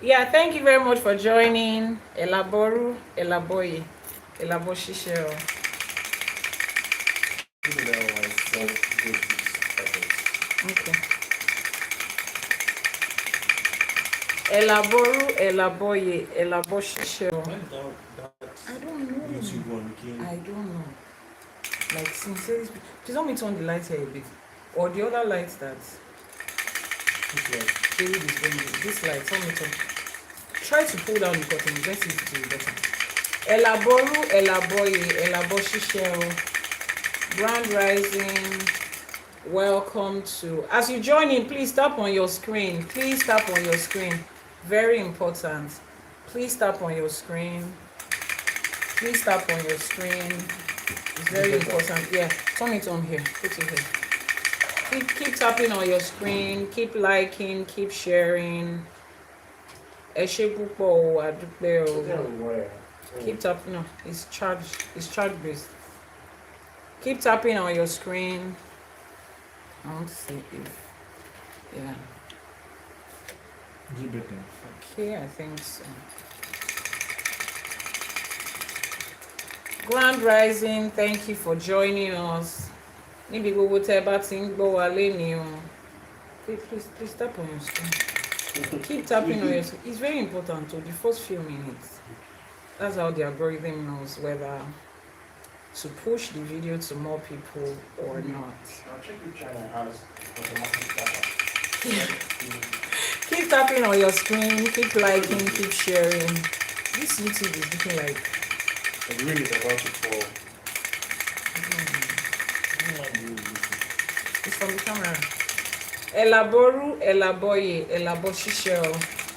Yeah, thank you very much for joining. Àbọrú, Àbọyè, Àbọṣíṣẹ. Okay. Àbọrú, Àbọyè, Àbọṣíṣẹ. I don't know. I don't know. Like sincerely, please let me turn the light here a bit, or the other lights that. This light, tell me to try to pull down the curtain. Let's see if it is better. Àbọrú, Àbọyè, Àbọṣíṣẹ. Grand Rising. Welcome to. As you join in, please tap on your screen. Please tap on your screen. Very important. Please tap on your screen. Please tap on your screen. It's very important. Yeah, turn it on here. Put it here. Keep tapping on your screen. Keep liking. Keep sharing. Keep tapping. No, it's charged. It's charge based. Keep tapping on your screen. I want to see if. Yeah. Okay, I think so. Grand Rising, thank you for joining us. Maybe we will tell about things go please tap on your screen. Keep tapping on your screen. It's very important to the first few minutes. That's how the algorithm knows whether to push the video to more people or not. I'll check which channel has automatic Keep tapping on your screen, keep liking, keep sharing. This YouTube is looking like the ring is about to fall. It's from the camera. Àbọrú, Àbọyè, Àbọṣíṣẹ.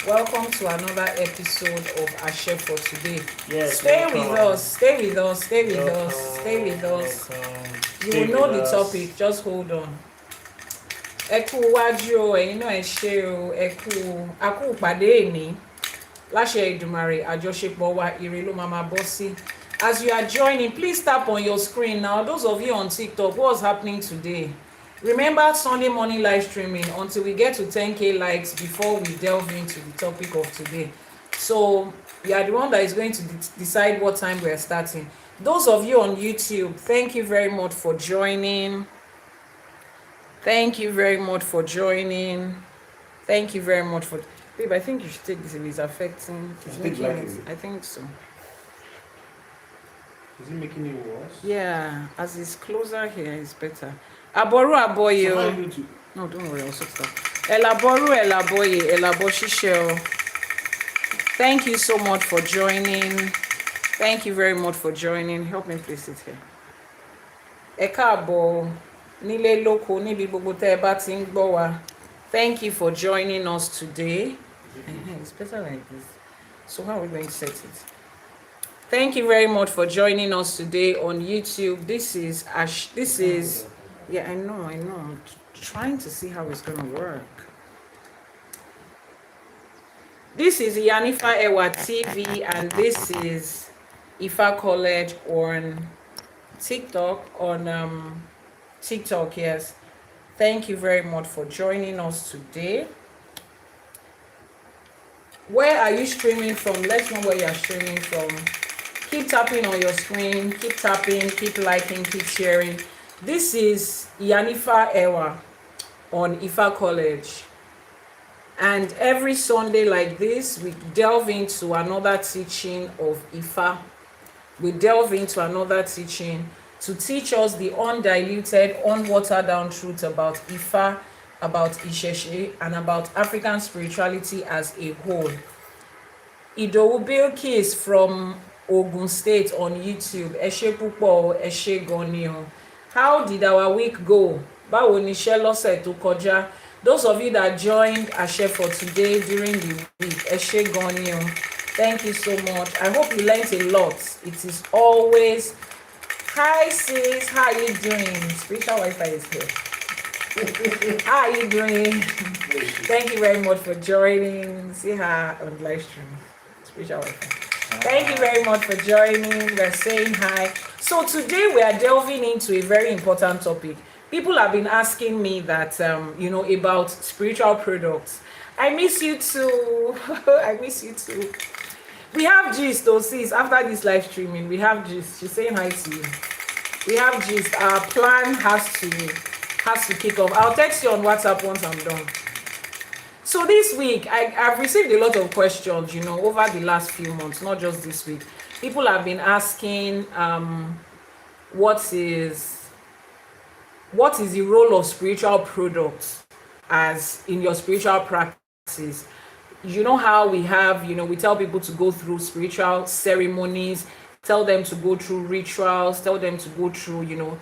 Welcome to another episode of ÌṣЭṣE for today. Yes, stay welcome. with us, stay with us, stay with welcome. Us, stay with us. Welcome. You Stay will know the us. topic, just hold on. Ẹ kú wájú o, ẹ̀yin náà ẹ ṣé o, ẹ kú a kú ìpàdé èní. Láṣẹ Èdùmàrè, àjọṣepọ̀ wa ire ló máa bọ́ sí. As you are joining, please tap on your screen now. Those of you on TikTok, what's happening today? Remember Sunday morning live streaming until we get to 10K likes before we delve into the topic of today. So you are the one that is going to decide what time we are starting. Those of you on YouTube, thank you very much for joining. Thank you very much for joining. Thank you very much for. Babe, I think you should take this if it's affecting. It's making it. I think so. Is it making it worse? Yeah, as it's closer here, it's better. Àbọrú, Àbọyè. So how are you going to... No, don't worry, I'll sort that. Àbọrú, Àbọyè, Àbọṣíṣẹ. Thank you so much for joining. Thank you very much for joining. Help me place it here. Ẹ káàbọ̀ nílé lóko níbi gbogbo tẹ́ ẹ bá ti ń gbọ́ wa. Thank you for joining us today. It's better like this. So how are we going to set it? Thank you very much for joining us today on YouTube. This is yeah, I know. I'm trying to see how it's gonna work. This is Iyanifa Ewa TV, and this is Ifa College on TikTok. TikTok, yes. Thank you very much for joining us today. Where are you streaming from? Let's know where you are streaming from. Keep tapping on your screen. Keep tapping. Keep liking. Keep sharing. This is Iyanifa Ewa on Ifa College. And every Sunday like this, we delve into another teaching of Ifa. We delve into another teaching to teach us the undiluted, unwatered down truth about Ifa, about ÌṢЭШE, and about African spirituality as a whole. Ìdòwú Bilkis from Ogun State on YouTube. Ẹ ṣé púpọ̀, ẹ ṣé gan ni o. How did our week go? Báwo ni iṣẹ́ lọ́sẹ̀ tó kọjá? Those of you that joined ÌṣЭṣE for today during the week, ẹ ṣé gan ni o. Thank you so much. I hope you learned a lot. It is always. Hi sis, how are you doing? Spiritual Wi-Fi is here. How are you doing? Thank you very much for joining. See her on live stream. Spiritual Wi-Fi. Thank you very much for joining. We're saying hi. So today we are delving into a very important topic. People have been asking me that, about spiritual products. I miss you too. I miss you too. We have gist, though, sis. After this live streaming, we have gist. She's saying hi to you. We have gist. Our plan has to kick off. I'll text you on WhatsApp once I'm done. So this week, I've received a lot of questions, over the last few months, not just this week. People have been asking, what is the role of spiritual products as in your spiritual practice? You know how we have, we tell people to go through spiritual ceremonies, tell them to go through rituals, tell them to go through,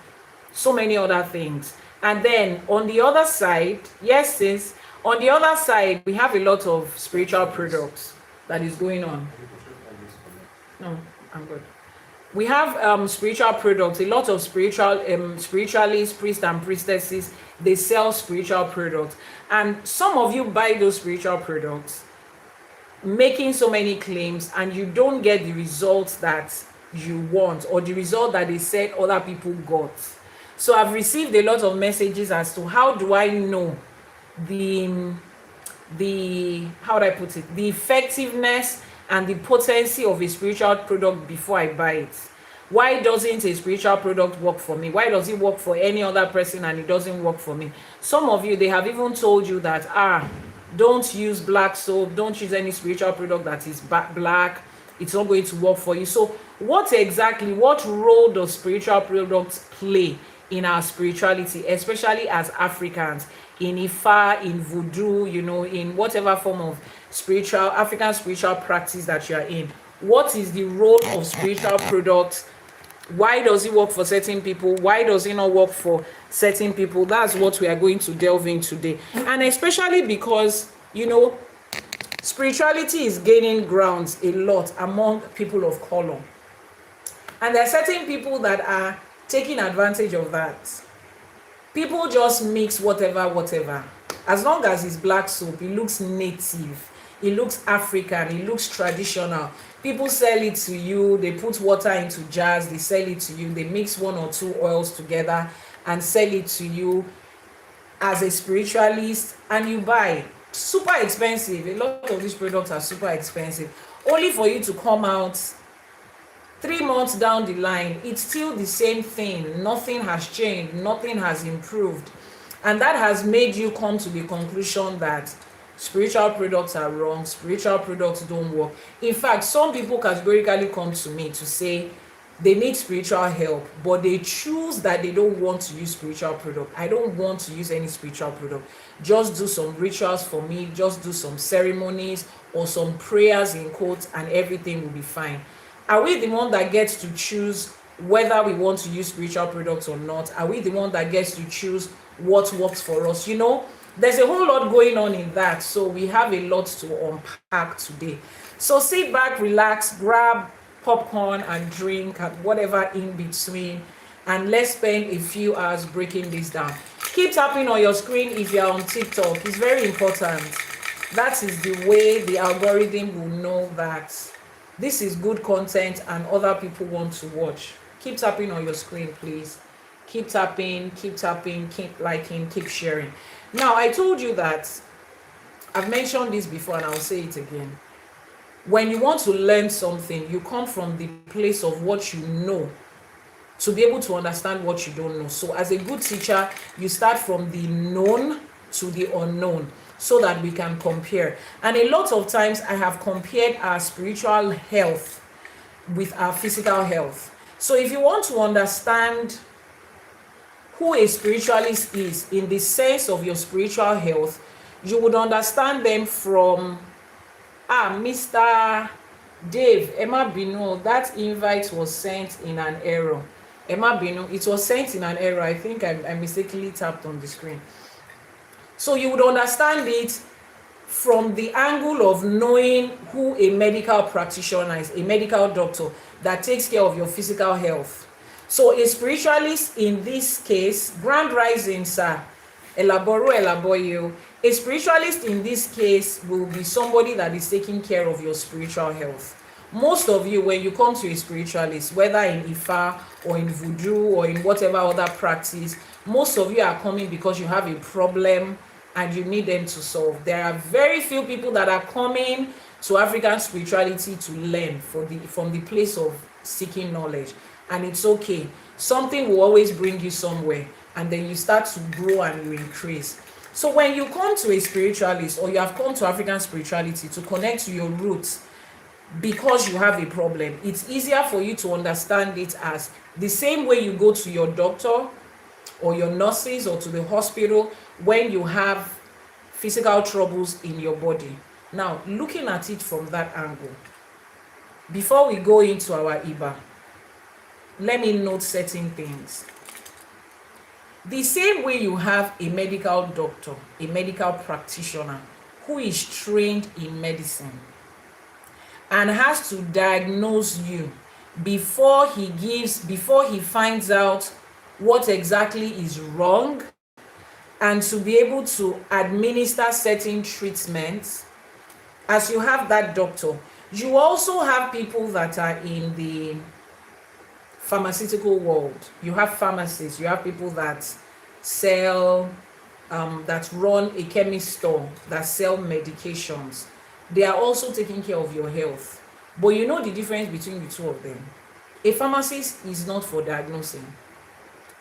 so many other things. And then on the other side, yes, sis, on the other side, we have a lot of spiritual products that is going on. No, I'm good. We have spiritual products, a lot of spiritualists, priests and priestesses, they sell spiritual products. And some of you buy those spiritual products, making so many claims, and you don't get the results that you want or the result that they said other people got. So I've received a lot of messages as to how do I know the how do I put it, the effectiveness and the potency of a spiritual product before I buy it. Why doesn't a spiritual product work for me? Why does it work for any other person and it doesn't work for me? Some of you, they have even told you that don't use black soap, don't use any spiritual product that is black, it's not going to work for you. So what role does spiritual products play in our spirituality, especially as Africans, in Ifa, in Voodoo, in whatever form of African spiritual practice that you are in? What is the role of spiritual products? Why does it work for certain people? Why does it not work for certain people? That's what we are going to delve in today. And especially because, spirituality is gaining grounds a lot among people of color. And there are certain people that are taking advantage of that. People just mix whatever. As long as it's black soap, it looks native, it looks African, it looks traditional. People sell it to you, they put water into jars, they sell it to you, they mix 1 or 2 oils together and sell it to you as a spiritualist, and you buy. Super expensive. A lot of these products are super expensive, only for you to come out 3 months down the line, it's still the same thing. Nothing has changed, nothing has improved. And that has made you come to the conclusion that spiritual products are wrong, spiritual products don't work. In fact, some people categorically come to me to say they need spiritual help, but they choose that they don't want to use spiritual product. I don't want to use any spiritual product. Just do some rituals for me, just do some ceremonies or some prayers in quotes, and everything will be fine. Are we the one that gets to choose whether we want to use spiritual products or not? Are we the one that gets to choose what works for us? There's a whole lot going on in that. So we have a lot to unpack today. So sit back, relax, grab popcorn and drink and whatever in between, and let's spend a few hours breaking this down. Keep tapping on your screen if you're on TikTok. It's very important. That is the way the algorithm will know that this is good content and other people want to watch. Keep tapping on your screen, please. Keep tapping, keep liking, keep sharing. Now, I told you that I've mentioned this before and I'll say it again. When you want to learn something, you come from the place of what you know to be able to understand what you don't know. So as a good teacher, you start from the known to the unknown, so that we can compare. And a lot of times I have compared our spiritual health with our physical health. So if you want to understand who a spiritualist is in the sense of your spiritual health, you would understand them from Mr. Dave, Emma Binu, that invite was sent in an error. Emma Binu, it was sent in an error. I think I mistakenly tapped on the screen. So you would understand it from the angle of knowing who a medical practitioner is, a medical doctor that takes care of your physical health. So a spiritualist in this case, Grand Rising, sir, Àbọrú, Àbọyè, a spiritualist in this case will be somebody that is taking care of your spiritual health. Most of you, when you come to a spiritualist, whether in Ifa or in Voodoo or in whatever other practice, most of you are coming because you have a problem and you need them to solve. There are very few people that are coming to African spirituality to learn from the place of seeking knowledge, and it's okay. Something will always bring you somewhere, and then you start to grow and you increase. So when you come to a spiritualist, or you have come to African spirituality to connect to your roots because you have a problem, it's easier for you to understand it as the same way you go to your doctor or your nurses or to the hospital when you have physical troubles in your body. Now, looking at it from that angle, before we go into our Iba, let me note certain things. The same way you have a medical doctor, a medical practitioner who is trained in medicine and has to diagnose you before he finds out what exactly is wrong, and to be able to administer certain treatments. As you have that doctor, you also have people that are in the pharmaceutical world. You have pharmacists, you have people that sell that run a chemist store, that sell medications. They are also taking care of your health. But you know the difference between the two of them. A pharmacist is not for diagnosing.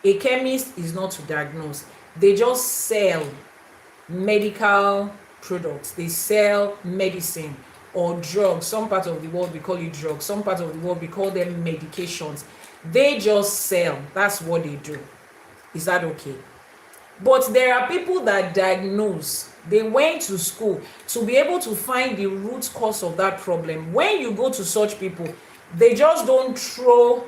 A chemist is not to diagnose. They just sell medical products. They sell medicine or drugs. Some part of the world we call it drugs. Some part of the world we call them medications. They just sell. That's what they do. Is that okay? But there are people that diagnose. They went to school to be able to find the root cause of that problem. When you go to such people, they just don't throw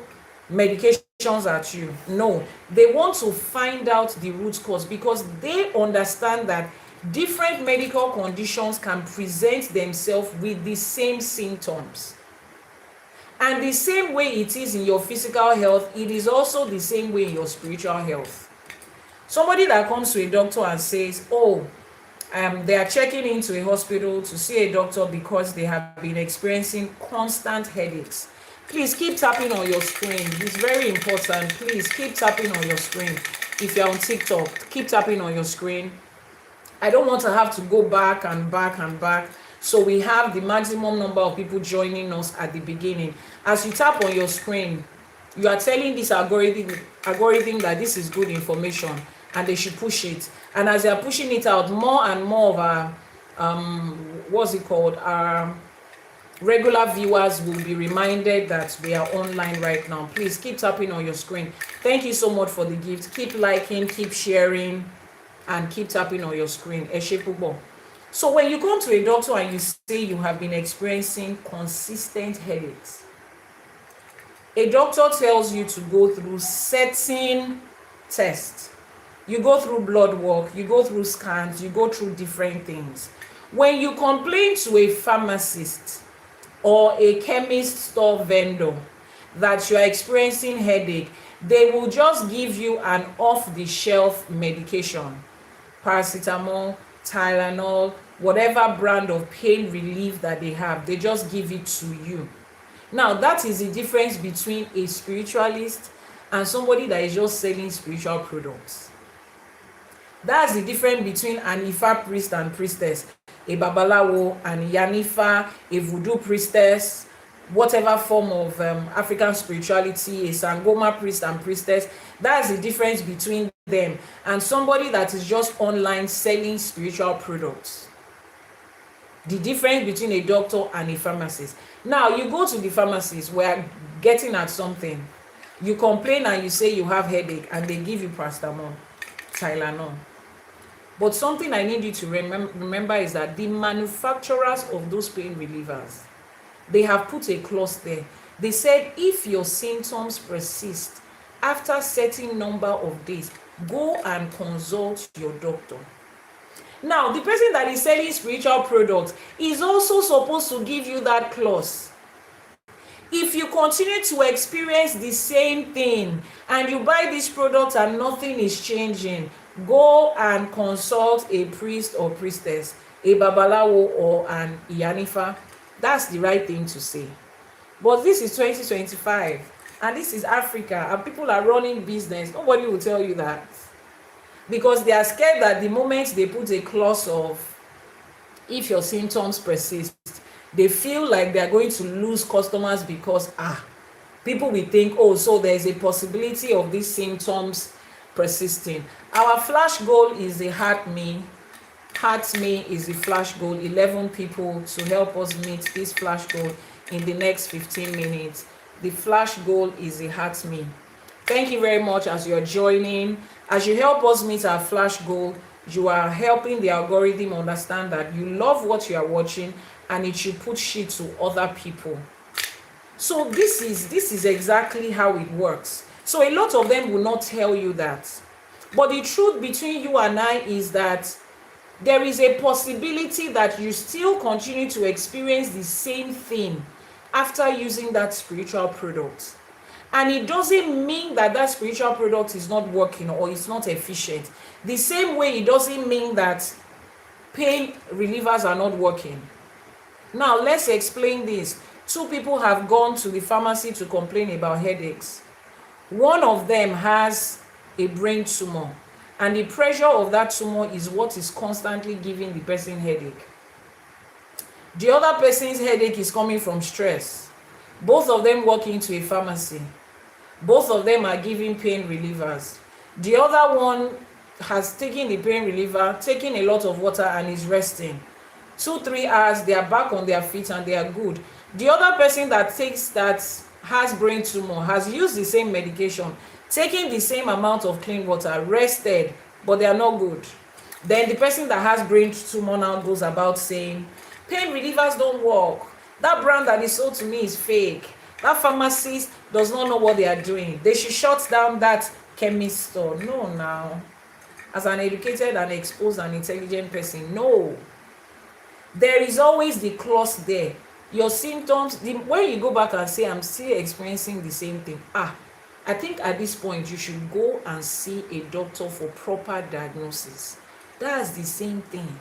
medications at you. No, they want to find out the root cause, because they understand that different medical conditions can present themselves with the same symptoms. And the same way it is in your physical health, it is also the same way in your spiritual health. Somebody that comes to a doctor and says, they are checking into a hospital to see a doctor because they have been experiencing constant headaches. Please keep tapping on your screen. It's very important. Please keep tapping on your screen. If you're on TikTok, keep tapping on your screen. I don't want to have to go back and back and back. So we have the maximum number of people joining us at the beginning. As you tap on your screen, you are telling this algorithm that this is good information and they should push it. And as they are pushing it out, more and more of our our regular viewers will be reminded that we are online right now. Please keep tapping on your screen. Thank you so much for the gift. Keep liking, keep sharing, and keep tapping on your screen. So when you come to a doctor and you say you have been experiencing consistent headaches, a doctor tells you to go through certain tests. You go through blood work, you go through scans, you go through different things. When you complain to a pharmacist or a chemist store vendor that you are experiencing headache, they will just give you an off-the-shelf medication, paracetamol, Tylenol, whatever brand of pain relief that they have, they just give it to you. Now, that is the difference between a spiritualist and somebody that is just selling spiritual products. That's the difference between an Ifa priest and priestess, a Babalawo, an Iyanifa, a voodoo priestess, whatever form of African spirituality, a Sangoma priest and priestess. That's the difference between them and somebody that is just online selling spiritual products. The difference between a doctor and a pharmacist. Now, you go to the pharmacist, we're getting at something. You complain and you say you have headache and they give you paracetamol, Tylenol. But something I need you to remember is that the manufacturers of those pain relievers, they have put a clause there. They said if your symptoms persist after a certain number of days, go and consult your doctor. Now, the person that is selling spiritual products is also supposed to give you that clause. If you continue to experience the same thing and you buy this product and nothing is changing, go and consult a priest or priestess, a Babalawo or an Iyanifa. That's the right thing to say. But this is 2025 and this is Africa and people are running business. Nobody will tell you that. because they are scared that the moment they put a clause of if your symptoms persist, they feel like they are going to lose customers because people will think, oh, so there is a possibility of these symptoms persisting. Our flash goal is the heart me is the flash goal. 11 people to help us meet this flash goal in the next 15 minutes. The flash goal is the heart me. Thank you very much as you're joining. As you help us meet our flash goal, you are helping the algorithm understand that you love what you are watching and it should push shit to other people. So this is exactly how it works. So a lot of them will not tell you that. But the truth between you and I is that there is a possibility that you still continue to experience the same thing after using that spiritual product. And it doesn't mean that that spiritual product is not working or it's not efficient. The same way it doesn't mean that pain relievers are not working. Now let's explain this. 2 people have gone to the pharmacy to complain about headaches. One of them has a brain tumor, and the pressure of that tumor is what is constantly giving the person headache. The other person's headache is coming from stress. Both of them walk into a pharmacy. Both of them are giving pain relievers. The other one has taken the pain reliever, taken a lot of water, and is resting. 2-3 hours, they are back on their feet and they are good. The other person that has brain tumor has used the same medication, taking the same amount of clean water, rested, but they are not good. Then the person that has brain tumor now goes about saying, pain relievers don't work. That brand that is sold to me is fake. That pharmacist does not know what they are doing. They should shut down that chemist store. No, now. As an educated and exposed and intelligent person, no. There is always the clause there. Your symptoms, when you go back and say, I'm still experiencing the same thing. I think at this point, you should go and see a doctor for proper diagnosis. That's the same thing.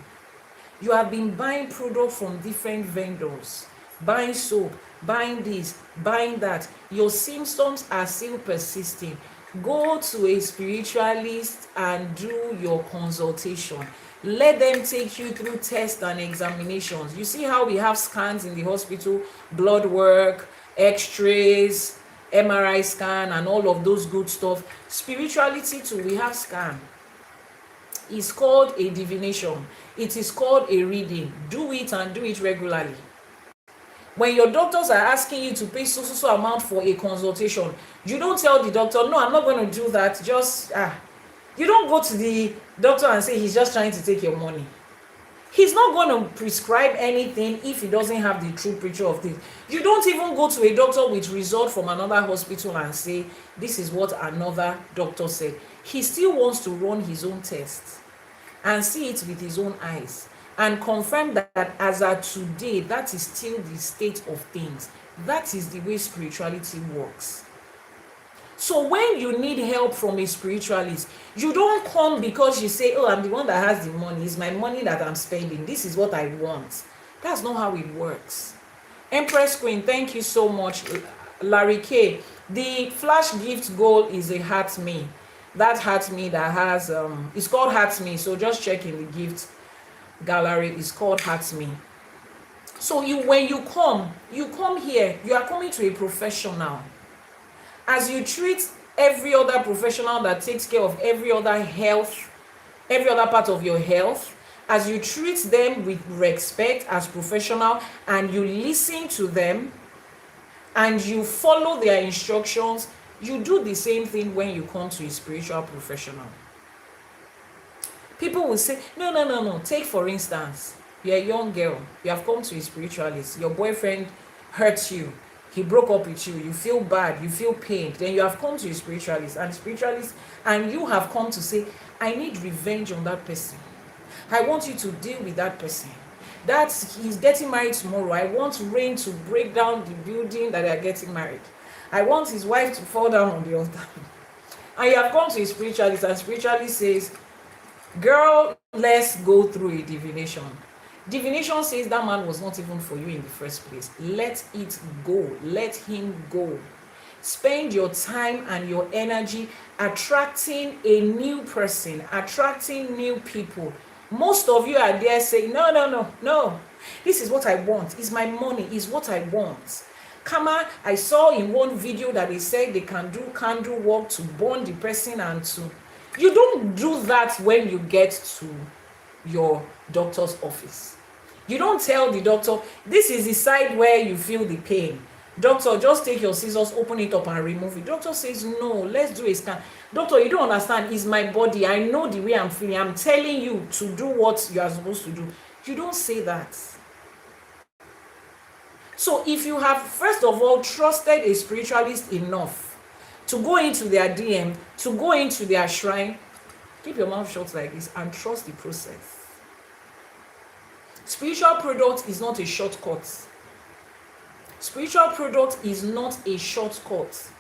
You have been buying products from different vendors, buying soap, buying this, buying that. Your symptoms are still persisting. Go to a spiritualist and do your consultation. Let them take you through tests and examinations. You see how we have scans in the hospital, blood work, x-rays, MRI scan, and all of those good stuff. Spirituality too, we have scan. It's called a divination. It is called a reading. Do it and do it regularly. When your doctors are asking you to pay so amount for a consultation, you don't tell the doctor, no, I'm not going to do that. Just you don't go to the doctor and say he's just trying to take your money. He's not going to prescribe anything if he doesn't have the true picture of this. You don't even go to a doctor with result from another hospital and say, this is what another doctor said. He still wants to run his own tests and see it with his own eyes and confirm that as of today, that is still the state of things. That is the way spirituality works. So when you need help from a spiritualist, you don't come because you say, oh, I'm the one that has the money. It's my money that I'm spending. This is what I want. That's not how it works. Empress Queen, thank you so much. Larry K. The flash gift goal is a heart me. That heart me that has, it's called heart me. So just check in the gift gallery. It's called heart me. So when you come here, you are coming to a professional. As you treat every other professional that takes care of every other part of your health, as you treat them with respect as professional and you listen to them and you follow their instructions, you do the same thing when you come to a spiritual professional. People will say, no. Take for instance, you're a young girl, you have come to a spiritualist, your boyfriend hurt you. He broke up with you, you feel bad, you feel pain, then you have come to a spiritualist and you have come to say, I need revenge on that person. I want you to deal with that person. He's getting married tomorrow. I want rain to break down the building that they are getting married. I want his wife to fall down on the altar. And you have come to a spiritualist and spiritualist says, girl, let's go through a divination. Divination says that man was not even for you in the first place. Let it go. Let him go. spend your time and your energy attracting a new person, attracting new people. Most of you are there saying, no, no, no, no. This is what I want. It's my money. It's what I want. Kama, I saw in one video that they said they can do candle work to burn the person and to... You don't do that when you get to your doctor's office. You don't tell the doctor, this is the side where you feel the pain. Doctor, just take your scissors, open it up and remove it. Doctor says, no, let's do a scan. Doctor, you don't understand. It's my body. I know the way I'm feeling. I'm telling you to do what you are supposed to do. You don't say that. So if you have, first of all, trusted a spiritualist enough to go into their DM, to go into their shrine, keep your mouth shut like this and trust the process. Spiritual product is not a shortcut. Spiritual product is not a shortcut.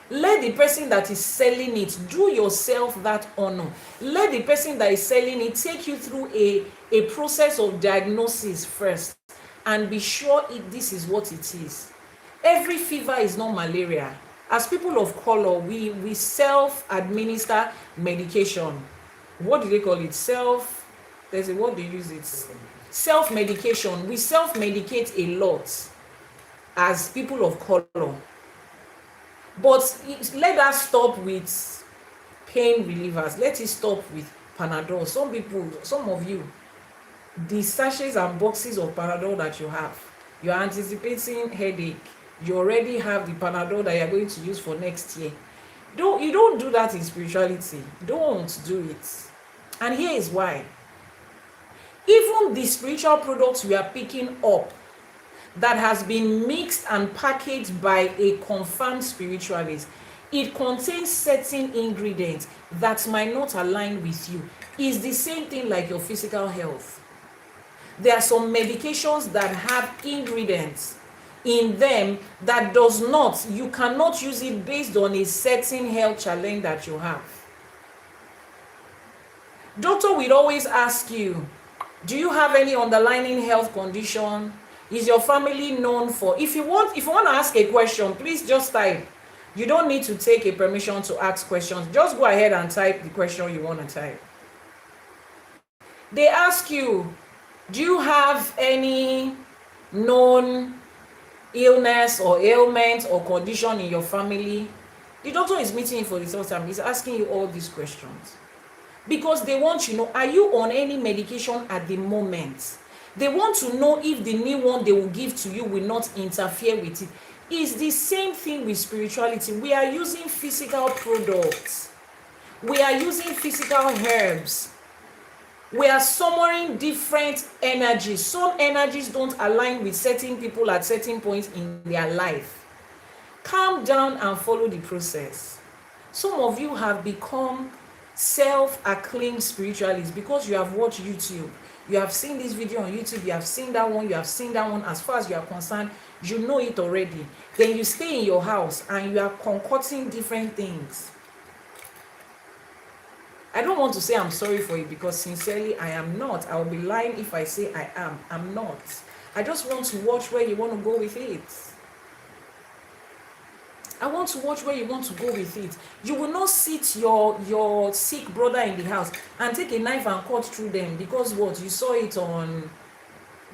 Let the person that is selling it do yourself that honor. Let the person that is selling it take you through a process of diagnosis first and be sure this is what it is. Every fever is not malaria. As people of color, we self-administer medication. What do they call it? There's a word they use it. Self-medication. We self-medicate a lot as people of color. But let us stop with pain relievers. Let it stop with Panadol. Some of you, the sachets and boxes of Panadol that you have, you're anticipating headache. You already have the Panadol that you're going to use for next year. You don't do that in spirituality. Don't do it. And here is why. Even the spiritual products we are picking up that has been mixed and packaged by a confirmed spiritualist, it contains certain ingredients that might not align with you. It's the same thing like your physical health. There are some medications that have ingredients in them that you cannot use it based on a certain health challenge that you have. Doctor will always ask you, do you have any underlying health condition? Is your family known for... If you want to ask a question, please just type. You don't need to take a permission to ask questions. Just go ahead and type the question you want to type. They ask you, do you have any known illness or ailment or condition in your family? The doctor is meeting you for the first time. He's asking you all these questions because they want to know, are you on any medication at the moment? They want to know if the new one they will give to you will not interfere with it. It's the same thing with spirituality. We are using physical products. We are using physical herbs. We are summoning different energies. Some energies don't align with certain people at certain points in their life. Calm down and follow the process. Some of you have become self-acclaimed spiritualists because you have watched YouTube. You have seen this video on YouTube, you have seen that one, you have seen that one. As far as you are concerned, you know it already. Then you stay in your house and you are concocting different things. I don't want to say I'm sorry for it because sincerely I am not. I will be lying if I say I am. I'm not. I just want to watch where you want to go with it. I want to watch where you want to go with it. You will not sit your sick brother in the house and take a knife and cut through them because what? You saw it on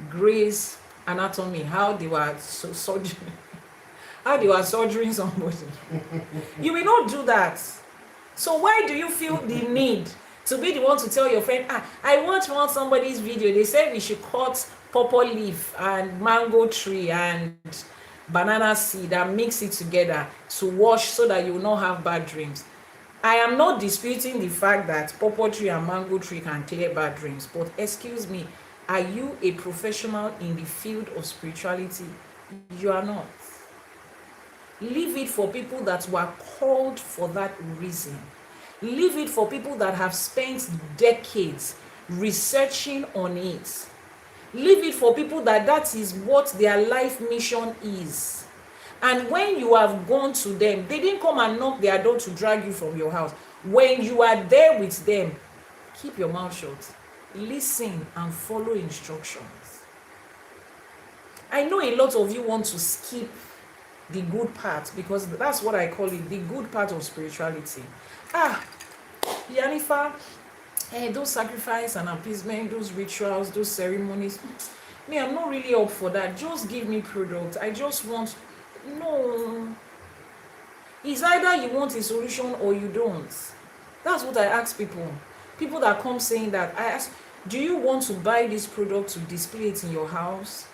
Grey's Anatomy, how they were surgerying somebody. You will not do that. So why do you feel the need to be the one to tell your friend, I watched somebody's video, they said we should cut purple leaf and mango tree and banana seed and mix it together to wash so that you will not have bad dreams. I am not disputing the fact that purple tree and mango tree can clear bad dreams, but excuse me, are you a professional in the field of spirituality? You are not. Leave it for people that were called for that reason. Leave it for people that have spent decades researching on it. Leave it for people that is what their life mission is. And when you have gone to them, they didn't come and knock their door to drag you from your house. When you are there with them, keep your mouth shut. Listen and follow instructions. I know a lot of you want to skip the good part, because that's what I call it, the good part of spirituality. Iyanifa, those sacrifice and appeasement, those rituals, those ceremonies, me, I'm not really up for that. Just give me product. I just want, no. It's either you want a solution or you don't. That's what I ask people. People that come saying that, I ask, do you want to buy this product to display it in your house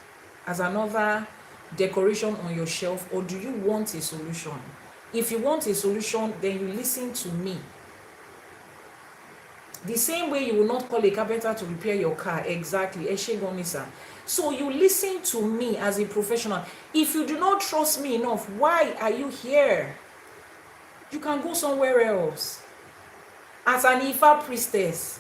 as another decoration on your shelf, or do you want a solution? If you want a solution, then you listen to me. The same way you will not call a carpenter to repair your car. Exactly. So you listen to me as a professional. If you do not trust me enough, why are you here? You can go somewhere else. As an Ifa priestess,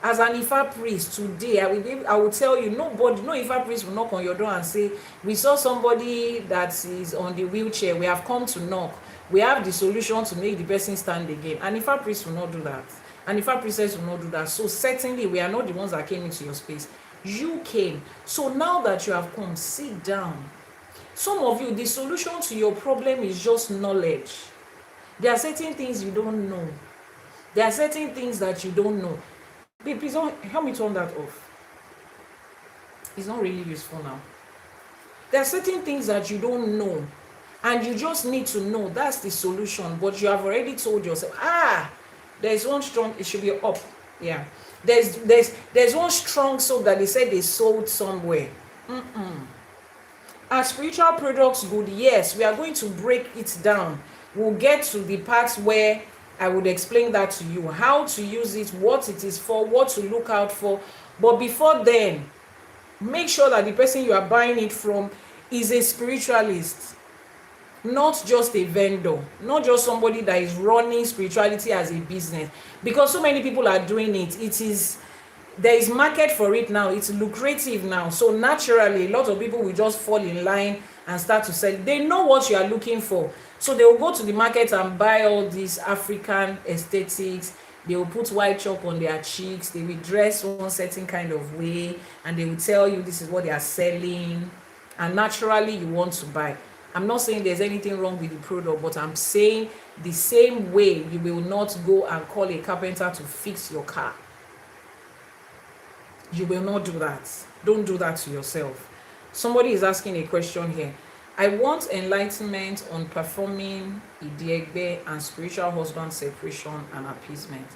as an Ifa priest today, I will tell you, no Ifa priest will knock on your door and say, we saw somebody that is on the wheelchair, we have come to knock, we have the solution to make the person stand again. And Ifa priest will not do that. And Ifa priestess will not do that. So certainly we are not the ones that came into your space. You came. So now that you have come, sit down. Some of you, the solution to your problem is just knowledge. There are certain things you don't know. There are certain things that you don't know. Babe, please don't help me turn that off. It's not really useful now. There are certain things that you don't know, and you just need to know. That's the solution. But you have already told yourself, there's one strong, it should be up. Yeah. There's one strong soap that they said they sold somewhere. Are spiritual products good? Yes, we are going to break it down. We'll get to the parts where I would explain that to you, how to use it, what it is for, what to look out for. But before then, make sure that the person you are buying it from is a spiritualist, not just a vendor, not just somebody that is running spirituality as a business. Because so many people are doing it. There is market for it now. It's lucrative now. So naturally, a lot of people will just fall in line and start to sell. They know what you are looking for. So they will go to the market and buy all these African aesthetics. They will put white chalk on their cheeks. They will dress one certain kind of way. And they will tell you this is what they are selling. And naturally, you want to buy. I'm not saying there's anything wrong with the product, but I'm saying the same way you will not go and call a carpenter to fix your car. You will not do that. Don't do that to yourself. Somebody is asking a question here. I want enlightenment on performing Idiegbe and spiritual husband separation and appeasement.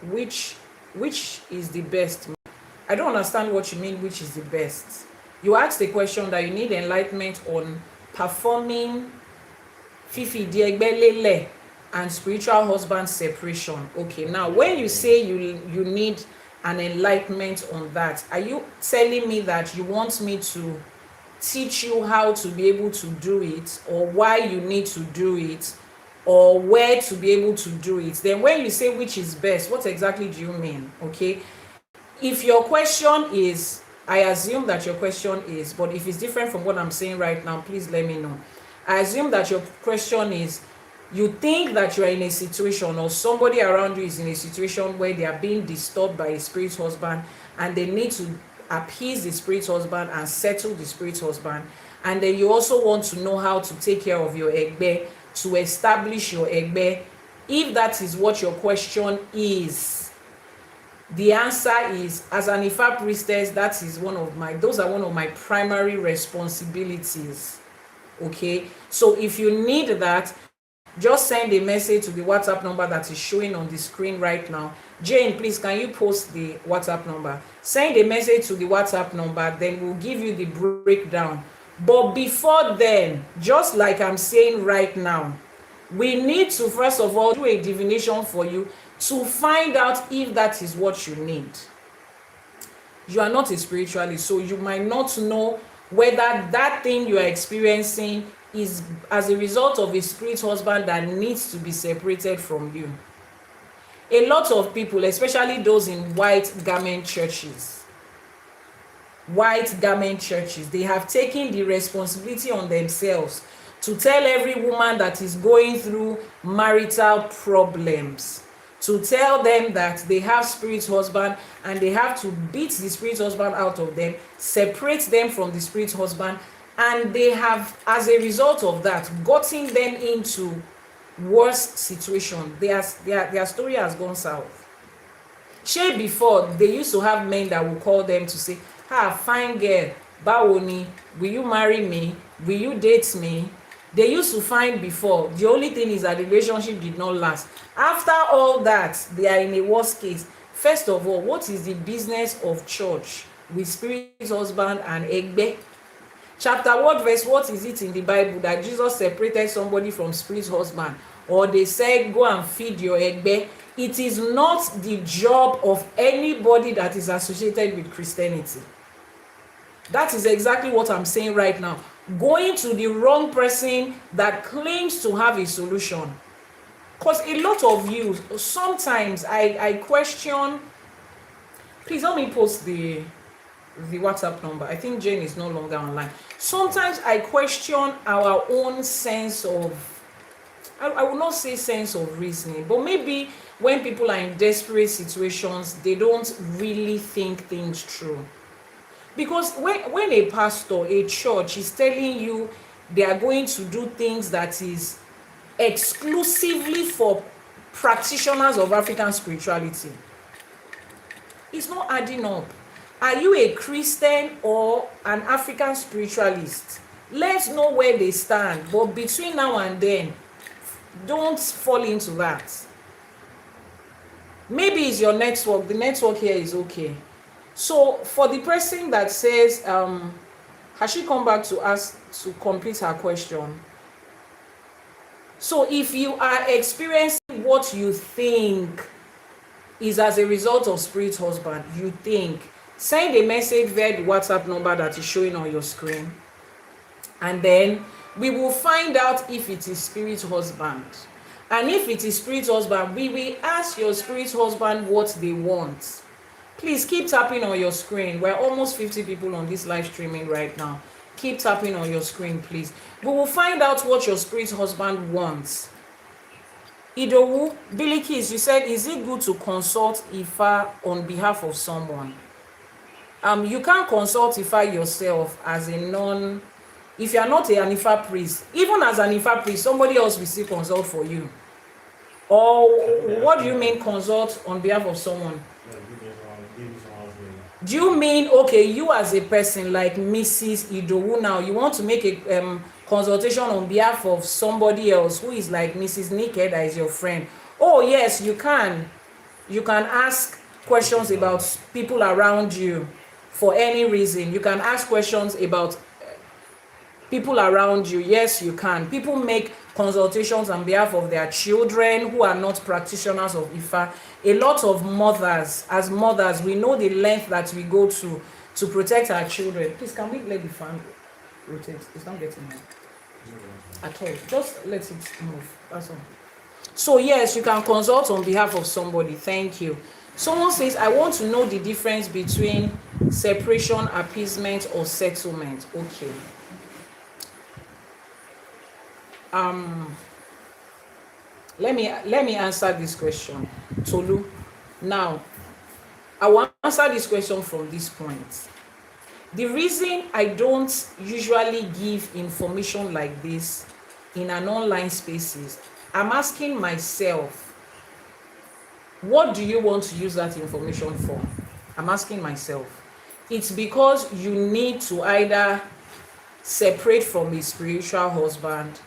Which is the best? I don't understand what you mean, which is the best. You asked the question that you need enlightenment on performing Fifi Idiegbe Lele and spiritual husband separation. Okay, now when you say you need an enlightenment on that, are you telling me that you want me to teach you how to be able to do it, or why you need to do it, or where to be able to do it? Then when you say which is best, what exactly do you mean? Okay, if your question is, I assume that your question is, but if it's different from what I'm saying right now, please let me know. I assume that your question is, you think that you're in a situation, or somebody around you is in a situation where they are being disturbed by a spirit husband, and they need to appease the spirit husband and settle the spirit husband. And then you also want to know how to take care of your egbe, to establish your egbe. If that is what your question is, the answer is, as an Ifa priestess, those are one of my primary responsibilities. Okay, so if you need that, just send a message to the WhatsApp number that is showing on the screen right now. Jane, please, can you post the WhatsApp number? Send a message to the WhatsApp number, then we'll give you the breakdown. But before then, just like I'm saying right now, we need to first of all do a divination for you to find out if that is what you need. You are not a spiritualist, so you might not know whether that thing you are experiencing is as a result of a spirit husband that needs to be separated from you. A lot of people, especially those in white garment churches, they have taken the responsibility on themselves to tell every woman that is going through marital problems, to tell them that they have spirit husband and they have to beat the spirit husband out of them, separate them from the spirit husband, and they have, as a result of that, gotten them into worse situation. Their story has gone south. Shey before, they used to have men that would call them to say, fine girl, báwo ni, will you marry me, will you date me? They used to find before. The only thing is that the relationship did not last. After all that, they are in a worse case. First of all, what is the business of church with spirit husband and egbe? Chapter what, verse what is it in the Bible that Jesus separated somebody from spirit husband? Or they said, go and feed your egbe? It is not the job of anybody that is associated with Christianity. That is exactly what I'm saying right now. Going to the wrong person that claims to have a solution. Because a lot of you, sometimes I question, please help me post the WhatsApp number. I think Jane is no longer online. Sometimes I question our own sense of, I will not say sense of reasoning, but maybe when people are in desperate situations, they don't really think things through. Because when a pastor, a church is telling you they are going to do things that is exclusively for practitioners of African spirituality, it's not adding up. Are you a Christian or an African spiritualist? Let's know where they stand, but between now and then, don't fall into that. Maybe it's your network. The network here is okay. So for the person that says, has she come back to us to complete her question? So if you are experiencing what you think is as a result of spirit husband, you think, send a message via the WhatsApp number that is showing on your screen. And then we will find out if it is spirit husband. And if it is spirit husband, we will ask your spirit husband what they want. Please keep tapping on your screen. We're almost 50 people on this live streaming right now. Keep tapping on your screen, please. We will find out what your spirit husband wants. Idowu, Bilikis, you said, is it good to consult Ifa on behalf of someone? You can't consult Ifa yourself as a non. If you are not an Ifa priest, even as an Ifa priest, somebody else will still consult for you. Or what do you mean consult on behalf of someone? Do you mean, okay, you as a person like Mrs. Idowu now, you want to make a consultation on behalf of somebody else who is like Mrs. Nike, that is your friend? Oh yes, you can. You can ask questions about people around you for any reason. You can ask questions about people around you. Yes, you can. People make consultations on behalf of their children who are not practitioners of Ifa. A lot of mothers, as mothers, we know the length that we go to protect our children. Please, can we let the fan rotate? It's not getting moved at all. Just let it move. That's all. So yes, you can consult on behalf of somebody. Thank you. Someone says, I want to know the difference between separation, appeasement, or settlement. Okay. Let me answer this question, Tolu. Now, I will answer this question from this point. The reason I don't usually give information like this in an online space is I'm asking myself, what do you want to use that information for? I'm asking myself. It's because you need to either separate from a spiritual husband,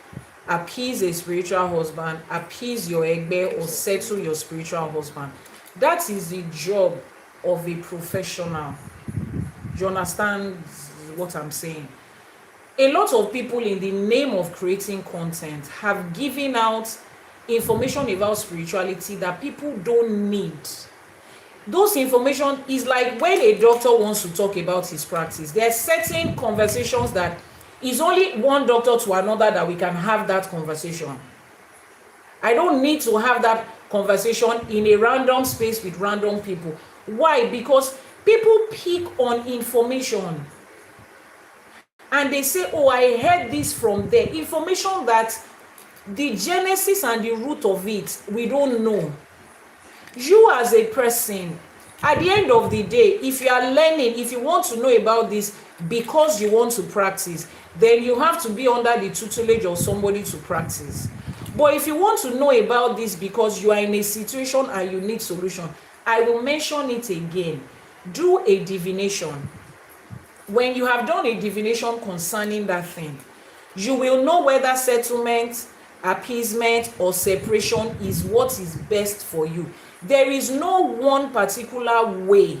appease a spiritual husband, appease your egbe, or settle your spiritual husband. That is the job of a professional. Do you understand what I'm saying? A lot of people, in the name of creating content, have given out information about spirituality that people don't need. Those information is like when a doctor wants to talk about his practice. There are certain conversations that is only one doctor to another that we can have that conversation. I don't need to have that conversation in a random space with random people. Why? Because people pick on information and they say, oh, I heard this from there. Information that the genesis and the root of it, we don't know. You as a person, At the end of the day, if you are learning, if you want to know about this because you want to practice, then you have to be under the tutelage of somebody to practice. But if you want to know about this because you are in a situation and you need solution, I will mention it again. Do a divination. When you have done a divination concerning that thing, you will know whether settlement, appeasement, or separation is what is best for you. There is no one particular way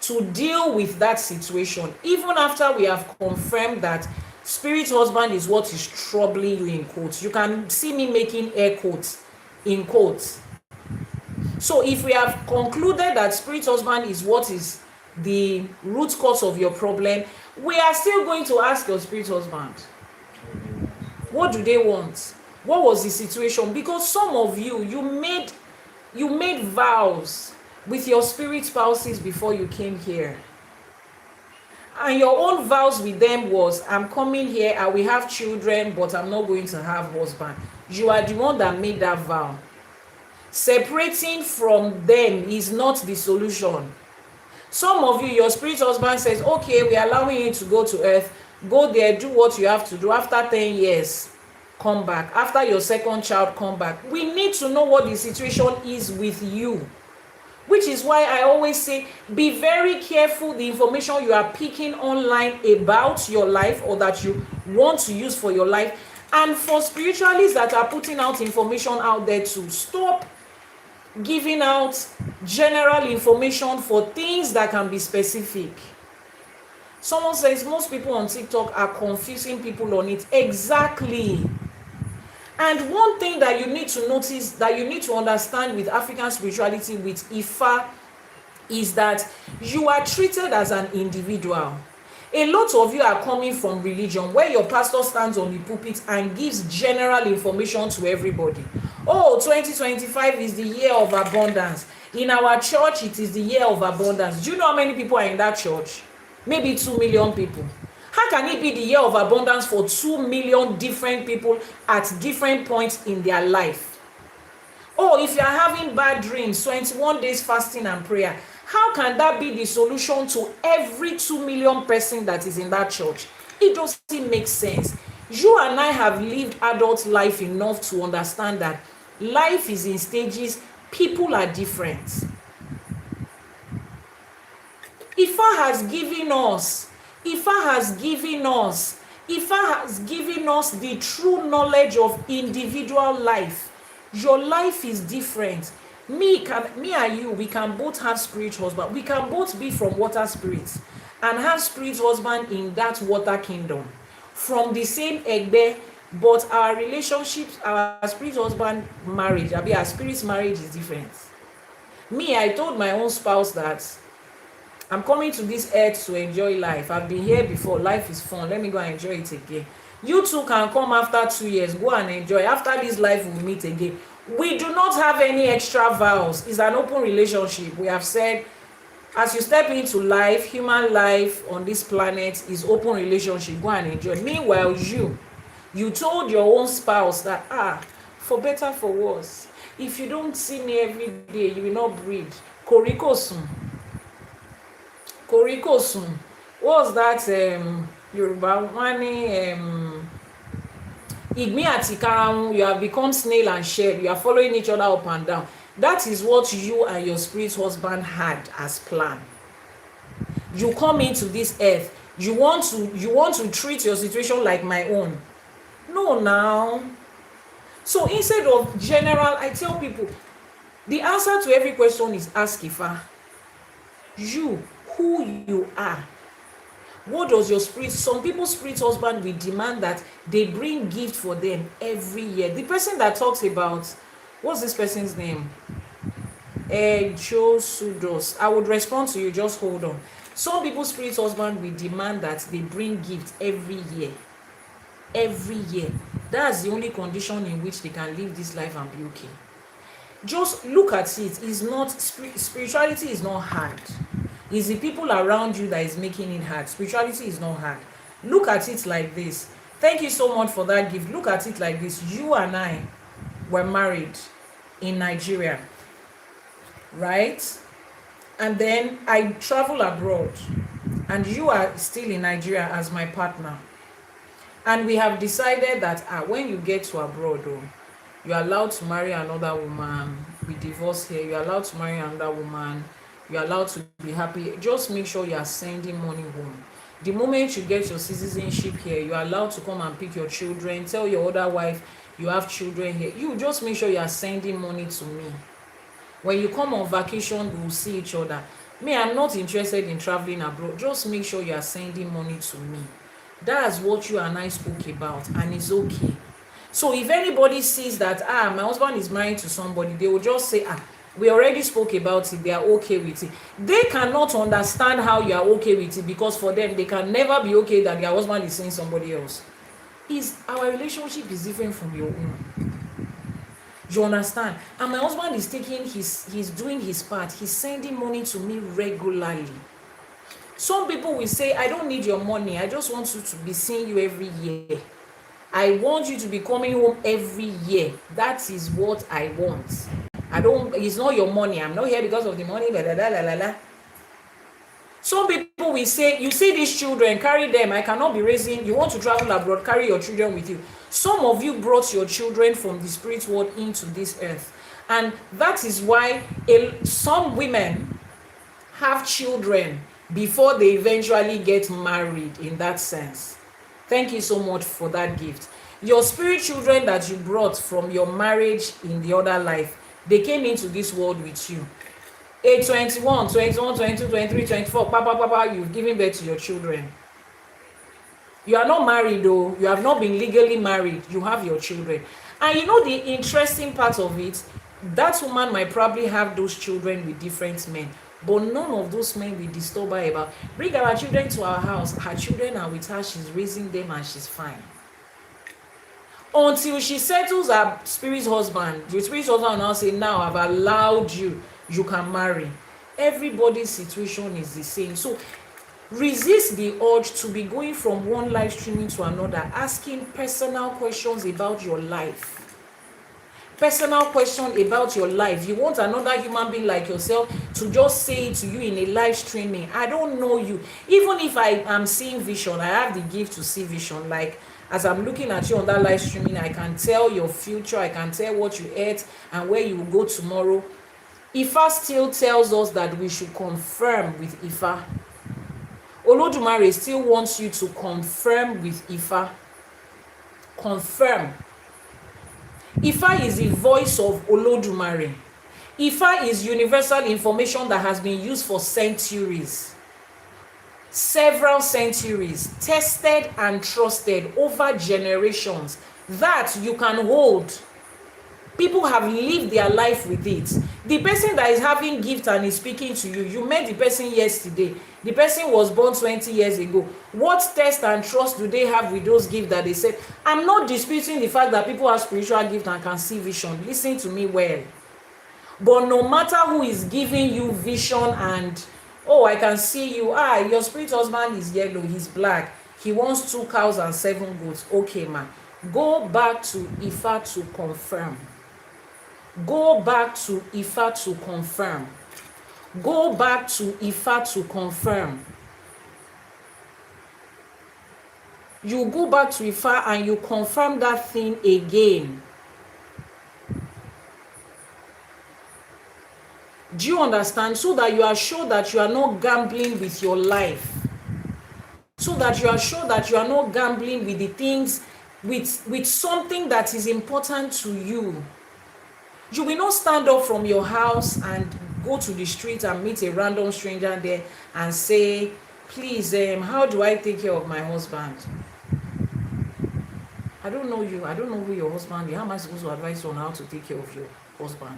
to deal with that situation, even after we have confirmed that spirit husband is what is troubling you, in quotes. You can see me making air quotes, in quotes. So if we have concluded that spirit husband is what is the root cause of your problem, we are still going to ask your spirit husband, what do they want? What was the situation? Because some of you, you made vows with your spirit spouses before you came here. And your own vows with them was, I'm coming here, I will have children, but I'm not going to have husband. You are the one that made that vow. Separating from them is not the solution. Some of you, your spirit husband says, okay, we are allowing you to go to earth. Go there, do what you have to do. After 10 years, come back. After your second child, come back. We need to know what the situation is with you. Which is why I always say, be very careful the information you are picking online about your life or that you want to use for your life. And for spiritualists that are putting out information out there, to stop giving out general information for things that can be specific. Someone says most people on TikTok are confusing people on it. Exactly. And one thing that you need to notice, that you need to understand with African spirituality, with Ifa, is that you are treated as an individual. A lot of you are coming from religion where your pastor stands on the pulpit and gives general information to everybody. Oh, 2025 is the year of abundance. In our church, it is the year of abundance. Do you know how many people are in that church? Maybe 2 million people. How can it be the year of abundance for 2 million different people at different points in their life? Oh, if you are having bad dreams, 21 days fasting and prayer, how can that be the solution to every 2 million person that is in that church? It doesn't make sense. You and I have lived adult life enough to understand that life is in stages, people are different. Ifa has given us the true knowledge of individual life. Your life is different. Me and you, we can both have spirit husband. We can both be from water spirits and have spirit husband in that water kingdom from the same egbe, but our relationships, our spirit husband marriage, our spirit marriage is different. Me, I told my own spouse that I'm coming to this earth to enjoy life. I've been here before. Life is fun. Let me go and enjoy it again. You too can come after 2 years. Go and enjoy. After this life, we'll meet again. We do not have any extra vows. It's an open relationship. We have said, as you step into life, human life on this planet is open relationship. Go and enjoy. Meanwhile, you told your own spouse that, for better, for worse, if you don't see me every day, you will not breathe. Korikosun. What's that Yoruba money? Igmi ati karahun, you have become snail and shell. You are following each other up and down. That is what you and your spirit husband had as plan. You come into this earth. You want to treat your situation like my own. No, now. So instead of general, I tell people, the answer to every question is ask Ifa. You, who you are. What does your spirit, some people's spirit husband will demand that they bring gift for them every year. The person that talks about, what's this person's name? Joe Sudos. I would respond to you, just hold on. Some people's spirit husband will demand that they bring gift every year. Every year. That's the only condition in which they can live this life and be okay. Just look at it. It's not, spirituality is not hard. It's the people around you that is making it hard. Spirituality is not hard. Look at it like this. Thank you so much for that gift. Look at it like this. You and I were married in Nigeria, right? and then I travel abroad, and you are still in Nigeria as my partner, and we have decided that when you get to abroad, you're allowed to marry another woman, we divorce here, you're allowed to marry another woman, you're allowed to be happy, just make sure you are sending money home. The moment you get your citizenship here, you're allowed to come and pick your children, tell your other wife you have children here. You just make sure you are sending money to me. When you come on vacation, we'll see each other. Me, I'm not interested in traveling abroad. Just make sure you are sending money to me. That's what you and I spoke about, and it's okay. So if anybody sees that my husband is married to somebody, they will just say we already spoke about it, they are okay with it. They cannot understand how you are okay with it, because for them they can never be okay that their husband is seeing somebody else. Our relationship is different from your own. You understand? And my husband is he's doing his part. He's sending money to me regularly. Some people will say, I don't need your money, I just want you to be seeing you every year. I want you to be coming home every year. That is what I want. It's not your money. I'm not here because of the money. Blah, blah, blah, blah, blah. Some people will say, you see these children, carry them. I cannot be raising. You want to travel abroad, carry your children with you. Some of you brought your children from the spirit world into this earth. And that is why some women have children before they eventually get married, in that sense. Thank you so much for that gift. Your spirit children that you brought from your marriage in the other life, they came into this world with you. Age 21, 22, 23, 24, you've given birth to your children. You are not married though. You have not been legally married. You have your children. And you know the interesting part of it, that woman might probably have those children with different men. But none of those men will disturb her about, bring our children to our house. Her children are with her. She's raising them and she's fine. Until she settles her spirit husband. The spirit husband will now say, now I've allowed you. You can marry. Everybody's situation is the same. So resist the urge to be going from one live streaming to another, asking personal questions about your life. Personal question about your life. You want another human being like yourself to just say it to you in a live streaming. I don't know you. Even if I am seeing vision, I have the gift to see vision. Like as I'm looking at you on that live streaming, I can tell your future. I can tell what you ate and where you will go tomorrow. Ifa still tells us that we should confirm with Ifa. Olódùmarè still wants you to confirm with Ifa. Confirm. Ifa is the voice of Olódùmarè. Ifa is universal information that has been used for centuries. Several centuries. Tested and trusted over generations. That you can hold. People have lived their life with it. The person that is having gift and is speaking to you, you met the person yesterday. The person was born 20 years ago. What test and trust do they have with those gifts that they said? I'm not disputing the fact that people have spiritual gift and can see vision. Listen to me well. But no matter who is giving you vision and, I can see you. Your spirit husband is yellow, he's black. He wants 2 cows and 7 goats. Okay, man. Go back to Ifa to confirm. Go back to Ifa to confirm. Go back to Ifa to confirm. You go back to Ifa and you confirm that thing again. Do you understand? So that you are sure that you are not gambling with your life. So that you are sure that you are not gambling with the things, with something that is important to you. You will not stand up from your house and go to the street and meet a random stranger there and say, please, how do I take care of my husband? I don't know you. I don't know who your husband is. How am I supposed to advise you on how to take care of your husband?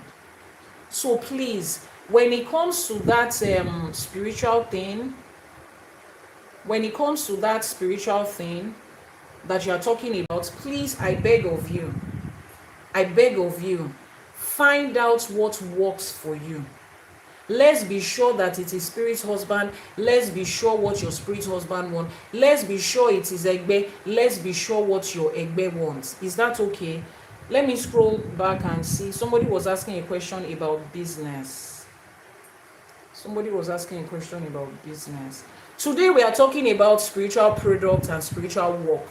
So please, when it comes to that spiritual thing, that you are talking about, please, I beg of you, find out what works for you. Let's be sure that it is spirit husband. Let's be sure what your spirit husband wants. Let's be sure it is Egbe. Let's be sure what your Egbe wants. Is that okay? Let me scroll back and see. Somebody was asking a question about business. Somebody was asking a question about business. Today we are talking about spiritual products and spiritual work.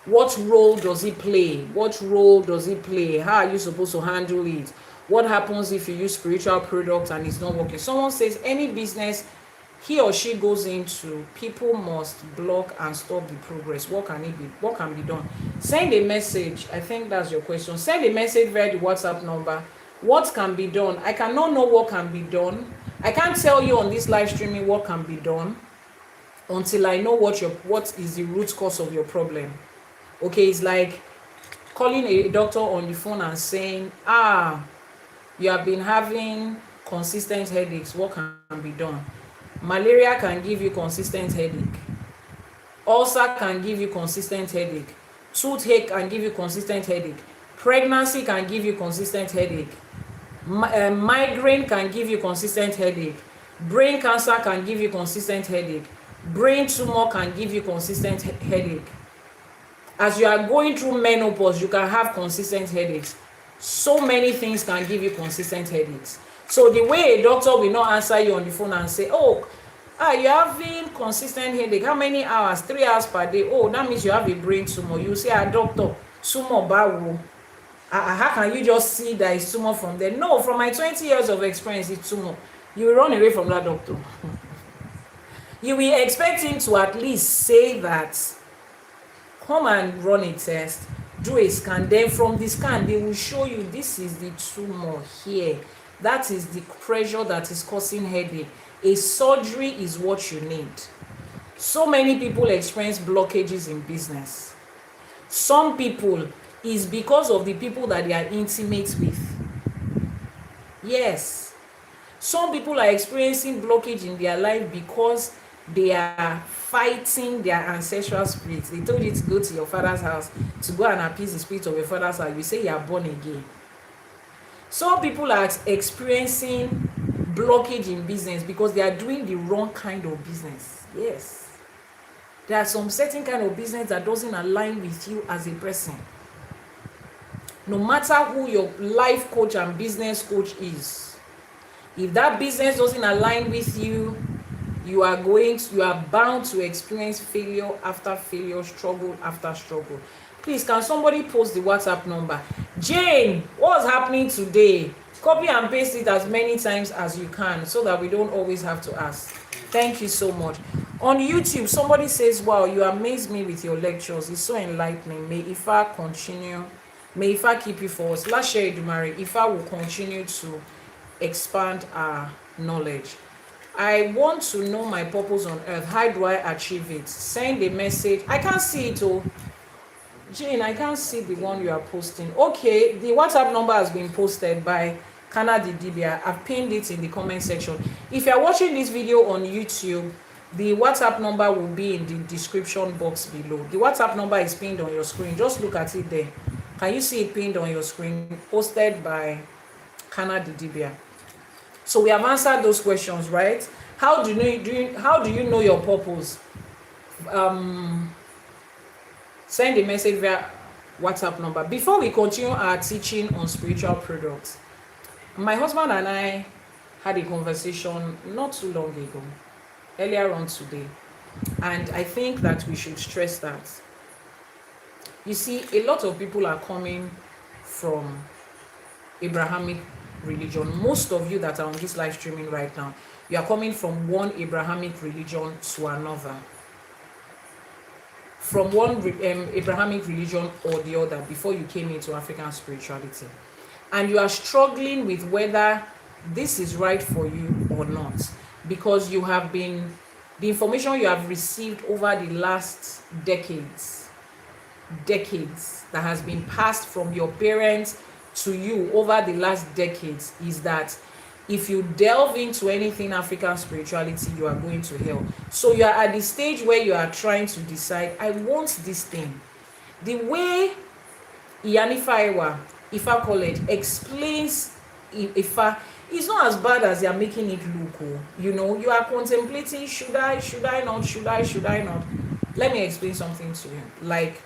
What role does it play? What role does it play? How are you supposed to handle it? What happens if you use spiritual products and it's not working? Someone says any business he or she goes into, people must block and stop the progress. What can it be? What can be done? Send a message. I think that's your question. Send a message via the WhatsApp number. What can be done? I cannot know what can be done. I can't tell you on this live streaming what can be done until I know what is the root cause of your problem. Okay, it's like calling a doctor on the phone and saying, you have been having consistent headaches. What can be done? Malaria can give you consistent headache. Ulcer can give you consistent headache. Toothache can give you consistent headache. Pregnancy can give you consistent headache. Migraine can give you consistent headache. Brain cancer can give you consistent headache. Brain tumor can give you consistent headache. As you are going through menopause, you can have consistent headaches. So many things can give you consistent headaches. So the way a doctor will not answer you on the phone and say, you're having consistent headache. How many hours? 3 hours per day. Oh, that means you have a brain tumor. You say, doctor, tumor bawo. How can you just see that it's tumor from there? No, from my 20 years of experience, it's tumor. You will run away from that doctor. You will expect him to at least say that, come and run a test, do a scan. Then from the scan, they will show you this is the tumor here. That is the pressure that is causing headache. A surgery is what you need. So many people experience blockages in business. Some people is because of the people that they are intimate with. Yes. Some people are experiencing blockage in their life because they are fighting their ancestral spirits. They told you to go to your father's house to go and appease the spirit of your father's house. You say you are born again. Some people are experiencing blockage in business because they are doing the wrong kind of business. Yes. There are some certain kind of business that doesn't align with you as a person. No matter who your life coach and business coach is, if that business doesn't align with you, you are bound to experience failure after failure, struggle after struggle. Please, can somebody post the WhatsApp number? Jane, what's happening today? Copy and paste it as many times as you can so that we don't always have to ask. Thank you so much. On YouTube, somebody says, wow, you amaze me with your lectures. It's so enlightening. May Ifa continue. May Ifa keep you for us. Elédùmarè, Ifa will continue to expand our knowledge. I want to know my purpose on earth. How do I achieve it? Send a message. I can't see it. Jane, I can't see the one you are posting. Okay, the WhatsApp number has been posted by Canada Dibia. I've pinned it in the comment section. If you are watching this video on YouTube, the WhatsApp number will be in the description box below. The WhatsApp number is pinned on your screen. Just look at it there. Can you see it pinned on your screen? Posted by Canada Dibia. So we have answered those questions, right? How do you know your purpose? Send a message via WhatsApp number. Before we continue our teaching on spiritual products, my husband and I had a conversation not too long ago, earlier on today, and I think that we should stress that. You see, a lot of people are coming from Abrahamic religion. Most of you that are on this live streaming right now, you are coming from one Abrahamic religion to another. From one Abrahamic religion or the other before you came into African spirituality. And you are struggling with whether this is right for you or not, because you have been, the information you have received over the last decades that has been passed from your parents to you over the last decades is that if you delve into anything African spirituality, you are going to hell. So you are at the stage where you are trying to decide, I want this thing. The way Iyanifa Ewa, Ifa College, explains Ifa is not as bad as they are making it look. You know, you are contemplating, should I not? Let me explain something to you. Like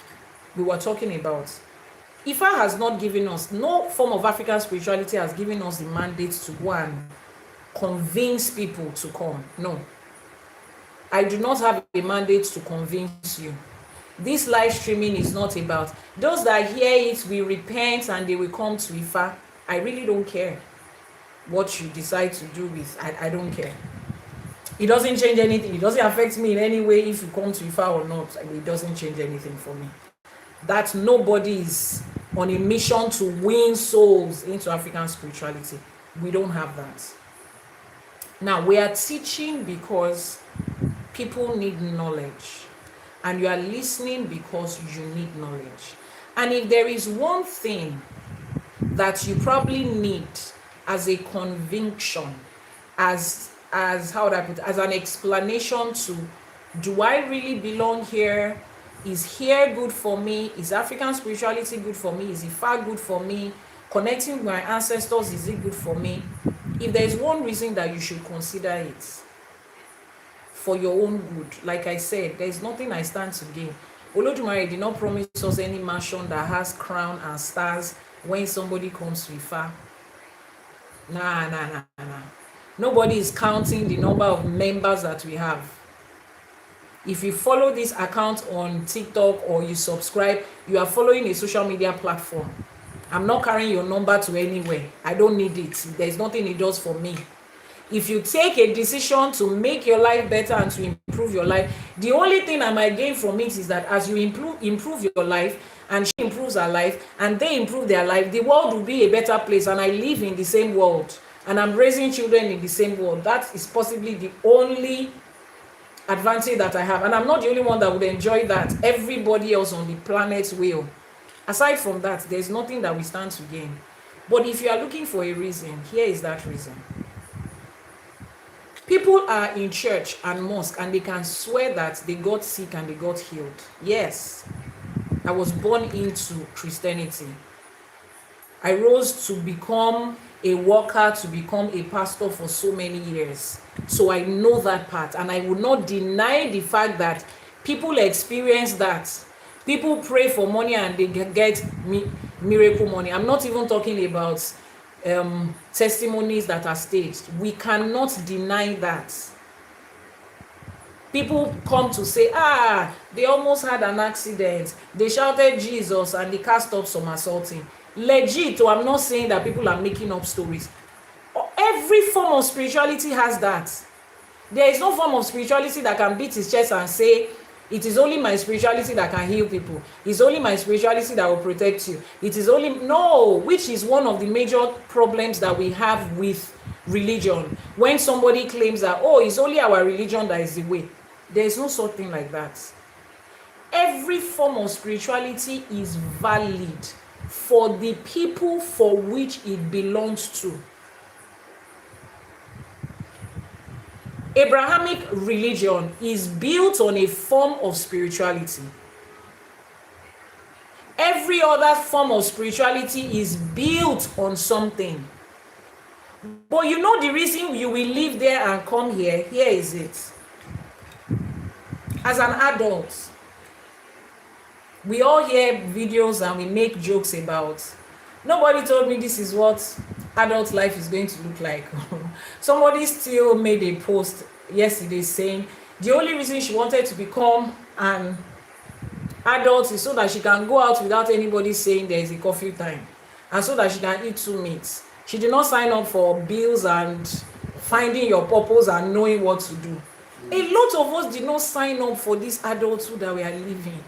we were talking about, Ifa has not given us, no form of African spirituality has given us the mandate to go and convince people to come. No. I do not have a mandate to convince you. This live streaming is not about those that hear it will repent and they will come to Ifa. I really don't care what you decide to do with. I don't care. It doesn't change anything. It doesn't affect me in any way if you come to Ifa or not. It doesn't change anything for me. That nobody is on a mission to win souls into African spirituality. We don't have that. Now, we are teaching because people need knowledge. And you are listening because you need knowledge. And if there is one thing that you probably need as a conviction, as how would I put it, as an explanation to, do I really belong here? Is here good for me? Is African spirituality good for me? Is Ifa good for me? Connecting with my ancestors, is it good for me? If there is one reason that you should consider it, for your own good, like I said, there is nothing I stand to gain. Elédùmarè did not promise us any mansion that has crown and stars when somebody comes to Ifa. Nah. Nobody is counting the number of members that we have. If you follow this account on TikTok or you subscribe, you are following a social media platform. I'm not carrying your number to anywhere. I don't need it. There's nothing it does for me. If you take a decision to make your life better and to improve your life, the only thing I might gain from it is that as you improve your life and she improves her life and they improve their life, the world will be a better place, and I live in the same world and I'm raising children in the same world. That is possibly the only advantage that I have, and I'm not the only one that would enjoy that. Everybody else on the planet will. Aside from that, there's nothing that we stand to gain. But if you are looking for a reason, here is that reason. People are in church and mosque and they can swear that they got sick and they got healed. Yes, I was born into Christianity. I rose to become a worker, to become a pastor for so many years. So I know that part, and I would not deny the fact that people experience that. People pray for money and they get miracle money. I'm not even talking about testimonies that are staged. We cannot deny that. People come to say, they almost had an accident, they shouted Jesus and they cast up some assaulting. Legit, or I'm not saying that people are making up stories. Every form of spirituality has that. There is no form of spirituality that can beat his chest and say, it is only my spirituality that can heal people. It's only my spirituality that will protect you. It is only, no, which is one of the major problems that we have with religion. When somebody claims that, it's only our religion that is the way. There is no such thing like that. Every form of spirituality is valid for the people for which it belongs to. Abrahamic religion is built on a form of spirituality. Every other form of spirituality is built on something. But you know the reason you will live there and come here? Here is it. As an adult, we all hear videos and we make jokes about, nobody told me this is what adult life is going to look like. Somebody still made a post yesterday saying the only reason she wanted to become an adult is so that she can go out without anybody saying there is a curfew time, and so that she can eat 2 meats. She did not sign up for bills and finding your purpose and knowing what to do. A lot of us did not sign up for this adulthood that we are living.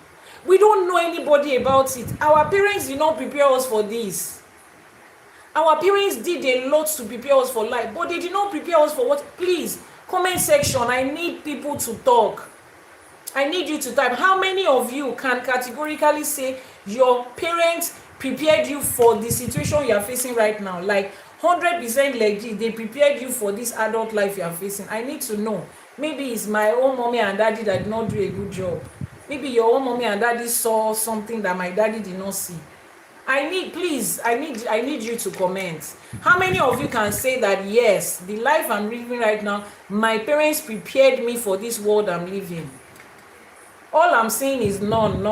We don't know anybody about it. Our parents did not prepare us for this. Our parents did a lot to prepare us for life, but they did not prepare us for what? Please, comment section. I need people to talk. I need you to type. How many of you can categorically say your parents prepared you for the situation you are facing right now? Like 100% legit, they prepared you for this adult life you are facing. I need to know. Maybe it's my own mommy and daddy that did not do a good job. Maybe your own mommy and daddy saw something that my daddy did not see. I need you to comment. How many of you can say that, yes, the life I'm living right now, my parents prepared me for this world I'm living? All I'm saying is none.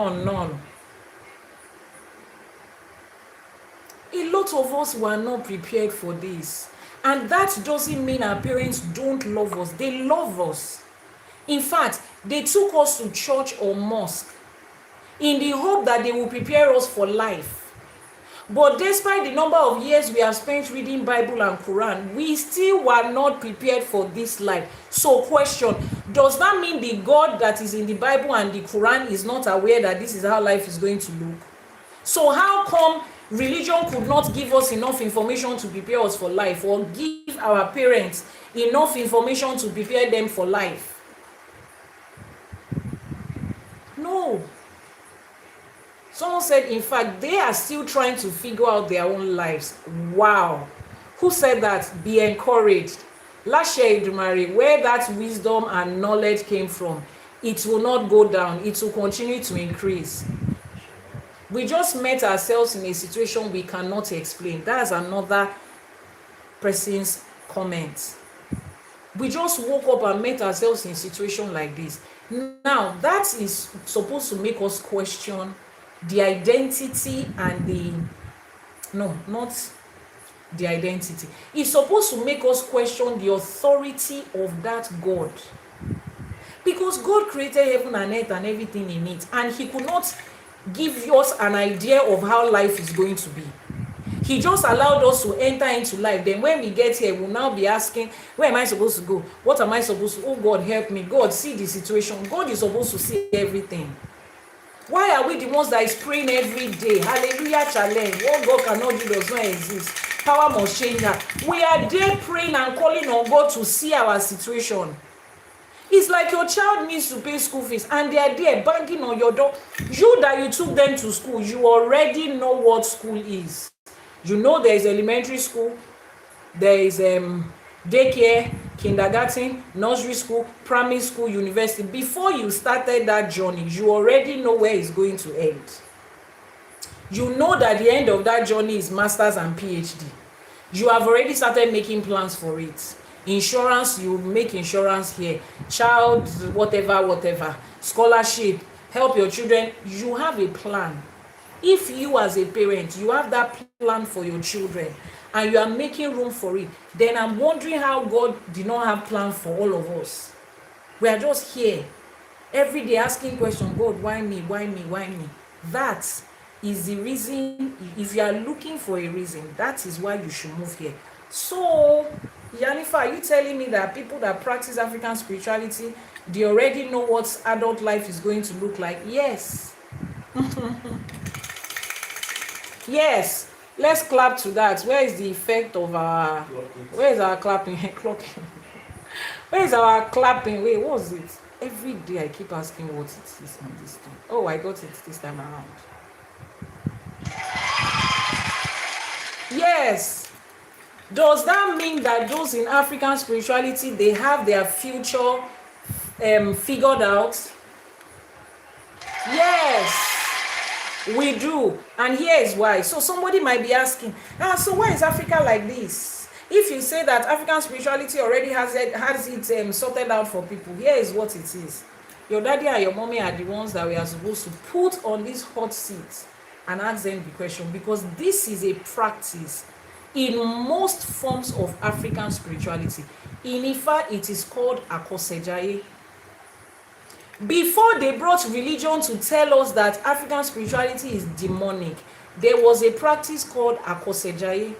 A lot of us were not prepared for this. And that doesn't mean our parents don't love us. They love us. In fact, they took us to church or mosque in the hope that they will prepare us for life. But despite the number of years we have spent reading Bible and Quran, we still were not prepared for this life. So question, does that mean the God that is in the Bible and the Quran is not aware that this is how life is going to look? So how come religion could not give us enough information to prepare us for life, or give our parents enough information to prepare them for life? No. Someone said, in fact, they are still trying to figure out their own lives. Wow. Who said that? Be encouraged. Elédùmarè, where that wisdom and knowledge came from, it will not go down. It will continue to increase. We just met ourselves in a situation we cannot explain. That's another person's comment. We just woke up and met ourselves in a situation like this. Now, that is supposed to make us question the identity and the, no, not the identity. It's supposed to make us question the authority of that God. Because God created heaven and earth and everything in it, and he could not give us an idea of how life is going to be. He just allowed us to enter into life. Then when we get here, we'll now be asking, where am I supposed to go? What am I supposed to? Oh God, help me. God, see the situation. God is supposed to see everything. Why are we the ones that is praying every day? Hallelujah challenge. What God cannot do does not exist. Power must change that. We are there praying and calling on God to see our situation. It's like your child needs to pay school fees and they are there banging on your door. You that you took them to school, you already know what school is. You know there is elementary school, there is daycare, kindergarten, nursery school, primary school, university. Before you started that journey, you already know where it's going to end. You know that the end of that journey is masters and PhD. You have already started making plans for it. Insurance, you make insurance here. Child, whatever. Scholarship, help your children. You have a plan. If you as a parent, you have that plan for your children and you are making room for it, then I'm wondering how God did not have plan for all of us. We are just here every day asking questions, God, why me? Why me? Why me? That is the reason. If you are looking for a reason, that is why you should move here. So, Iyanifa, are you telling me that people that practice African spirituality, they already know what adult life is going to look like? Yes. Yes. Let's clap to that. Where is the effect of our... Where is our clapping? Clocking. Where is our clapping? Wait, what was it? Every day I keep asking what it is on this thing. Oh, I got it this time around. Yes. Does that mean that those in African spirituality, they have their future figured out? Yes, we do. And here is why. So somebody might be asking, so why is Africa like this? If you say that African spirituality already has it sorted out for people, here is what it is. Your daddy and your mommy are the ones that we are supposed to put on this hot seat and ask them the question, because this is a practice in most forms of African spirituality. In Ifa, it is called Àkọsẹ̀jayé. Before they brought religion to tell us that African spirituality is demonic, there was a practice called Àkọsẹ̀jayé.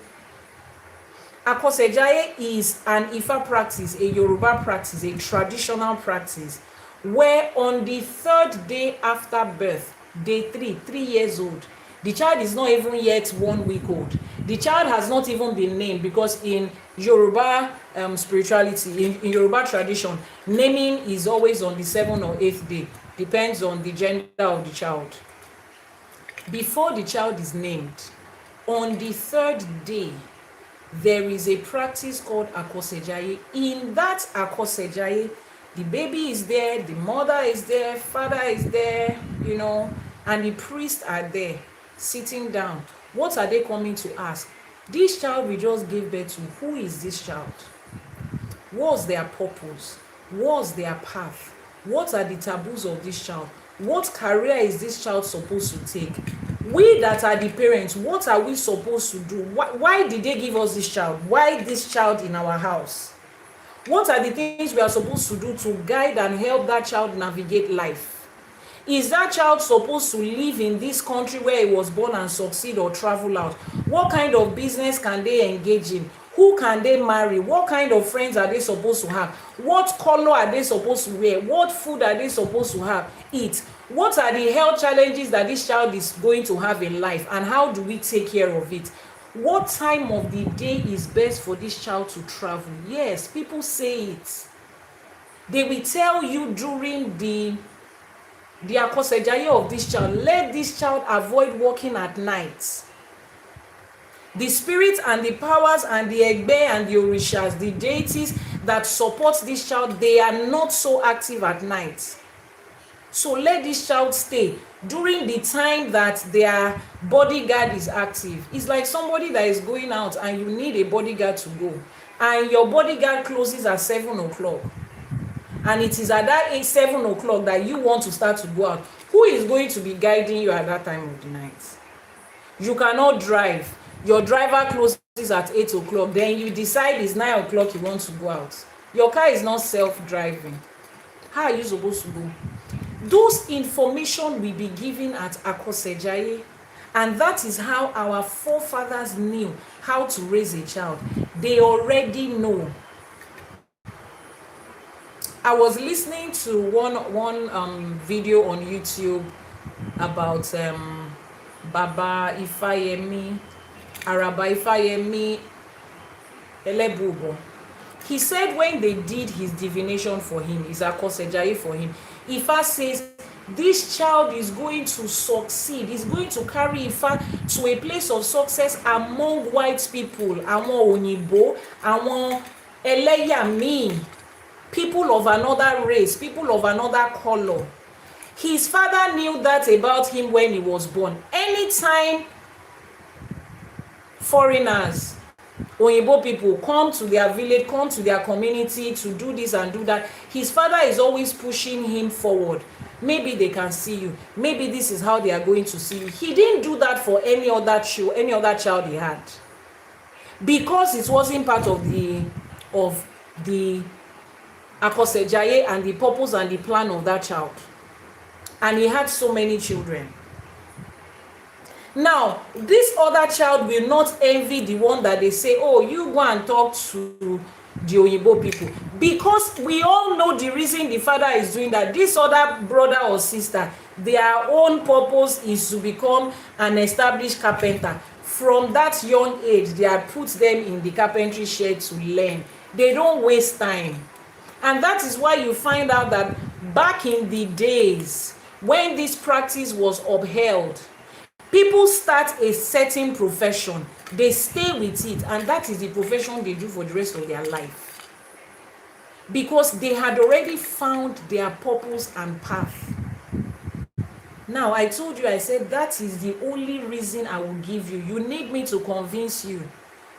Àkọsẹ̀jayé is an Ifa practice, a Yoruba practice, a traditional practice, where on the third day after birth, day 3 years old, the child is not even yet 1 week old. The child has not even been named, because in Yoruba spirituality, in Yoruba tradition, naming is always on the 7th or 8th day. Depends on the gender of the child. Before the child is named, on the 3rd day, there is a practice called Àkọsẹ̀jayé. In that Àkọsẹ̀jayé, the baby is there, the mother is there, father is there, and the priests are there, sitting down. What are they coming to ask? This child we just gave birth to, who is this child? What's their purpose? What's their path? What are the taboos of this child? What career is this child supposed to take? We that are the parents, what are we supposed to do? Why did they give us this child? Why this child in our house? What are the things we are supposed to do to guide and help that child navigate life? Is that child supposed to live in this country where he was born and succeed or travel out? What kind of business can they engage in? Who can they marry? What kind of friends are they supposed to have? What color are they supposed to wear? What food are they supposed to eat? What are the health challenges that this child is going to have in life, and how do we take care of it? What time of the day is best for this child to travel? Yes, people say it. They will tell you during the Àkọsẹ̀jayé of this child, let this child avoid walking at night. The spirit and the powers and the Egbe and the Orishas, the deities that support this child, they are not so active at night. So let this child stay during the time that their bodyguard is active. It's like somebody that is going out and you need a bodyguard to go, and your bodyguard closes at 7 o'clock, and it is at that 7 o'clock that you want to start to go out. Who is going to be guiding you at that time of the night? You cannot drive. Your driver closes at 8 o'clock. Then you decide it's 9 o'clock you want to go out. Your car is not self-driving. How are you supposed to go? Those information will be given at Àkọsẹ̀jayé, and that is how our forefathers knew how to raise a child. They already know. I was listening to one video on YouTube about Baba Ifáyẹmí, Araba Ifáyẹmí Elebubo. He said when they did his divination for him, his Àkọsẹ̀jayé for him, Ifa says this child is going to succeed. He's going to carry Ifa to a place of success among white people, àwọn Òyìnbó, àwọn ẹlẹ́yàmí, people of another race, people of another color. His father knew that about him when he was born. Anytime foreigners, Oyinbo people come to their village, come to their community to do this and do that, his father is always pushing him forward. Maybe they can see you. Maybe this is how they are going to see you. He didn't do that for any other child he had, because it wasn't part of the Àkọsẹ̀jayé and the purpose and the plan of that child. And he had so many children. Now, this other child will not envy the one that they say, oh, you go and talk to the Oyinbo people. Because we all know the reason the father is doing that. This other brother or sister, their own purpose is to become an established carpenter. From that young age, they have put them in the carpentry shed to learn. They don't waste time. And that is why you find out that back in the days when this practice was upheld, people start a certain profession, they stay with it, and that is the profession they do for the rest of their life, because they had already found their purpose and path. Now, I told you, I said that is the only reason I will give you. You need me to convince you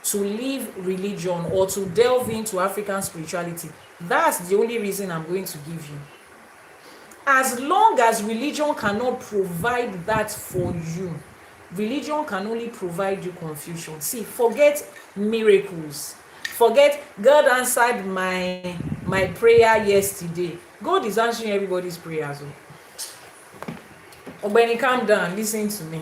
to leave religion or to delve into African spirituality. That's the only reason I'm going to give you. As long as religion cannot provide that for you, religion can only provide you confusion. See, forget miracles. Forget God answered my prayer yesterday. God is answering everybody's prayers. Ogbeni, calm down, listen to me.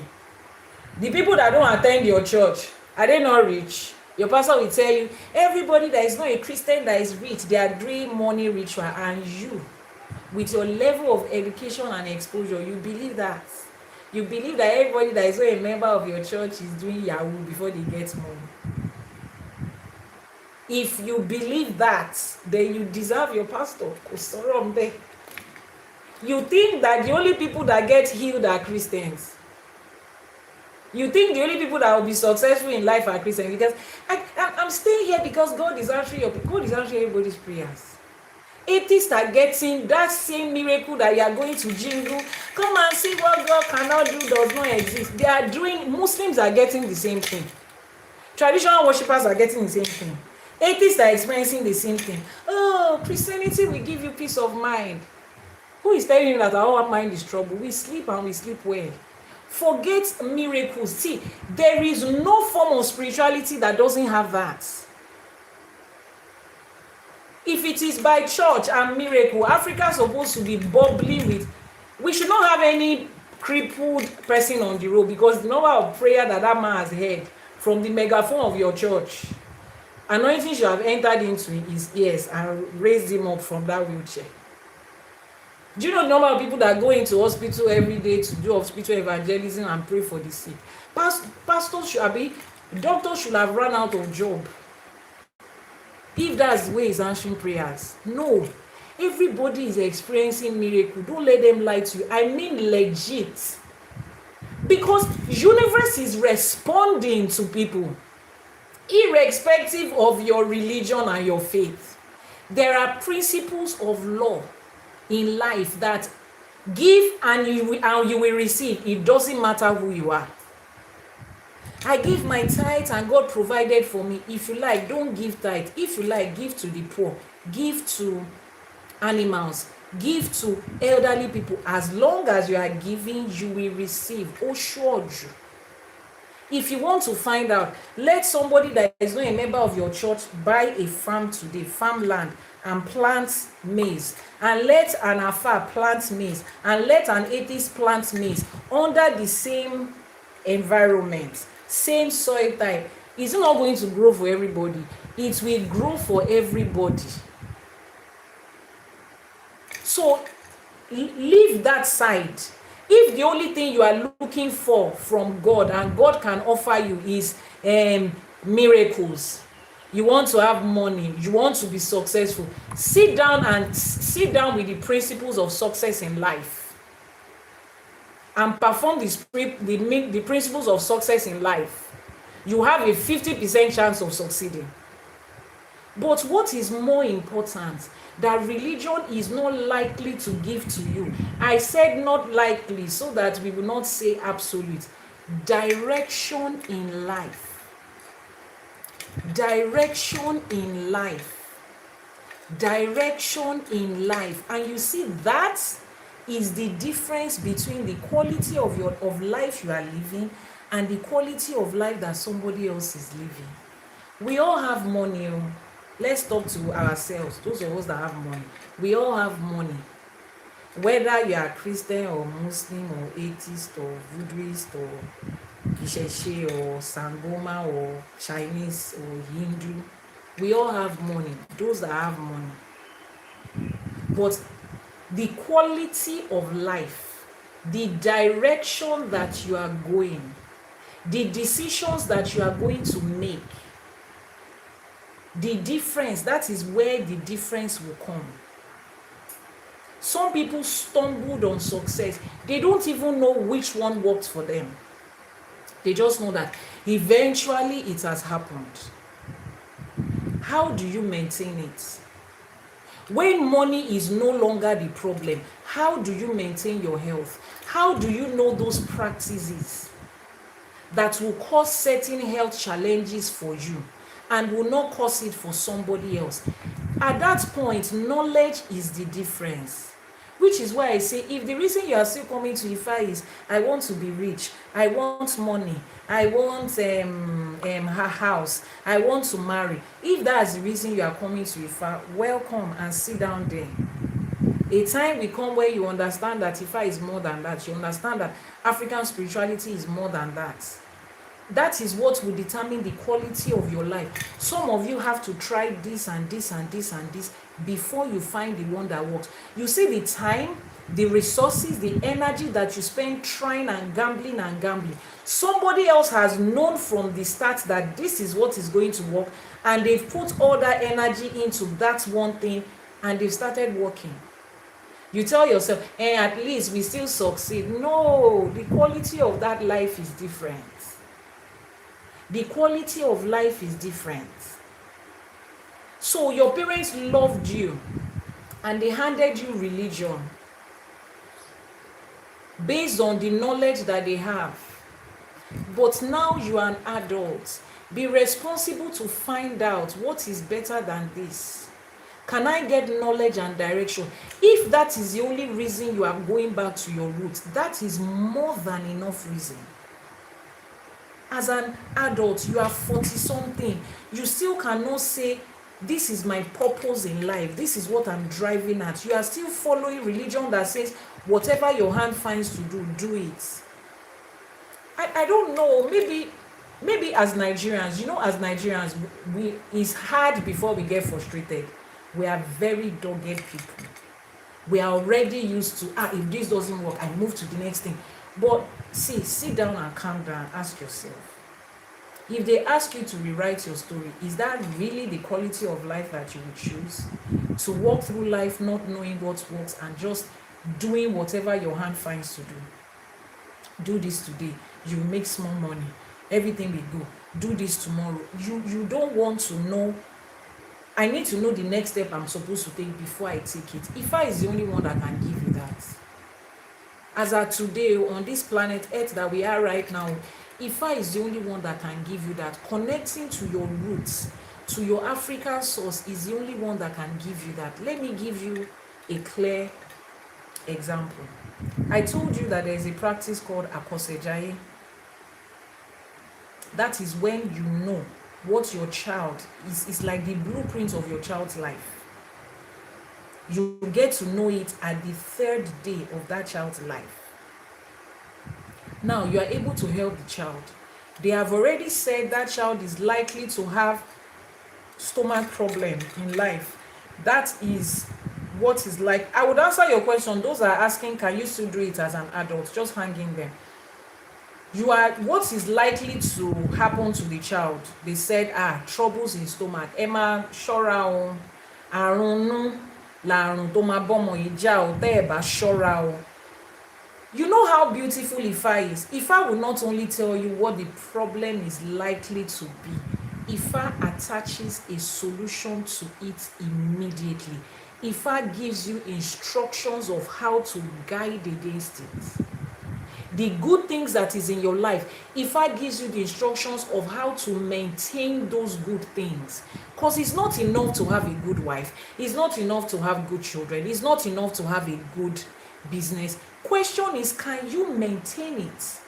The people that don't attend your church, are they not rich? Your pastor will tell you, everybody that is not a Christian that is rich, they are doing money ritual, and you, with your level of education and exposure, you believe that. You believe that everybody that is not a member of your church is doing Yahoo before they get money. If you believe that, then you deserve your pastor. You think that the only people that get healed are Christians. You think the only people that will be successful in life are Christians, because I'm staying here because God is answering everybody's prayers. Atheists are getting that same miracle that you are going to jingle. Come and see what God cannot do, does not exist. They are doing, Muslims are getting the same thing. Traditional worshippers are getting the same thing. Atheists are experiencing the same thing. Oh, Christianity will give you peace of mind. Who is telling you that our mind is trouble? We sleep and we sleep well. Forget miracles. See, there is no form of spirituality that doesn't have that. If it is by church and miracle, Africa is supposed to be bubbling with. We should not have any crippled person on the road, because the number of prayer that man has heard from the megaphone of your church, anointing should have entered into his ears and raised him up from that wheelchair. Do you know the number of people that go into hospital every day to do hospital evangelism and pray for the sick? Pastors should be, doctors should have run out of job if that's the way he's answering prayers. No, everybody is experiencing miracle. Don't let them lie to you. I mean legit, because universe is responding to people irrespective of your religion and your faith. There are principles of law in life that give and you will receive. It doesn't matter who you are. I give my tithe and God provided for me. If you like, don't give tithe. If you like, give to the poor, give to animals, give to elderly people. As long as you are giving, you will receive. Oh, sure. If you want to find out, let somebody that is not a member of your church buy a farm today, farmland, and plant maize. And let an Afa plant maize. And let an atheist plant maize under the same environment, same soil type. It's not going to grow for everybody. It will grow for everybody. So leave that side. If the only thing you are looking for from God and God can offer you is miracles, you want to have money, you want to be successful, sit down with the principles of success in life and perform the principles of success in life. You have a 50% chance of succeeding. But what is more important, that religion is not likely to give to you. I said not likely so that we will not say absolute. Direction in life. Direction in life. Direction in life. And you see, that is the difference between the quality of life you are living and the quality of life that somebody else is living. We all have money. Let's talk to ourselves, those of us that have money. We all have money. Whether you are Christian or Muslim or atheist or Buddhist or ÌṢÄШE or Sangoma or Chinese or Hindu, we all have money, those that have money. But the quality of life, the direction that you are going, the decisions that you are going to make, the difference, that is where the difference will come. Some people stumbled on success. They don't even know which one worked for them. They just know that eventually it has happened. How do you maintain it? When money is no longer the problem, how do you maintain your health? How do you know those practices that will cause certain health challenges for you and will not cause it for somebody else? At that point, knowledge is the difference. Which is why I say, if the reason you are still coming to Ifa is, I want to be rich, I want money, I want a house, I want to marry. If that's the reason you are coming to Ifa, welcome and sit down there. A time will come where you understand that Ifa is more than that. You understand that African spirituality is more than that. That is what will determine the quality of your life. Some of you have to try this and this and this and this before you find the one that works. You see the time, the resources, the energy that you spend trying and gambling and gambling. Somebody else has known from the start that this is what is going to work, and they've put all that energy into that one thing and they've started working. You tell yourself, at least we still succeed. No, the quality of that life is different. The quality of life is different. So your parents loved you and they handed you religion based on the knowledge that they have. But now you are an adult. Be responsible to find out what is better than this. Can I get knowledge and direction? If if that is the only reason you are going back to your roots, that is more than enough reason. As an adult, you are 40 something, you still cannot say, this is my purpose in life, this is what I'm driving at. You are still following religion that says whatever your hand finds to do, do it. I don't know, maybe as Nigerians, as Nigerians, it's hard before we get frustrated. We are very dogged people. We are already used to, if this doesn't work, I move to the next thing. But sit down and calm down, ask yourself, if they ask you to rewrite your story, is that really the quality of life that you would choose? To walk through life not knowing what works and just doing whatever your hand finds to do. Do this today, you make small money, everything will go. Do this tomorrow. You don't want to know. I need to know the next step I'm supposed to take before I take it. Ifa is the only one that can give you that. As of today, on this planet Earth that we are right now, Ifa is the only one that can give you that. Connecting to your roots, to your African source, is the only one that can give you that. Let me give you a clear example. I told you that there is a practice called Àbọṣíṣẹ. That is when you know what your child is like, the blueprint of your child's life. You get to know it at the 3rd day of that child's life. Now you are able to help the child. They have already said that child is likely to have stomach problem in life. That is what is like. I would answer your question. Those are asking, can you still do it as an adult? Just hang in there. What is likely to happen to the child? They said, troubles in stomach. Emma ṣọ́ra o, àrùn làrùn tó máa bọ́mọ yìí jà o, tẹ́ ẹ bá ṣọ́ra o. You know how beautiful Ifa is. Ifa will not only tell you what the problem is likely to be, Ifa attaches a solution to it immediately. Ifa gives you instructions of how to guide against it. The good things that is in your life, Ifa gives you the instructions of how to maintain those good things. Because it's not enough to have a good wife. It's not enough to have good children. It's not enough to have a good business. Question is, can you maintain it?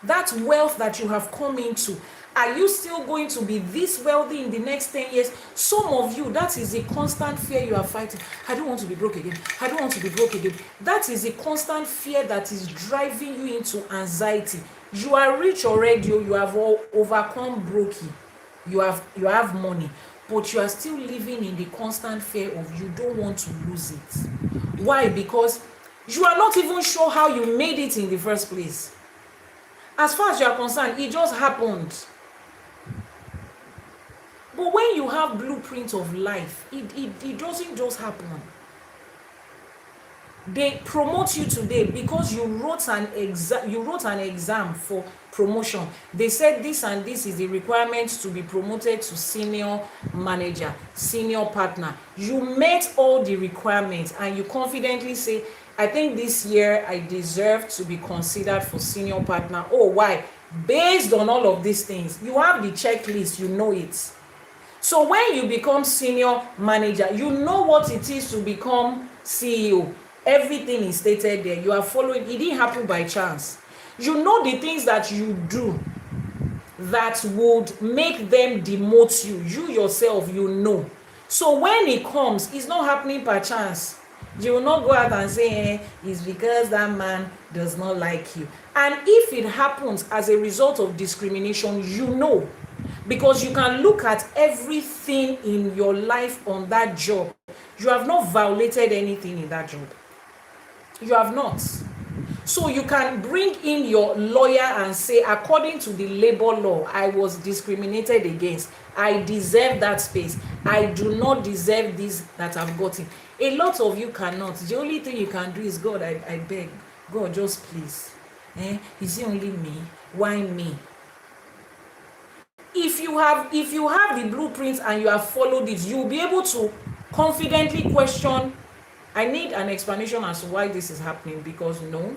That wealth that you have come into, are you still going to be this wealthy in the next 10 years? Some of you, that is a constant fear you are fighting. I don't want to be broke again. I don't want to be broke again. That is a constant fear that is driving you into anxiety. You are rich already. You have overcome brokey. You have money. But you are still living in the constant fear of you don't want to lose it. Why? Because you are not even sure how you made it in the first place. As far as you are concerned, it just happened. But when you have blueprint of life, it doesn't just happen. They promote you today because you wrote an exam for promotion. They said this and this is the requirement to be promoted to senior manager, senior partner. You met all the requirements and you confidently say, I think this year I deserve to be considered for senior partner. Oh, why? Based on all of these things, you have the checklist, you know it. So when you become senior manager, you know what it is to become CEO. Everything is stated there. You are following. It didn't happen by chance. You know the things that you do that would make them demote you. You yourself, you know. So when it comes, it's not happening by chance. You will not go out and say, it's because that man does not like you. And if it happens as a result of discrimination, you know. Because you can look at everything in your life on that job. You have not violated anything in that job. You have not. So you can bring in your lawyer and say, according to the labor law, I was discriminated against. I deserve that space. I do not deserve this that I've gotten. A lot of you cannot. The only thing you can do is, God, I beg. God, just please. Is it only me? Why me? If you have the blueprints and you have followed it, you'll be able to confidently question. I need an explanation as to why this is happening, because no,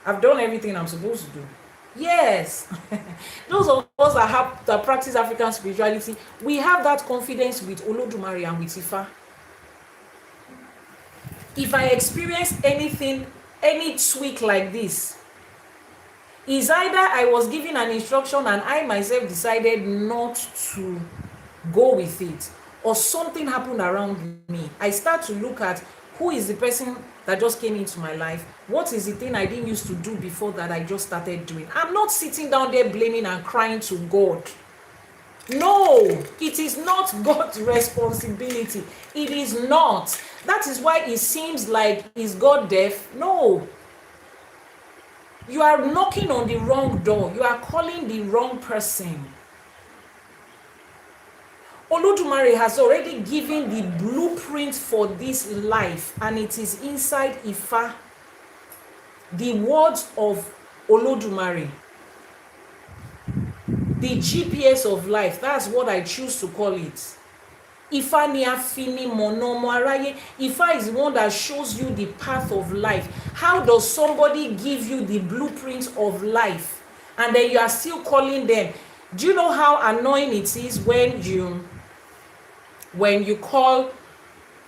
I've done everything I'm supposed to do. Yes. Those of us that practice African spirituality, we have that confidence with Elédùmarè and with Ifa. if I experience anything, any tweak like this, is either I was given an instruction and I myself decided not to go with it, or something happened around me. I start to look at who is the person that just came into my life. What is the thing I didn't used to do before that I just started doing? I'm not sitting down there blaming and crying to God. No, it is not God's responsibility. It is not. That is why it seems like, is God deaf? No. You are knocking on the wrong door. You are calling the wrong person. Olódùmarè has already given the blueprint for this life, and it is inside Ifa. The words of Olódùmarè. The GPS of life. That's what I choose to call it. Ifa ni afini monomo araye. Ifa is the one that shows you the path of life. How does somebody give you the blueprint of life, and then you are still calling them? Do you know how annoying it is when you call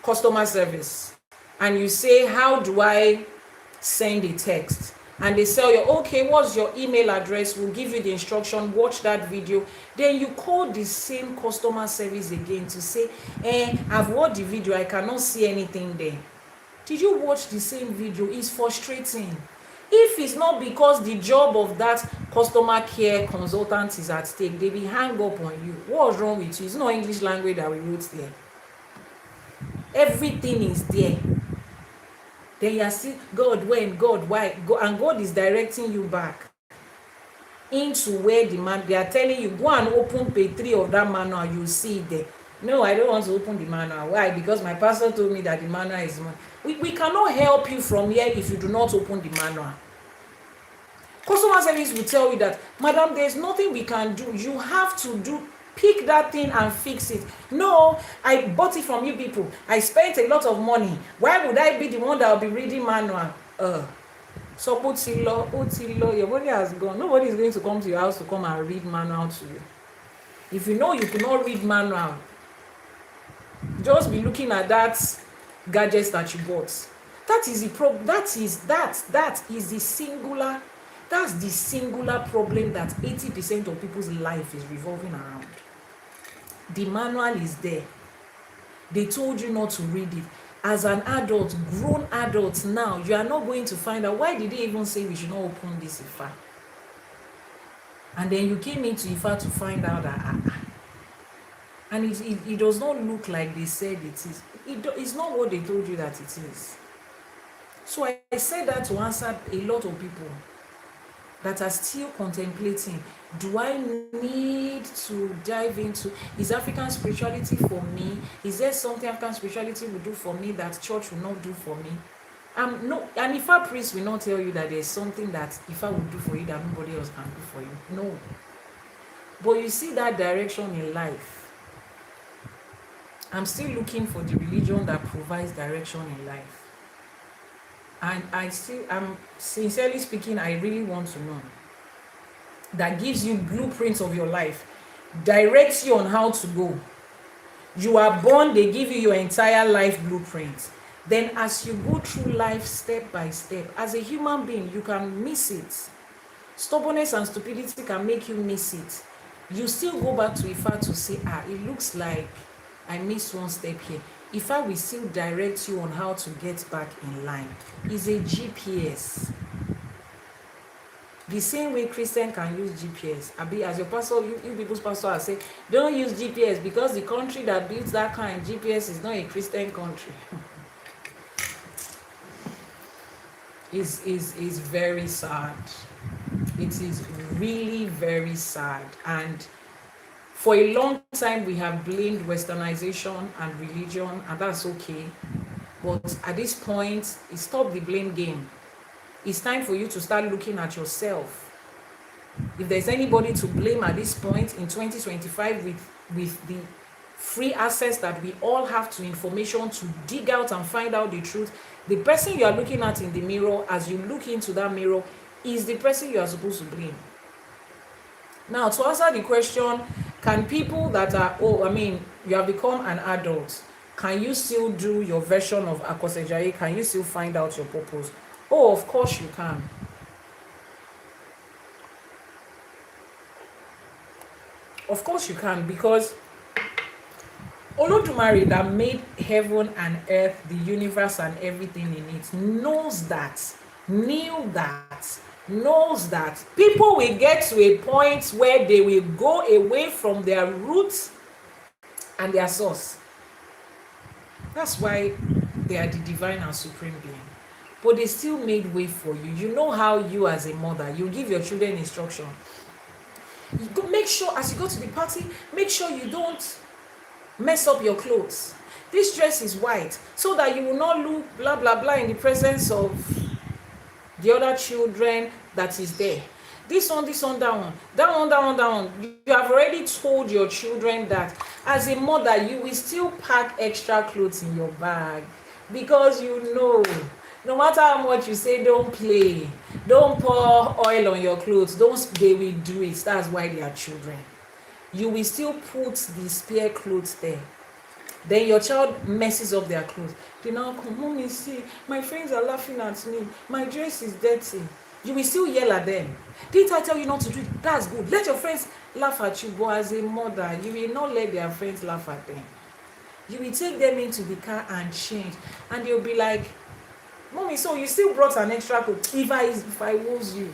customer service and you say, how do I send a text? And they tell you, okay, what's your email address? We'll give you the instruction, watch that video. Then you call the same customer service again to say, I've watched the video, I cannot see anything there. Did you watch the same video? It's frustrating. If it's not because the job of that customer care consultant is at stake, they will hang up on you. What's wrong with you? It's not English language that we wrote there. Everything is there. Then you are still, God, when, God, why? God, and God is directing you back into where the man, they are telling you, go and open page 3 of that manual, you'll see it there. No, I don't want to open the manual. Why? Because my pastor told me that the manual is one. We cannot help you from here if you do not open the manual. Customer service will tell you that, madam, there's nothing we can do. You have to pick that thing and fix it. No, I bought it from you people. I spent a lot of money. Why would I be the one that will be reading manual? So your money has gone. Nobody is going to come to your house to come and read manual to you. If you know you cannot read manual, just be looking at that gadgets that you bought. That is the problem. That is the singular. That's the singular problem that 80% of people's life is revolving around. The manual is there. They told you not to read it. As an adult, grown adults now, you are not going to find out, why did they even say we should not open this Ifa? And then you came into Ifa to find out that and it does not look like they said it is. It's not what they told you that it is. So I said that to answer a lot of people that are still contemplating, do I need to dive into, is African spirituality for me? Is there something African spirituality will do for me that church will not do for me? No, and Ifa priest will not tell you that there's something that Ifa will do for you that nobody else can do for you. No. But you see that direction in life. I'm still looking for the religion that provides direction in life. And I'm sincerely speaking, I really want to know. That gives you blueprints of your life, directs you on how to go. You are born, they give you your entire life blueprint. Then as you go through life step by step, as a human being, you can miss it. Stubbornness and stupidity can make you miss it. You still go back to Ifa to say, it looks like I missed one step here. Ifa will still direct you on how to get back in line. It's a GPS. The same way Christian can use GPS. As your pastor, you people's pastor are saying, don't use GPS because the country that builds that kind of GPS is not a Christian country. is very sad. It is really very sad. And for a long time, we have blamed westernization and religion, and that's okay. But at this point, stop the blame game. It's time for you to start looking at yourself. If there's anybody to blame at this point in 2025 with the free access that we all have to information to dig out and find out the truth, the person you are looking at in the mirror, as you look into that mirror, is the person you are supposed to blame. Now, to answer the question, can people that are, you have become an adult, Can you still do your version of Àkọsẹ̀jayé? Can you still find out your purpose? Oh, of course you can. Of course you can, because Olódùmarè that made heaven and earth, the universe and everything in it, knows that, knows that people will get to a point where they will go away from their roots and their source. That's why they are the divine and supreme being. But they still made way for you. You know how you as a mother, you give your children instruction. You go, make sure as you go to the party, make sure you don't mess up your clothes. This dress is white, so that you will not look blah blah blah in the presence of the other children that is there. This one, that one. You have already told your children that as a mother, you will still pack extra clothes in your bag, because you know, no matter how much you say don't play, don't pour oil on your clothes, they will do it. That's why they are children. You will still put the spare clothes there. Then your child messes up their clothes. They now come, Mommy, see, my friends are laughing at me. My dress is dirty. You will still yell at them. Didn't I tell you not to do it? That's good. Let your friends laugh at you, but as a mother, you will not let their friends laugh at them. You will take them into the car and change. And they'll be like, Mommy, so you still brought an extra coat. If I was you.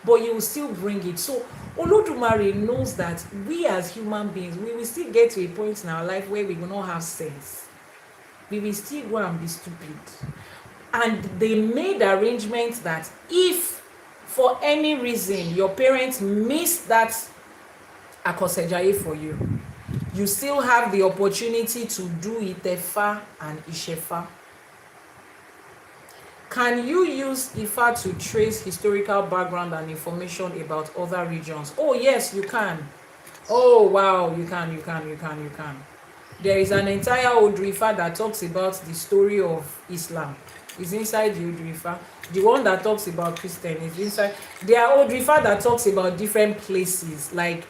But you will still bring it. So Olódùmarè knows that we as human beings, we will still get to a point in our life where we will not have sense. We will still go and be stupid. And they made arrangements that if for any reason your parents missed that Àkọsẹ̀jayé for you, you still have the opportunity to do Ìtẹ̀fá and Ìṣẹ̀fá. Can you use Ifa to trace historical background and information about other regions? Oh, yes, you can. Oh, wow, you can. There is an entire Odù Ifá that talks about the story of Islam. It's inside the Odù Ifá. The one that talks about Christian is inside. There are Odù Ifá that talks about different places, like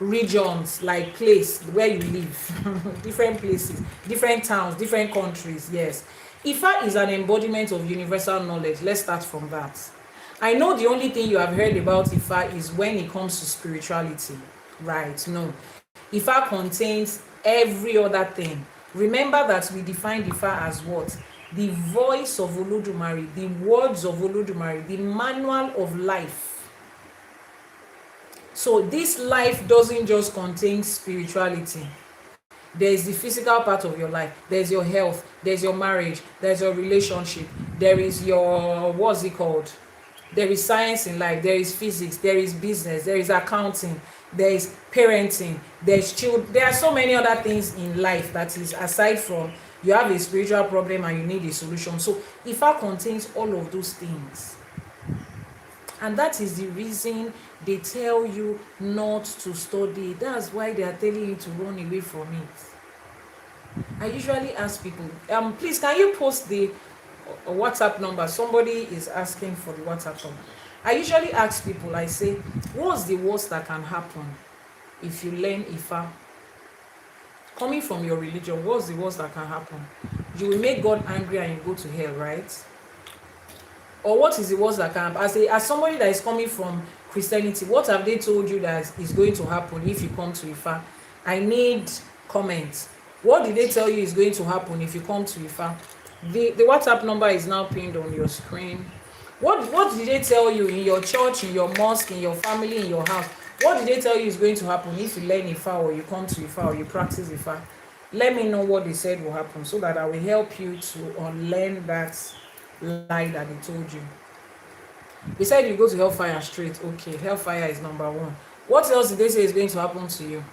regions, like place where you live. Different places, different towns, different countries. Yes, Ifa is an embodiment of universal knowledge. Let's start from that. I know the only thing you have heard about Ifa is when it comes to spirituality, right? No, Ifa contains every other thing. Remember that we defined Ifa as what? The voice of Olódùmarè, the words of Olódùmarè, the manual of life. So this life doesn't just contain spirituality. There is the physical part of your life. There's your health. There's your marriage. There's your relationship. There is your, what's it called? There is science in life. There is physics. There is business. There is accounting. There is parenting. There's children. There are so many other things in life that is aside from you have a spiritual problem and you need a solution. So Ifa contains all of those things. And that is the reason they tell you not to study. That's why they are telling you to run away from it. I usually ask people, please, can you post the WhatsApp number? Somebody is asking for the WhatsApp number. I usually ask people, I say, what's the worst that can happen if you learn Ifa? Coming from your religion, what's the worst that can happen? You will make God angry and you go to hell, right? Or what is the worst that can happen? As somebody that is coming from Christianity, what have they told you that is going to happen if you come to Ifa? I need comments. What did they tell you is going to happen if you come to Ifa? The WhatsApp number is now pinned on your screen. What did they tell you in your church, in your mosque, in your family, in your house? What did they tell you is going to happen if you learn Ifa or you come to Ifa or you practice Ifa? Let me know what they said will happen so that I will help you to unlearn that lie that they told you. They said you go to hellfire straight. Okay, hellfire is number one. What else did they say is going to happen to you?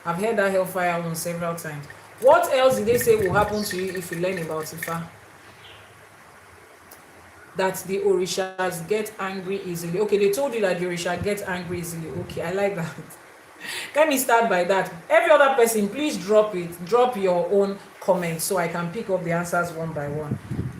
I've heard that hellfire one several times. What else did they say will happen to you if you learn about Ifa? That the Orishas get angry easily. Okay, they told you that the Orisha get angry easily. Okay, I like that. Let me start by that. Every other person, please drop it. Drop your own comments so I can pick up the answers one by one.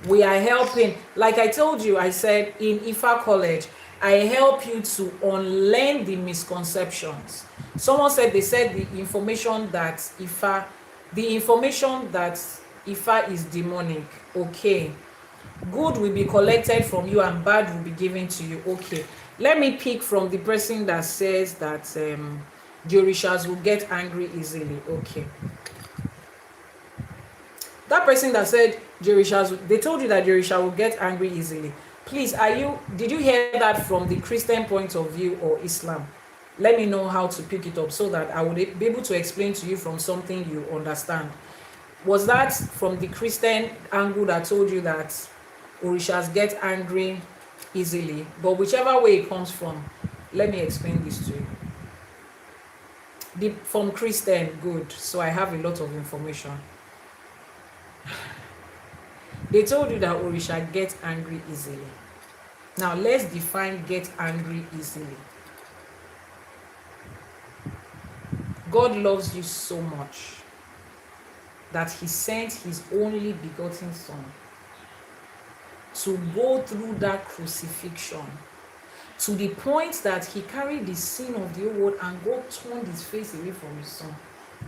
We are helping, like I told you, I said in Ifa College, I help you to unlearn the misconceptions. Someone said they said the information that Ifa is demonic. Okay. Good will be collected from you and bad will be given to you. Okay. Let me pick from the person that says that the Orishas will get angry easily. Okay. That person that said they told you that Orisha will get angry easily. Please, did you hear that from the Christian point of view or Islam? Let me know how to pick it up so that I would be able to explain to you from something you understand. Was that from the Christian angle that told you that Orishas get angry easily? But whichever way it comes from, let me explain this to you. From Christian, good. So I have a lot of information. They told you that Orisha gets angry easily. Now let's define get angry easily. God loves you so much that he sent his only begotten son to go through that crucifixion to the point that he carried the sin of the whole world and God turned his face away from his son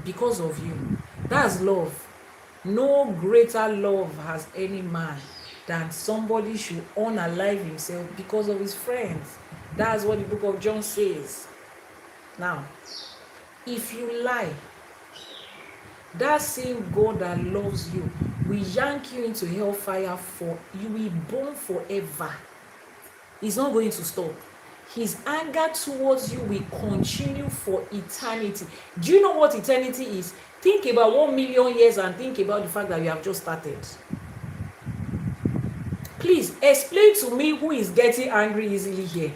because of you. That's love. No greater love has any man than somebody should unalive himself because of his friends. That's what the book of John says. Now, if you lie, that same God that loves you will yank you into hellfire you will burn forever. He's not going to stop. His anger towards you will continue for eternity. Do you know what eternity is? Think about 1 million years and think about the fact that you have just started. Please explain to me who is getting angry easily here.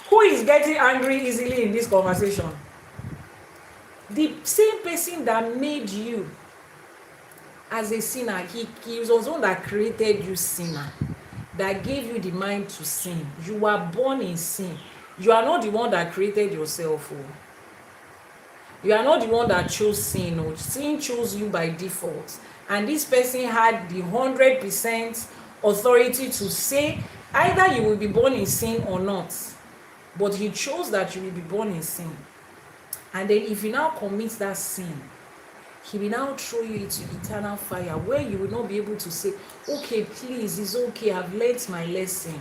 Who is getting angry easily in this conversation? The same person that made you as a sinner. He was the one that created you sinner, that gave you the mind to sin. You were born in sin. You are not the one that created yourself. You are not the one that chose sin. Or sin chose you by default. And this person had the 100% authority to say either you will be born in sin or not. But he chose that you will be born in sin. And then if you now commit that sin, he will now throw you into eternal fire where you will not be able to say, okay, please, it's okay, I've learned my lesson.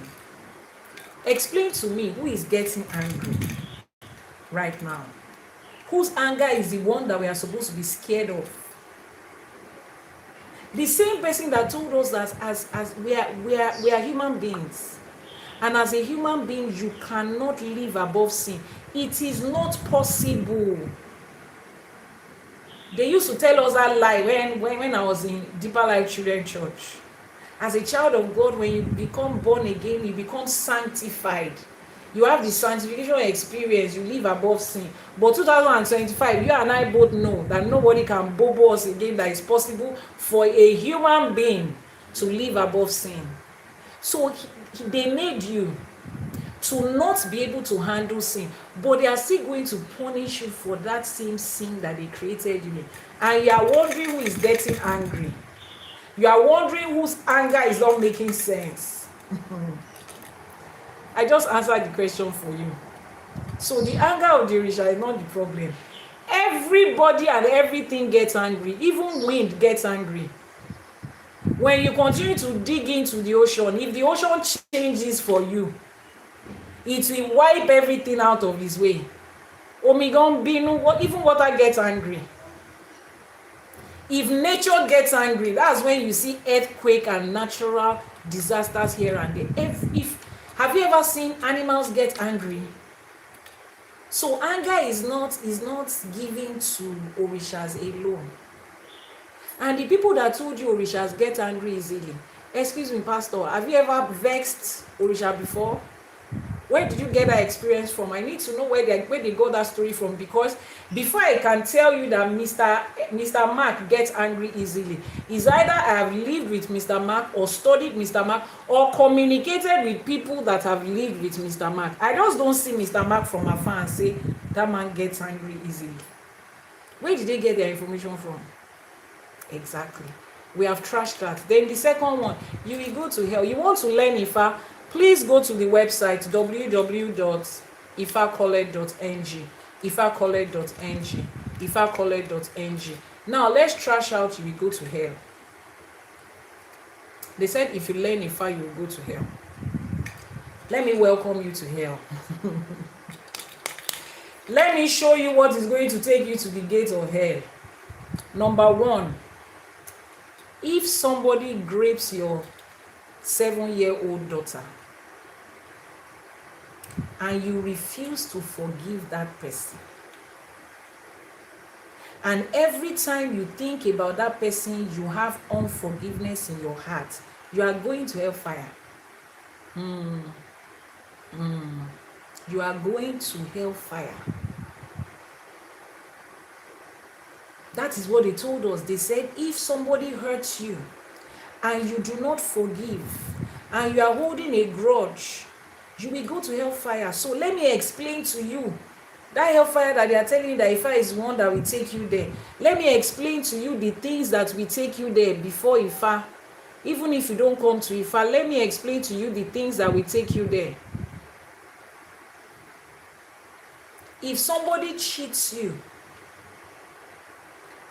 Explain to me who is getting angry right now. Whose anger is the one that we are supposed to be scared of? The same person that told us that as we are human beings. And as a human being, you cannot live above sin. It is not possible. They used to tell us that lie when I was in Deeper Life Children Church. As a child of God, when you become born again, you become sanctified. You have the sanctification experience, you live above sin. But 2025, you and I both know that nobody can bobo us again, that it's possible for a human being to live above sin. So they made you to not be able to handle sin, but they are still going to punish you for that same sin that they created you in. And you are wondering who is getting angry. You are wondering whose anger is not making sense. I just answered the question for you. So the anger of the Orisha is not the problem. Everybody and everything gets angry. Even wind gets angry. When you continue to dig into the ocean, if the ocean changes for you, it will wipe everything out of its way. Omigon Binu, even water gets angry. If nature gets angry, that's when you see earthquake and natural disasters here and there. Have you ever seen animals get angry? So anger is not given to Orishas alone. And the people that told you Orishas get angry easily, excuse me, Pastor, have you ever vexed Orisha before? Where did you get that experience from? I need to know where they got that story from, because before I can tell you that Mr. Mark gets angry easily, is either I have lived with Mr. Mark or studied Mr. Mark or communicated with people that have lived with Mr. Mark. I just don't see Mr. Mark from afar and say that man gets angry easily. Where did they get their information from? Exactly. We have trashed that. Then the second one, you will go to hell. You want to learn Ifa? Please go to the website www.iyanifaewa.com. ifacollect.ng, ifacollect.ng, ifacollect.ng. Now let's trash out you will go to hell. They said if you learn Ifa, you will go to hell. Let me welcome you to hell. Let me show you what is going to take you to the gate of hell. Number one, if somebody grapes your 7-year-old daughter and you refuse to forgive that person, and every time you think about that person, you have unforgiveness in your heart, you are going to hellfire. You are going to hellfire. That is what they told us. They said, if somebody hurts you and you do not forgive and you are holding a grudge, you will go to hellfire. So let me explain to you that hellfire that they are telling you that Ifa is one that will take you there. Let me explain to you the things that will take you there before Ifa. Even if you don't come to Ifa, let me explain to you the things that will take you there. If somebody cheats you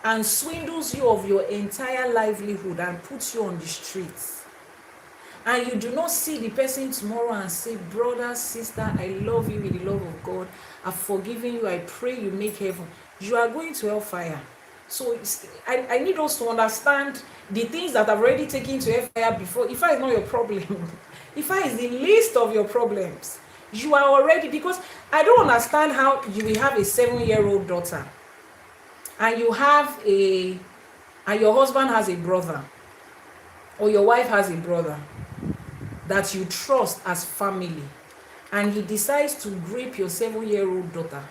and swindles you of your entire livelihood and puts you on the streets, and you do not see the person tomorrow and say, brother, sister, I love you with the love of God, I've forgiven you, I pray you make heaven, you are going to hellfire. So I need us to understand the things that have already taken to hellfire before. Ifa is not your problem. Ifa is the least of your problems. You are already, because I don't understand how you will have a 7-year-old daughter and you have and your husband has a brother or your wife has a brother that you trust as family, and he decides to grape your 7-year-old daughter,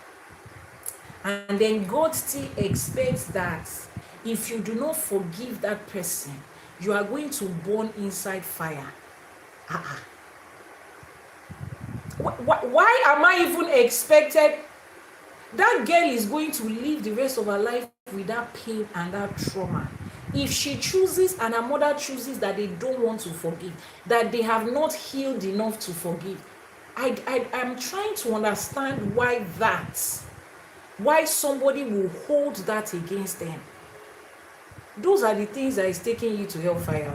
and then God still expects that if you do not forgive that person, you are going to burn inside fire. Why am I even expected? That girl is going to live the rest of her life with that pain and that trauma. If she chooses and her mother chooses that they don't want to forgive, that they have not healed enough to forgive, I'm trying to understand why somebody will hold that against them. Those are the things that is taking you to hellfire.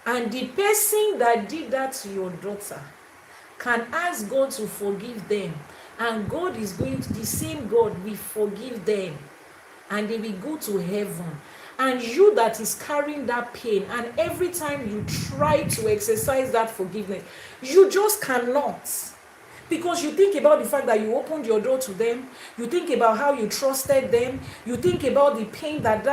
And the person that did that to your daughter can ask God to forgive them, and God is going to, the same God will forgive them, and they will go to heaven. And you that is carrying that pain, and every time you try to exercise that forgiveness, you just cannot. Because you think about the fact that you opened your door to them, you think about how you trusted them, you think about the pain that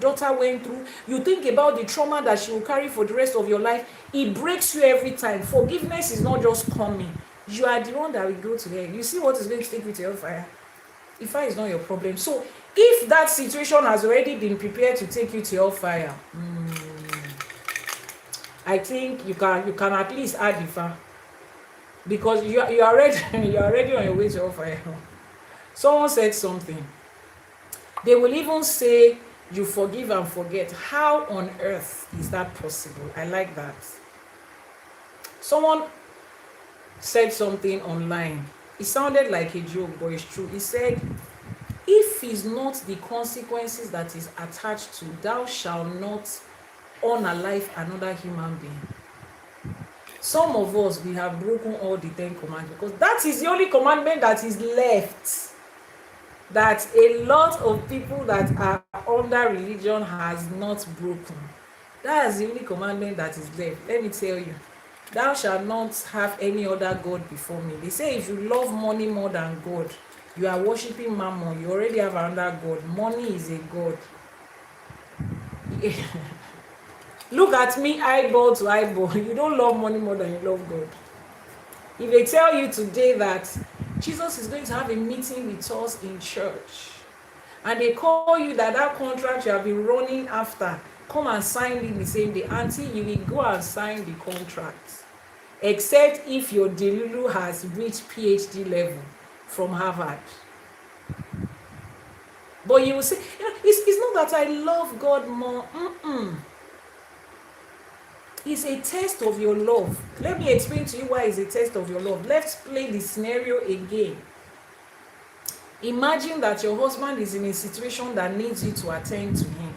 daughter went through, you think about the trauma that she will carry for the rest of your life. It breaks you every time. Forgiveness is not just coming. You are the one that will go to hell. You see what is going to take you to hellfire? Ifa is not your problem. So if that situation has already been prepared to take you to hellfire, I think you can at least add Ifa. Because you are already on your way to hellfire. Someone said something. They will even say you forgive and forget. How on earth is that possible? I like that. Someone said something online. It sounded like a joke, but it's true. He said, if it's not the consequences that is attached to, thou shalt not unalive another human being. Some of us, we have broken all the 10 commandments, because that is the only commandment that is left, that a lot of people that are under religion has not broken. That is the only commandment that is left. Let me tell you, thou shalt not have any other God before me. They say if you love money more than God, you are worshiping mammon. You already have another God. Money is a God. Look at me eyeball to eyeball. You don't love money more than you love God. If they tell you today that Jesus is going to have a meeting with us in church, and they call you that contract you have been running after, come and sign it the same day, until you will go and sign the contract. Except if your Delulu has reached PhD level from Harvard. But you will say, it's not that I love God more. It's a test of your love. Let me explain to you why it's a test of your love. Let's play the scenario again. Imagine that your husband is in a situation that needs you to attend to him,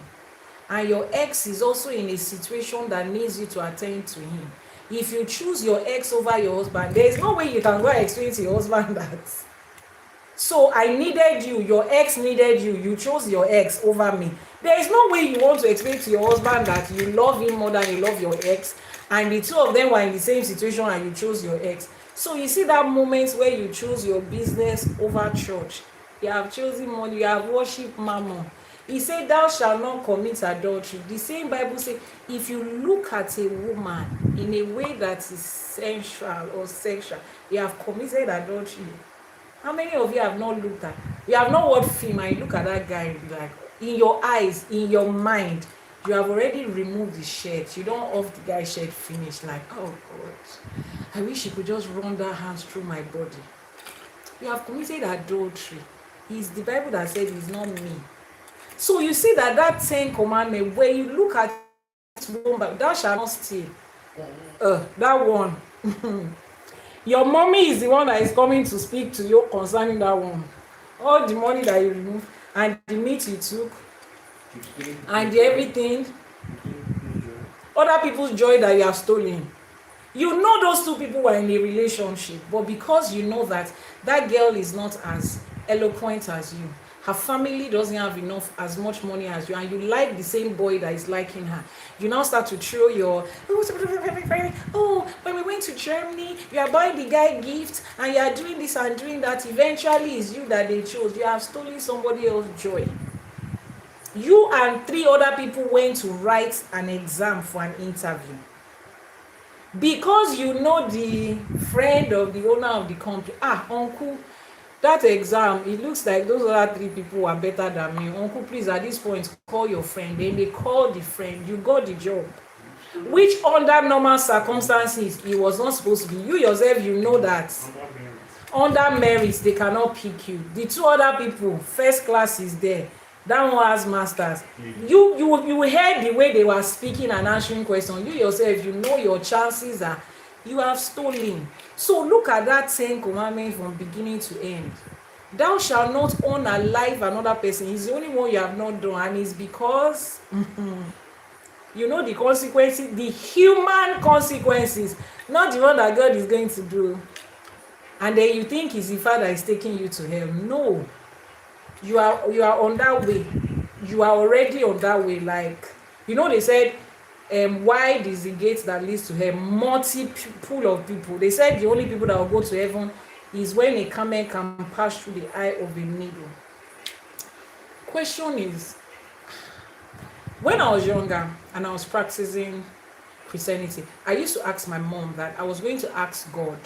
and your ex is also in a situation that needs you to attend to him. If you choose your ex over your husband, there is no way you can go and explain to your husband that, so I needed you, your ex needed you, you chose your ex over me. There is no way you want to explain to your husband that you love him more than you love your ex, and the two of them were in the same situation and you chose your ex. So you see that moment where you choose your business over church. You have chosen money, you have worshipped mammon. He said, thou shalt not commit adultery. The same Bible says, if you look at a woman in a way that is sensual or sexual, you have committed adultery. How many of you have not looked at? You have not watched film and you look at that guy and be like, in your eyes, in your mind, you have already removed the shirt. You don't off the guy's shirt finish like, oh God, I wish he could just run that hands through my body. You have committed adultery. It's the Bible that said it's not me. So you see that 10 commandment, where you look at it, thou shalt not steal. That one. Your mommy is the one that is coming to speak to you concerning that one. All the money that you removed, and the meat you took, and the everything, other people's joy that you have stolen. You know those two people were in a relationship, but because you know that that girl is not as eloquent as you, her family doesn't have enough as much money as you, and you like the same boy that is liking her, you now start to throw your, oh, when we went to Germany, you are buying the guy gifts and you are doing this and doing that. Eventually it's you that they chose. You have stolen somebody else's joy. You and 3 other people went to write an exam for an interview. Because you know the friend of the owner of the company, uncle, that exam, it looks like those other 3 people are better than me. Uncle, please, at this point, call your friend. Then they call the friend. You got the job. Which under normal circumstances, it was not supposed to be. You yourself, you know that. Under merits, they cannot pick you. The 2 other people, first class is there. That one has masters. You heard the way they were speaking and answering questions. You yourself, you know your chances are you have stolen. So look at that 10 commandments from beginning to end. Thou shalt not unalive another person. It's the only one you have not done, and it's because you know the consequences, the human consequences, not the one that God is going to do. And then you think it's the Father that is taking you to hell. No. You are on that way. You are already on that way. Like, you know, they said, wide is the gate that leads to hell. Multiple of people. They said the only people that will go to heaven is when a camel can pass through the eye of a needle. Question is, when I was younger and I was practicing Christianity, I used to ask my mom that I was going to ask God.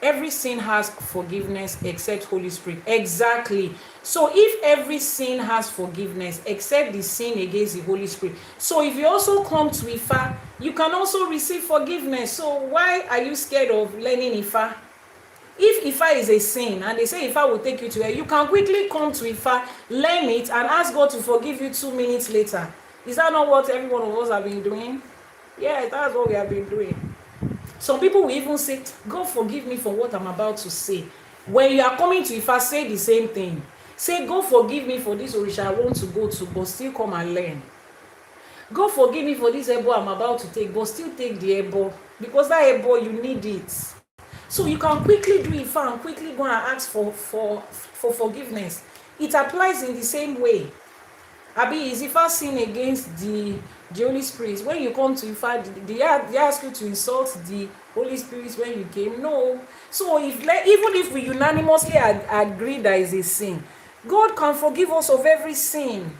Every sin has forgiveness except Holy Spirit. Exactly. So if every sin has forgiveness except the sin against the Holy Spirit, so if you also come to Ifa, you can also receive forgiveness. So why are you scared of learning Ifa? If Ifa is a sin and they say Ifa will take you to hell, you can quickly come to Ifa, learn it, and ask God to forgive you 2 minutes later. Is that not what every one of us have been doing? Yeah, that's what we have been doing. Some people will even say, God forgive me for what I'm about to say. When you are coming to Ifa, say the same thing. Say, God forgive me for this orisha I want to go to, but still come and learn. God forgive me for this ebo I'm about to take, but still take the ebo. Because that ebo, you need it. So you can quickly do Ifa and quickly go and ask for forgiveness. It applies in the same way. Abi, is Ifa sin against the Holy Spirit? When you come to Ifa, they ask you to insult the Holy Spirit when you came? No. So even if we unanimously agree that is a sin, God can forgive us of every sin.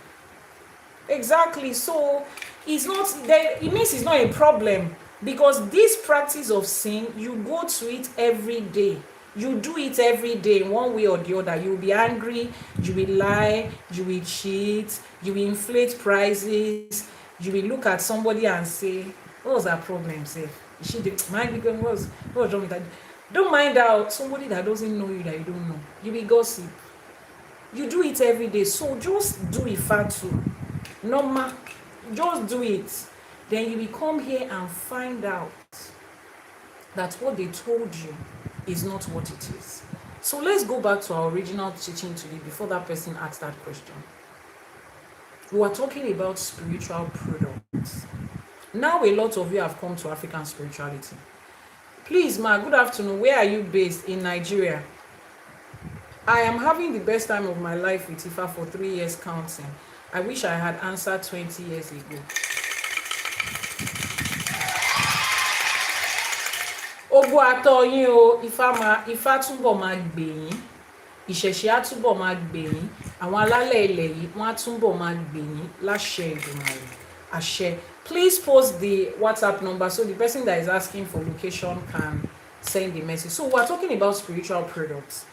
Exactly. So it's not that it means it's not a problem, because this practice of sin, you go to it every day. You do it every day in one way or the other. You will be angry, you will lie, you will cheat, you will inflate prices, you will look at somebody and say, what was that problem, sir? She did mind because what's wrong with that? Don't mind out somebody that doesn't know you, that you don't know. You will gossip. You do it every day. So just do Ifa too. Normal. Just do it. then you will come here and find out that what they told you is not what it is. So let's go back to our original teaching today before that person asks that question. We are talking about spiritual products. Now a lot of you have come to African spirituality. Please, ma, good afternoon. Where are you based? In Nigeria. I am having the best time of my life with Ifa for 3 years counting. I wish I had answered 20 years ago. Ogo àtọ̀ yín o, Ifá túnbọ̀ máa gbè yín. Ìṣẹ̀ṣe á túnbọ̀ máa gbè yín. Àwọn alálẹ̀ ilẹ̀ yìí wọ́n á túnbọ̀ máa gbè yín láṣẹ Èdùmàrè. Àṣẹ. Please post the WhatsApp number so the person that is asking for location can send the message. So we're talking about spiritual products.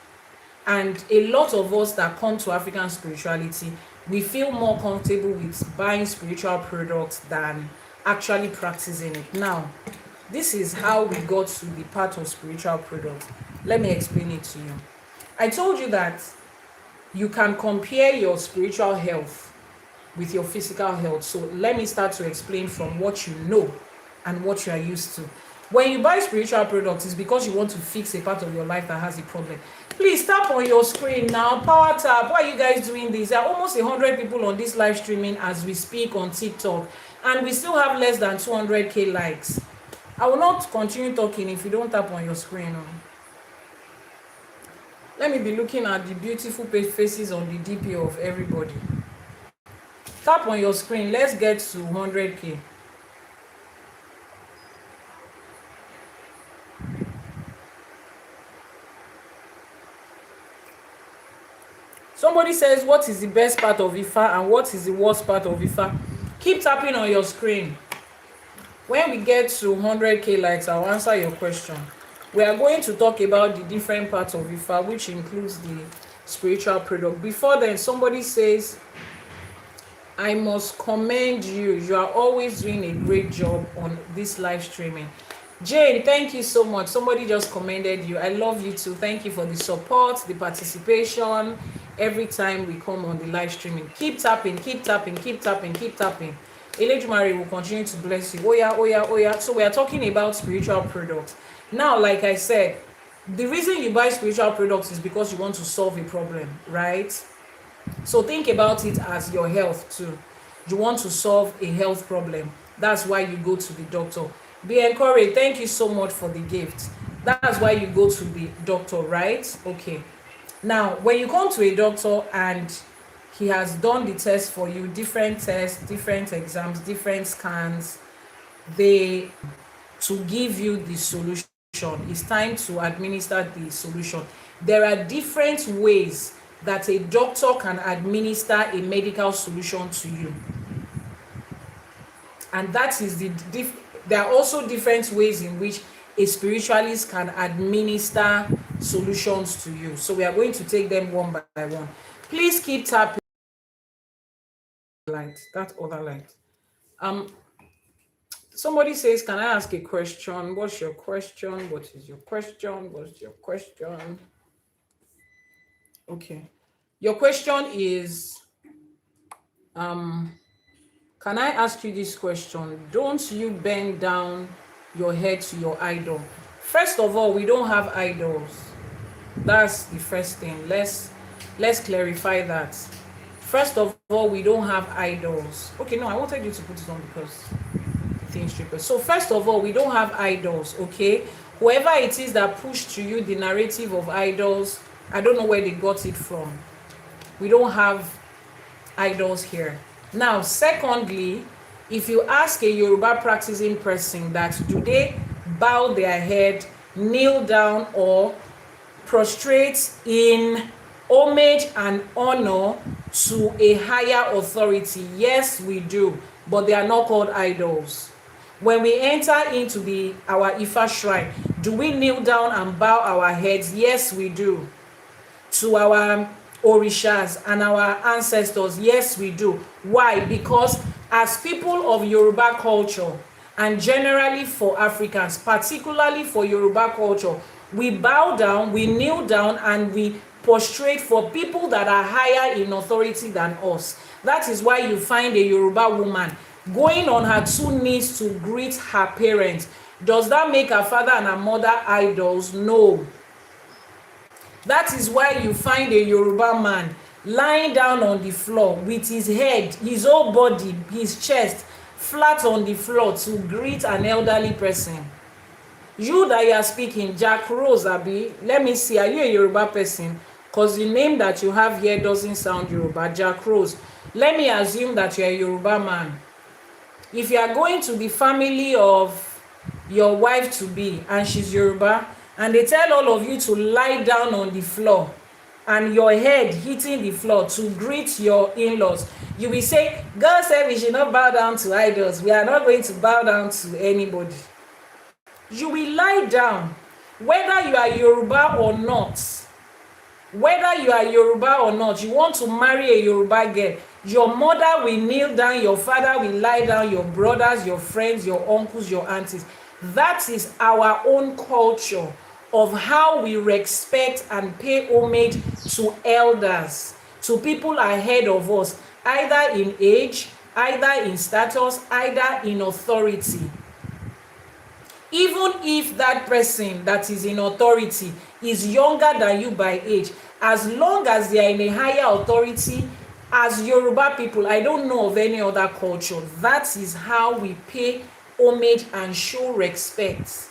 And a lot of us that come to African spirituality, we feel more comfortable with buying spiritual products than actually practicing it. Now, this is how we got to the part of spiritual products. Let me explain it to you. I told you that you can compare your spiritual health with your physical health. So let me start to explain from what you know and what you are used to. When you buy spiritual products, it's because you want to fix a part of your life that has a problem. Please tap on your screen now. Power tap. Why are you guys doing this? There are almost 100 people on this live streaming as we speak on TikTok, and we still have less than 200k likes. I will not continue talking if you don't tap on your screen. Let me be looking at the beautiful faces on the DP of everybody. Tap on your screen. Let's get to 100k. Somebody says, what is the best part of Ifa and what is the worst part of Ifa? Keep tapping on your screen. When we get to 100k likes, I'll answer your question. We are going to talk about the different parts of Ifa, which includes the spiritual product. Before then, somebody says, I must commend you. You are always doing a great job on this live streaming. Jane, thank you so much. Somebody just commended you. I love you too. Thank you for the support, the participation every time we come on the live streaming. Keep tapping, keep tapping, keep tapping, keep tapping. Elédùmarè will continue to bless you. Oh yeah, oh yeah, oh yeah. So we are talking about spiritual products. Now, like I said, the reason you buy spiritual products is because you want to solve a problem, right? So think about it as your health too. You want to solve a health problem. That's why you go to the doctor. Be encouraged. Thank you so much for the gift. That's why you go to the doctor, right? Okay. Now, when you come to a doctor and he has done the test for you, different tests, different exams, different scans, to give you the solution. It's time to administer the solution. There are different ways that a doctor can administer a medical solution to you. And that is there are also different ways in which a spiritualist can administer solutions to you. So we are going to take them one by one. Please keep tapping. Light, that other light. Somebody says, can I ask a question? What's your question? What is your question? What's your question? Okay. Your question is, can I ask you this question? Don't you bend down your head to your idol? First of all, we don't have idols. That's the first thing. Let's clarify that. First of all, we don't have idols. Okay, no, I wanted you to put it on because things triple. So first of all, we don't have idols, okay? Whoever it is that pushed to you the narrative of idols, I don't know where they got it from. We don't have idols here. Now, secondly, if you ask a Yoruba practicing person that do they bow their head, kneel down, or prostrate in homage and honor to a higher authority, yes, we do, but they are not called idols. When we enter into our Ifa shrine, do we kneel down and bow our heads? Yes, we do. To our orishas and our ancestors, yes, we do. Why? Because as people of Yoruba culture, and generally for Africans, particularly for Yoruba culture, we bow down, we kneel down, and we prostrate for people that are higher in authority than us. That is why you find a Yoruba woman going on her 2 knees to greet her parents. Does that make her father and her mother idols? No. That is why you find a Yoruba man lying down on the floor with his head, his whole body, his chest flat on the floor to greet an elderly person. You that you are speaking, Jack Rose, Abi, let me see, are you a Yoruba person? Because the name that you have here doesn't sound Yoruba. Jack Rose. Let me assume that you are a Yoruba man. If you are going to the family of your wife to be and she's Yoruba, and they tell all of you to lie down on the floor and your head hitting the floor to greet your in-laws, you will say, God said we should not bow down to idols. We are not going to bow down to anybody. You will lie down, whether you are Yoruba or not. Whether you are Yoruba or not, you want to marry a Yoruba girl, your mother will kneel down, your father will lie down, your brothers, your friends, your uncles, your aunties. That is our own culture of how we respect and pay homage to elders, to people ahead of us, either in age, either in status, either in authority. Even if that person that is in authority is younger than you by age, as long as they are in a higher authority, as Yoruba people, I don't know of any other culture. That is how we pay homage and show respect.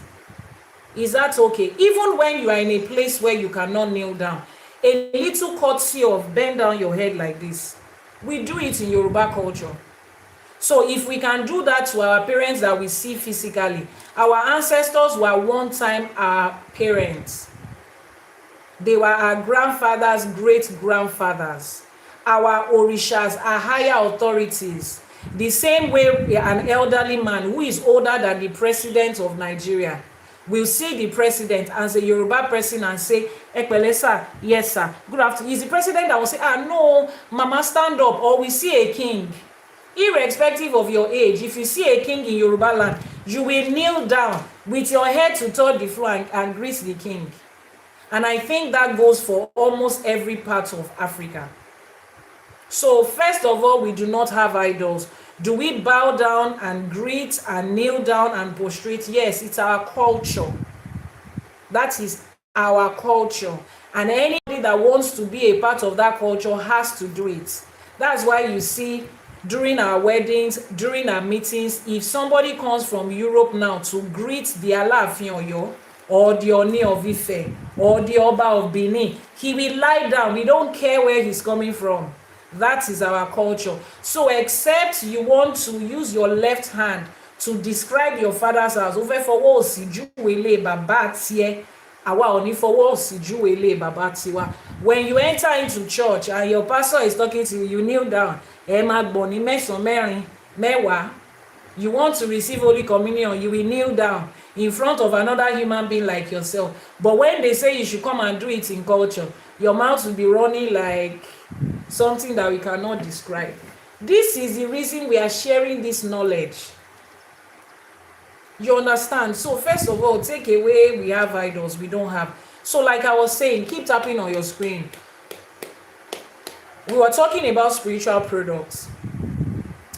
Is that okay? Even when you are in a place where you cannot kneel down, a little courtesy of bend down your head like this. We do it in Yoruba culture. So if we can do that to our parents that we see physically, our ancestors were one time our parents. They were our grandfathers, great-grandfathers. Our orishas are higher authorities. The same way an elderly man who is older than the president of Nigeria will see the president as a Yoruba person and say, Ekpele sir, yes sir, good afternoon. Is the president that will say, no, mama stand up, or we see a king. Irrespective of your age, if you see a king in Yoruba land, you will kneel down with your head to touch the floor and greet the king. And I think that goes for almost every part of Africa. So first of all, we do not have idols. Do we bow down and greet and kneel down and prostrate? Yes, it's our culture. That is our culture. And anybody that wants to be a part of that culture has to do it. That's why you see during our weddings, during our meetings, if somebody comes from Europe now to greet the Aláàfin Ọ̀yọ́ or the Ọọ̀ni of Ife or the Ọba of Benin, he will lie down. We don't care where he's coming from. That is our culture. So except you want to use your left hand to describe your father's house, ó fẹ́ fọwọ́ òsì júwe ilé bàbá tiẹ̀, àwa ò ní fọwọ́ òsì júwe ilé bàbá tiwa. When you enter into church and your pastor is talking to you, you kneel down. Ẹ máa gbọ̀ ní mẹ́sàn-án mẹ́rin mẹ́wàá. You want to receive Holy Communion, you will kneel down in front of another human being like yourself. But when they say you should come and do it in culture, your mouth will be running like something that we cannot describe. This is the reason we are sharing this knowledge. You understand? So first of all, take away we have idols, we don't have. So like I was saying, keep tapping on your screen. We were talking about spiritual products.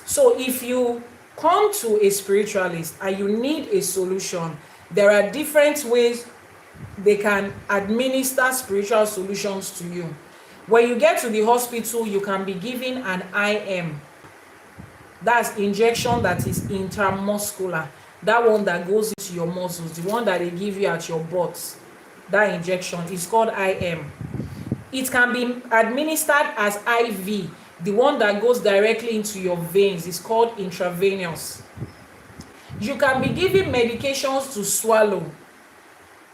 So if you come to a spiritualist and you need a solution, there are different ways they can administer spiritual solutions to you. When you get to the hospital, you can be given an IM. That's injection that is intramuscular. That one that goes into your muscles, the one that they give you at your butt. That injection is called IM. It can be administered as IV. The one that goes directly into your veins is called intravenous. You can be given medications to swallow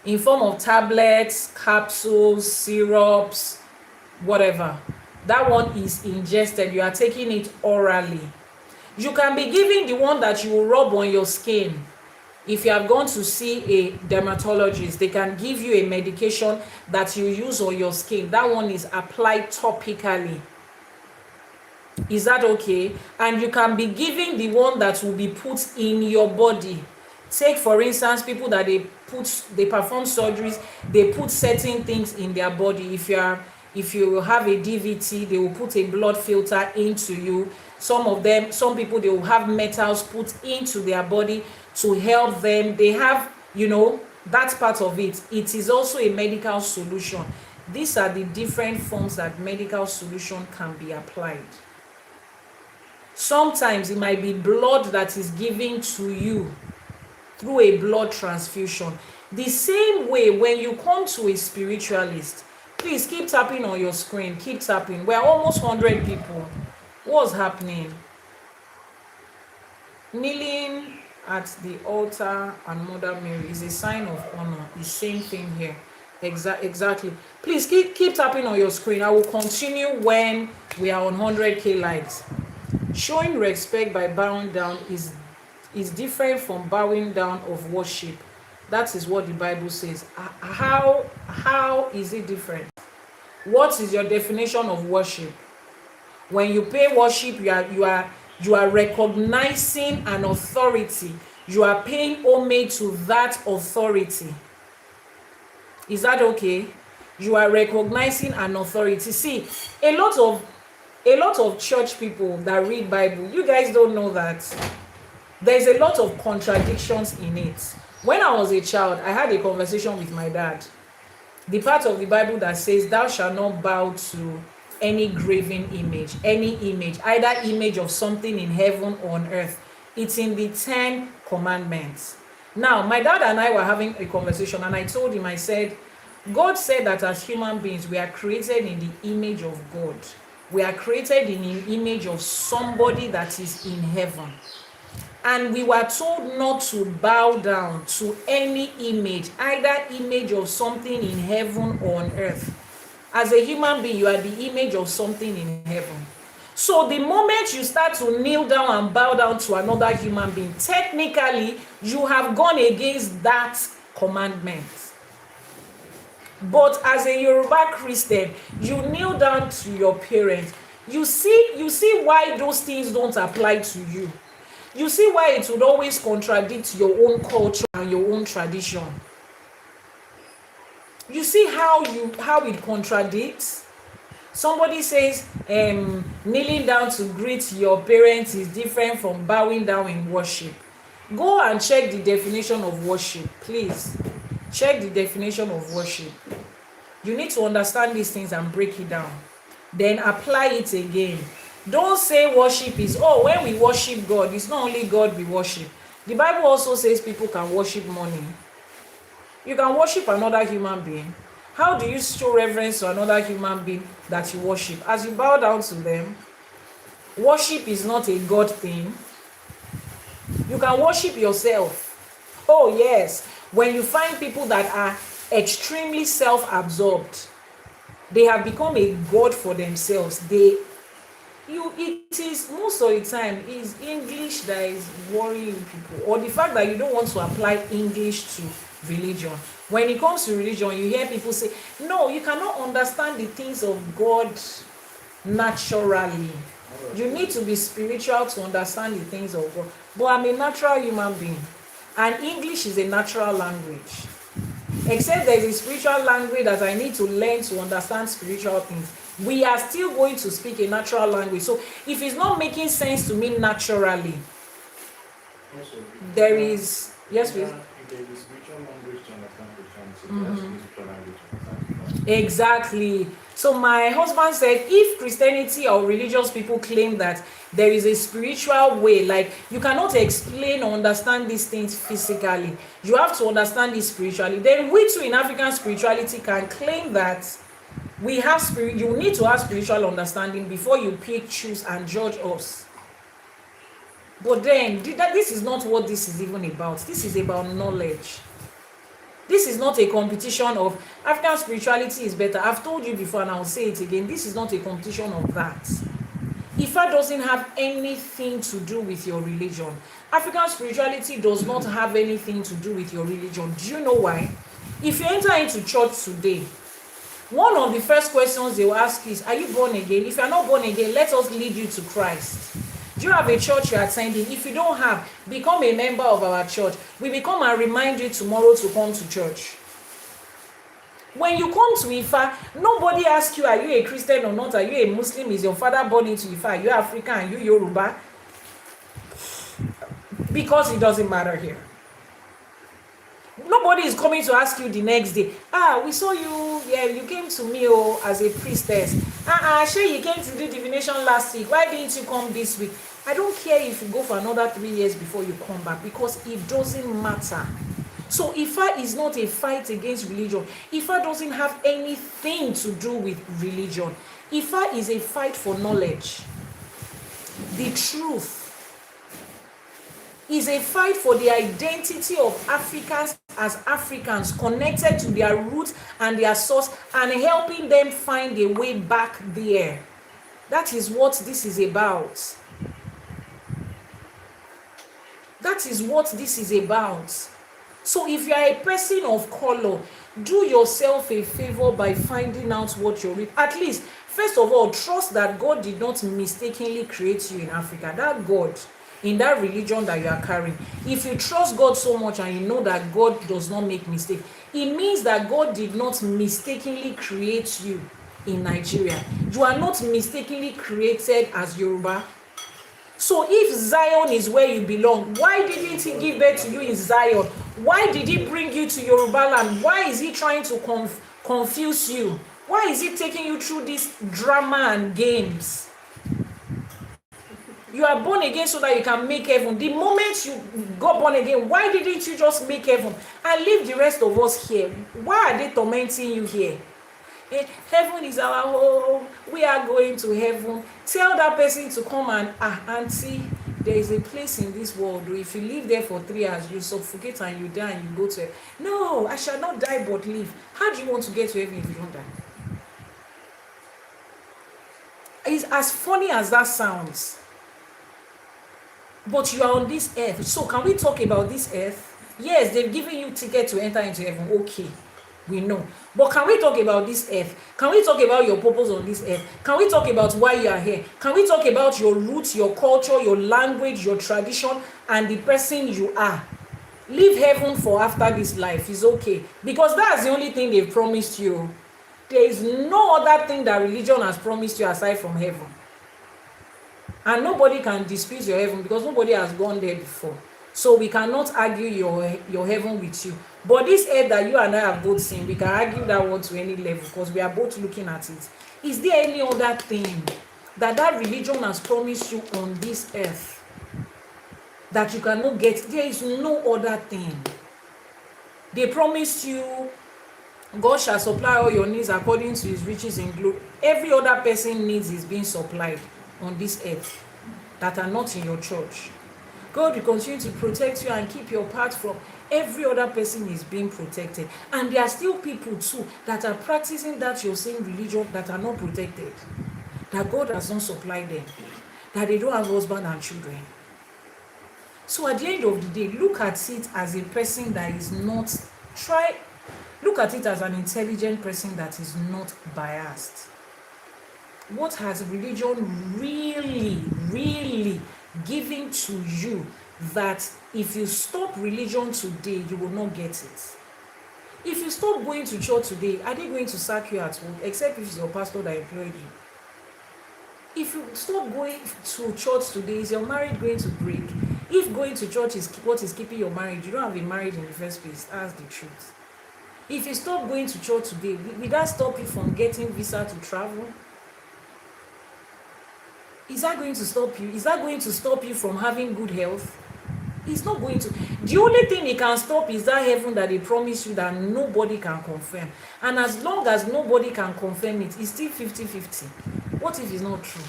in form of tablets, capsules, syrups, whatever. That one is ingested. You are taking it orally. You can be given the one that you will rub on your skin. If you have gone to see a dermatologist, they can give you a medication that you use on your skin. That one is applied topically. Is that okay? And you can be given the one that will be put in your body. Take for instance, people that they perform surgeries, they put certain things in their body. If you are If you have a DVT, they will put a blood filter into you. Some people, they will have metals put into their body to help them. They have, that part of it. It is also a medical solution. These are the different forms that medical solution can be applied. Sometimes it might be blood that is given to you through a blood transfusion. The same way, when you come to a spiritualist, please keep tapping on your screen. Keep tapping. We're almost 100 people. What's happening? Kneeling at the altar and Mother Mary is a sign of honor. The same thing here. Exactly. Please keep tapping on your screen. I will continue when we are on 100k likes. Showing respect by bowing down is different from bowing down of worship. That is what the Bible says. How is it different? What is your definition of worship? When you pay worship, you are recognizing an authority. You are paying homage to that authority. Is that okay? You are recognizing an authority. See, a lot of church people that read Bible, you guys don't know that there's a lot of contradictions in it. When I was a child, I had a conversation with my dad. The part of the Bible that says, "Thou shalt not bow to any graven image," any image, either image of something in heaven or on earth. It's in the 10 commandments. Now, my dad and I were having a conversation, and I told him, I said, God said that as human beings, we are created in the image of God. We are created in the image of somebody that is in heaven. And we were told not to bow down to any image, either image of something in heaven or on earth. As a human being, you are the image of something in heaven. So the moment you start to kneel down and bow down to another human being, technically, you have gone against that commandment. But as a Yoruba Christian, you kneel down to your parents. You see why those things don't apply to you. You see why it would always contradict your own culture and your own tradition. You see how it contradicts. Somebody says kneeling down to greet your parents is different from bowing down in worship. Go and check the definition of worship, please. Check the definition of worship. You need to understand these things and break it down. Then apply it again. Don't say worship is, when we worship God, it's not only God we worship. The Bible also says people can worship money. You can worship another human being. How do you show reverence to another human being that you worship? As you bow down to them. Worship is not a God thing. You can worship yourself. Oh yes, when you find people that are extremely self-absorbed, they have become a God for themselves. It is most of the time is English that is worrying people, or the fact that you don't want to apply English to religion. When it comes to religion, you hear people say, no, you cannot understand the things of God naturally. You need to be spiritual to understand the things of God. But I'm a natural human being, and English is a natural language. Except there is a spiritual language that I need to learn to understand spiritual things. We are still going to speak a natural language. So if it's not making sense to me naturally, there is, yes please. There is spiritual language to understand Christianity. Spiritual language to understand. Exactly. So my husband said, if Christianity or religious people claim that there is a spiritual way, like you cannot explain or understand these things physically, you have to understand this spiritually, then we too in African spirituality can claim that we have you need to have spiritual understanding before you pick, choose and judge us. But then this is not what this is even about. This is about knowledge. This is not a competition of African spirituality is better. I've told you before and I'll say it again. This is not a competition of that. Ifa doesn't have anything to do with your religion. African spirituality does not have anything to do with your religion. Do you know why? If you enter into church today, one of the first questions they will ask is, are you born again? If you are not born again, let us lead you to Christ. Do you have a church you are attending? If you don't have, become a member of our church. We will come and remind you tomorrow to come to church. When you come to Ifa, nobody asks you, are you a Christian or not? Are you a Muslim? Is your father born into Ifa? Are you African? Are you Yoruba? Because it doesn't matter here. Nobody is coming to ask you the next day, we saw you, you came to me as a priestess. Sure, you came to do divination last week. Why didn't you come this week? I don't care if you go for another 3 years before you come back, because it doesn't matter. So Ifa is not a fight against religion. Ifa doesn't have anything to do with religion. Ifa is a fight for knowledge. The truth is a fight for the identity of Africans as Africans, connected to their roots and their source, and helping them find a way back there. That is what this is about. That is what this is about. So if you are a person of color, do yourself a favor by finding out what you're reading. At least, first of all, trust that God did not mistakenly create you in Africa. That God, in that religion that you are carrying, if you trust God so much and you know that God does not make mistakes, it means that God did not mistakenly create you in Nigeria. You are not mistakenly created as Yoruba. So if Zion is where you belong, why didn't he give birth to you in Zion? Why did he bring you to Yoruba land? Why is he trying to confuse you? Why is he taking you through this drama and games? You are born again so that you can make heaven. The moment you got born again, why didn't you just make heaven and leave the rest of us here? Why are they tormenting you here? Heaven is our home. We are going to heaven. Tell that person to come and auntie, there is a place in this world. If you live there for 3 hours, you suffocate and you die and you go to heaven. No, I shall not die but live. How do you want to get to heaven if you don't die? It's as funny as that sounds. But you are on this earth. So can we talk about this earth? Yes, they've given you ticket to enter into heaven. Okay, we know. But can we talk about this earth? Can we talk about your purpose on this earth? Can we talk about why you are here? Can we talk about your roots, your culture, your language, your tradition, and the person you are? Leave heaven for after this life is okay. Because that's the only thing they've promised you. There is no other thing that religion has promised you aside from heaven. And nobody can dispute your heaven because nobody has gone there before. So we cannot argue your heaven with you. But this earth that you and I have both seen, we can argue that one to any level because we are both looking at it. Is there any other thing that religion has promised you on this earth that you cannot get? There is no other thing. They promised you God shall supply all your needs according to his riches in glory. Every other person's needs is being supplied on this earth that are not in your church. God will continue to protect you and keep your path from every other person is being protected. And there are still people too that are practicing that your same religion that are not protected. That God has not supplied them. That they don't have husband and children. So at the end of the day, look at it as a person that is not, look at it as an intelligent person that is not biased. What has religion really given to you that if you stop religion today, you will not get it? If you stop going to church today, are they going to sack you at work? Except if it's your pastor that employed you. If you stop going to church today, is your marriage going to break? If going to church is what is keeping your marriage, you don't have a marriage in the first place. That's the truth. If you stop going to church today, will that stop you from getting visa to travel? Is that going to stop you? Is that going to stop you from having good health? It's not going to. The only thing it can stop is that heaven that they promise you that nobody can confirm. And as long as nobody can confirm it, it's still 50-50. What if it's not true?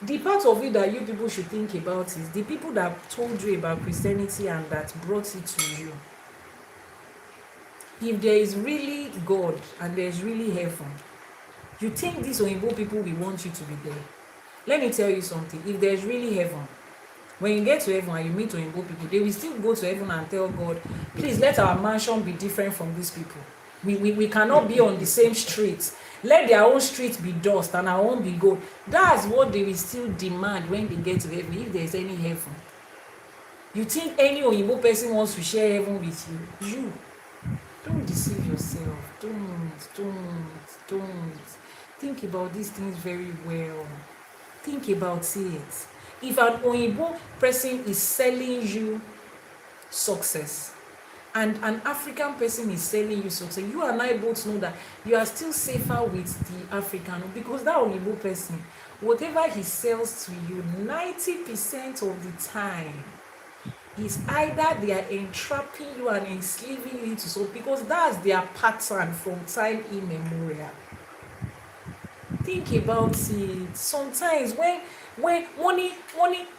The part of it that you people should think about is the people that told you about Christianity and that brought it to you. If there is really God and there is really heaven, you think these Oyinbo people will want you to be there. Let me tell you something. If there's really heaven, when you get to heaven and you meet Oyinbo people, they will still go to heaven and tell God, please let our mansion be different from these people. We cannot be on the same street. Let their own street be dust and our own be gold. That's what they will still demand when they get to heaven, if there's any heaven. You think any Oyibo person wants to share heaven with you? You. Don't deceive yourself. Don't. Think about these things very well. Think about it. If an Oyibo person is selling you success and an African person is selling you success, you and I both know that you are still safer with the African, because that Oyibo person, whatever he sells to you, 90% of the time is either they are entrapping you and enslaving you into so, because that's their pattern from time immemorial. Think about it. Sometimes when money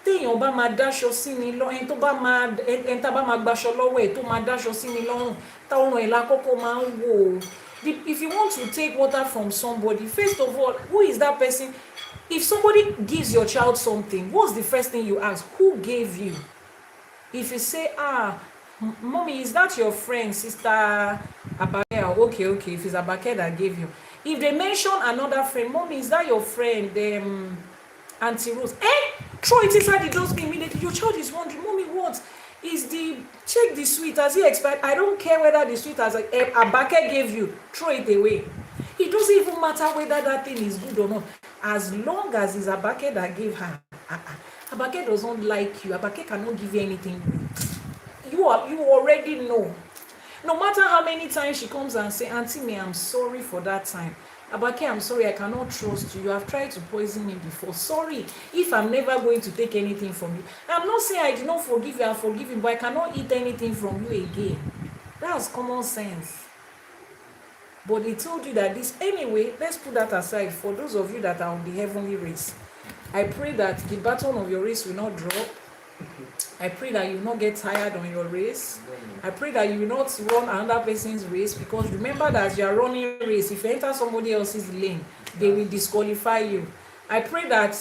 téèyàn bá máa dáṣọ sí ni lọ, ẹni tó bá máa ẹni tá bá máa gbaṣọ lọ́wọ́ ẹ̀ tó máa dáṣọ sí ni lọ́rùn, táwọn ẹ̀ lákọ́kọ́ máa ń wò. If you want to take water from somebody, first of all, who is that person? If somebody gives your child something, what's the first thing you ask? Who gave you? If you say, mommy, is that your friend, sister Àbọyè? Okay, if it's Àbọyè that gave you. If they mention another friend, mommy, is that your friend, Auntie Rose? Throw it inside the dustbin immediately. Your child is wondering, mommy, what is check the sweet, has it expired? I don't care whether the sweet has Àbọyè gave you, throw it away. It doesn't even matter whether that thing is good or not, as long as it's Àbọyè that gave her. Àbọyè doesn't like you. Àbọyè cannot give you anything. You already know. No matter how many times she comes and say, Auntie May, I'm sorry for that time. Àbọyè, I'm sorry, I cannot trust you. You have tried to poison me before. Sorry if I'm never going to take anything from you. I'm not saying I did not forgive you, I forgive you, but I cannot eat anything from you again. That's common sense. But he told you that this, anyway, let's put that aside. For those of you that are on the heavenly race, I pray that the baton of your race will not drop. I pray that you will not get tired on your race. I pray that you will not run another person's race, because remember that as you are running a race, if you enter somebody else's lane, they will disqualify you. I pray that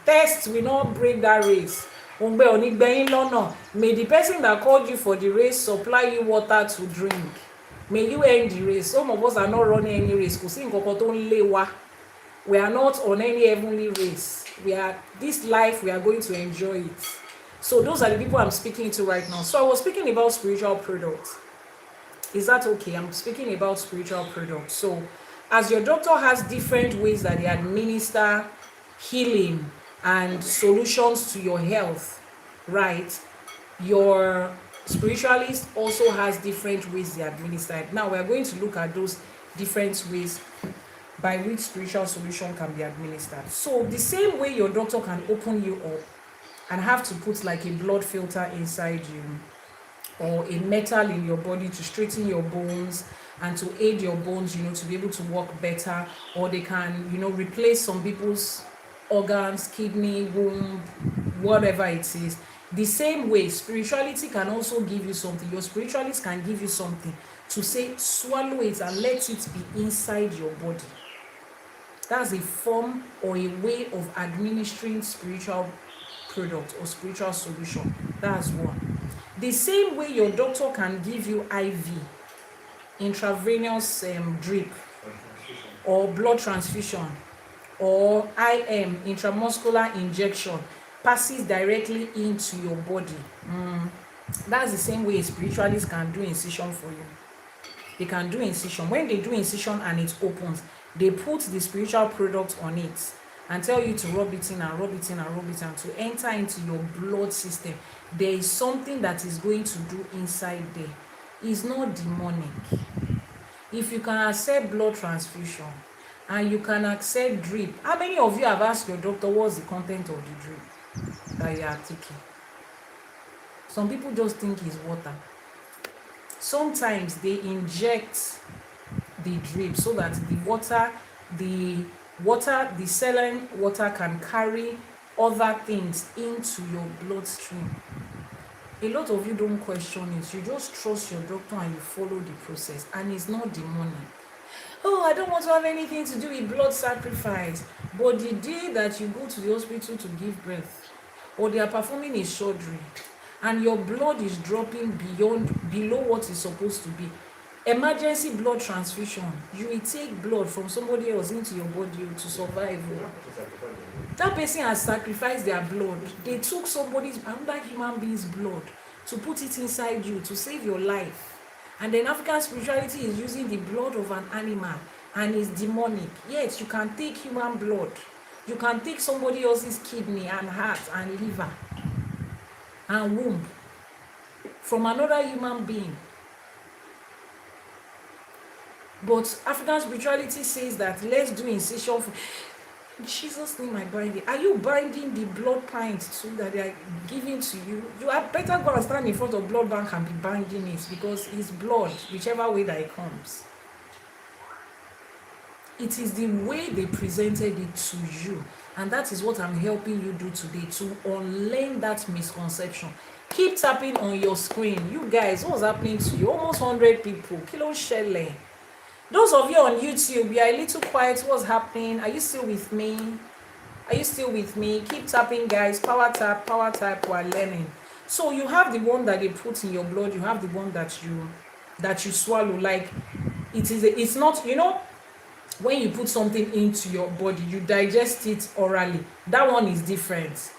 tests will not break that race. May the person that called you for the race supply you water to drink. May you end the race. Some of us are not running any race. We are not on any heavenly race. This life, we are going to enjoy it. So those are the people I'm speaking to right now. So I was speaking about spiritual products. Is that okay? I'm speaking about spiritual products. So as your doctor has different ways that they administer healing and solutions to your health, right? Your spiritualist also has different ways they administer it. Now we're going to look at those different ways by which spiritual solution can be administered. So the same way your doctor can open you up and have to put like a blood filter inside you or a metal in your body to straighten your bones and to aid your bones, to be able to work better, or they can, replace some people's organs, kidney, womb, whatever it is. The same way, spirituality can also give you something. Your spiritualist can give you something to say, swallow it and let it be inside your body. That's a form or a way of administering spiritual product or spiritual solution. That's one. The same way your doctor can give you IV, intravenous drip, or blood transfusion, or IM, intramuscular injection, passes directly into your body. That's the same way a spiritualist can do incision for you. They can do incision. When they do incision and it opens, they put the spiritual product on it and tell you to rub it in and rub it in and rub it in to enter into your blood system. There is something that is going to do inside there. It's not demonic. If you can accept blood transfusion and you can accept drip, how many of you have asked your doctor what's the content of the drip that you are taking? Some people just think it's water. Sometimes they inject the drip so that the saline water can carry other things into your bloodstream. A lot of you don't question it. You just trust your doctor and you follow the process, and it's not demonic. Oh, I don't want to have anything to do with blood sacrifice. But the day that you go to the hospital to give birth, or they are performing a surgery, and your blood is dropping below what is supposed to be, Emergency blood transfusion. You will take blood from somebody else into your body to survive. That person has sacrificed their blood. They took another human being's blood to put it inside you to save your life. And then African spirituality is using the blood of an animal and is demonic. Yes, you can take human blood. You can take somebody else's kidney and heart and liver and womb from another human being. But African spirituality says that let's do incision. In Jesus' name I bind it. Are you binding the blood pint so that they are giving to you? You are better go and stand in front of blood bank and be binding it, because it's blood, whichever way that it comes. It is the way they presented it to you. And that is what I'm helping you do today, to unlearn that misconception. Keep tapping on your screen. You guys, what's happening to you? Almost 100 people. Kilo shele. Those of you on YouTube, you are a little quiet. What's happening? Are you still with me? Are you still with me? Keep tapping, guys. Power tap, while learning. So you have the one that they put in your blood. You have the one that you swallow. Like it's not, when you put something into your body, you digest it orally. That one is different.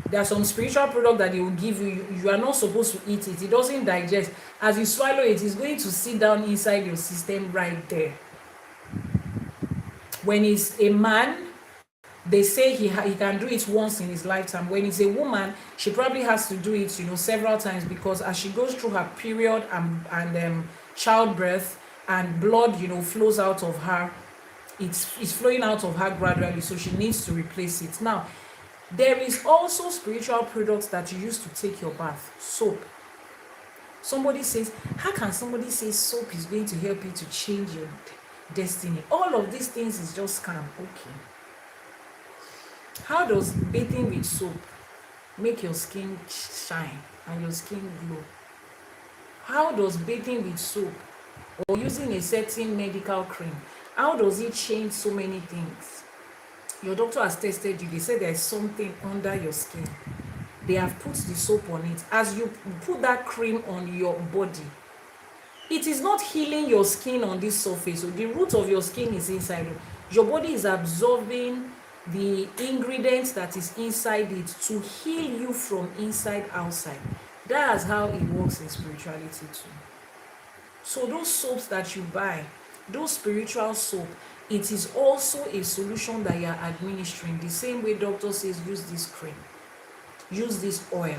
There are some spiritual products that they will give you. You are not supposed to eat it. It doesn't digest. As you swallow it, it's going to sit down inside your system right there. When it's a man, they say he can do it once in his lifetime. When it's a woman, she probably has to do it, several times, because as she goes through her period and childbirth, and blood, flows out of her, it's flowing out of her gradually, so she needs to replace it. Now, there is also spiritual products that you use to take your bath. Soap. Somebody says, how can somebody say soap is going to help you to change your destiny? All of these things is just scam. Okay. How does bathing with soap make your skin shine and your skin glow? How does bathing with soap or using a certain medical cream, how does it change so many things? Your doctor has tested you. They said there is something under your skin. They have put the soap on it. As you put that cream on your body, it is not healing your skin on this surface. So the root of your skin is inside. Your body is absorbing the ingredients that is inside it to heal you from inside outside. That's how it works in spirituality too. So those soaps that you buy, those spiritual soap, it is also a solution that you are administering. The same way doctor says, use this cream, use this oil,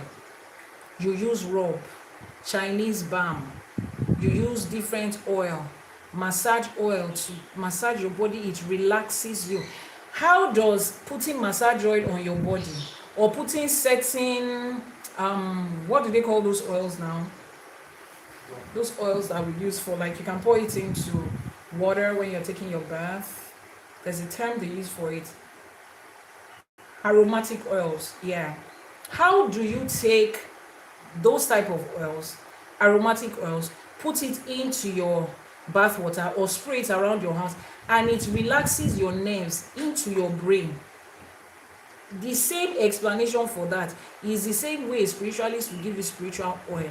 you use rub, Chinese balm, you use different oil, massage oil to massage your body. It relaxes you. How does putting massage oil on your body, or putting certain what do they call those oils now? Those oils that we use for, like, you can pour it into water when you're taking your bath. There's a term they use for it. Aromatic oils. Yeah. How do you take those type of oils, aromatic oils, put it into your bath water or spray it around your house, and it relaxes your nerves into your brain? The same explanation for that is the same way spiritualists will give you spiritual oil,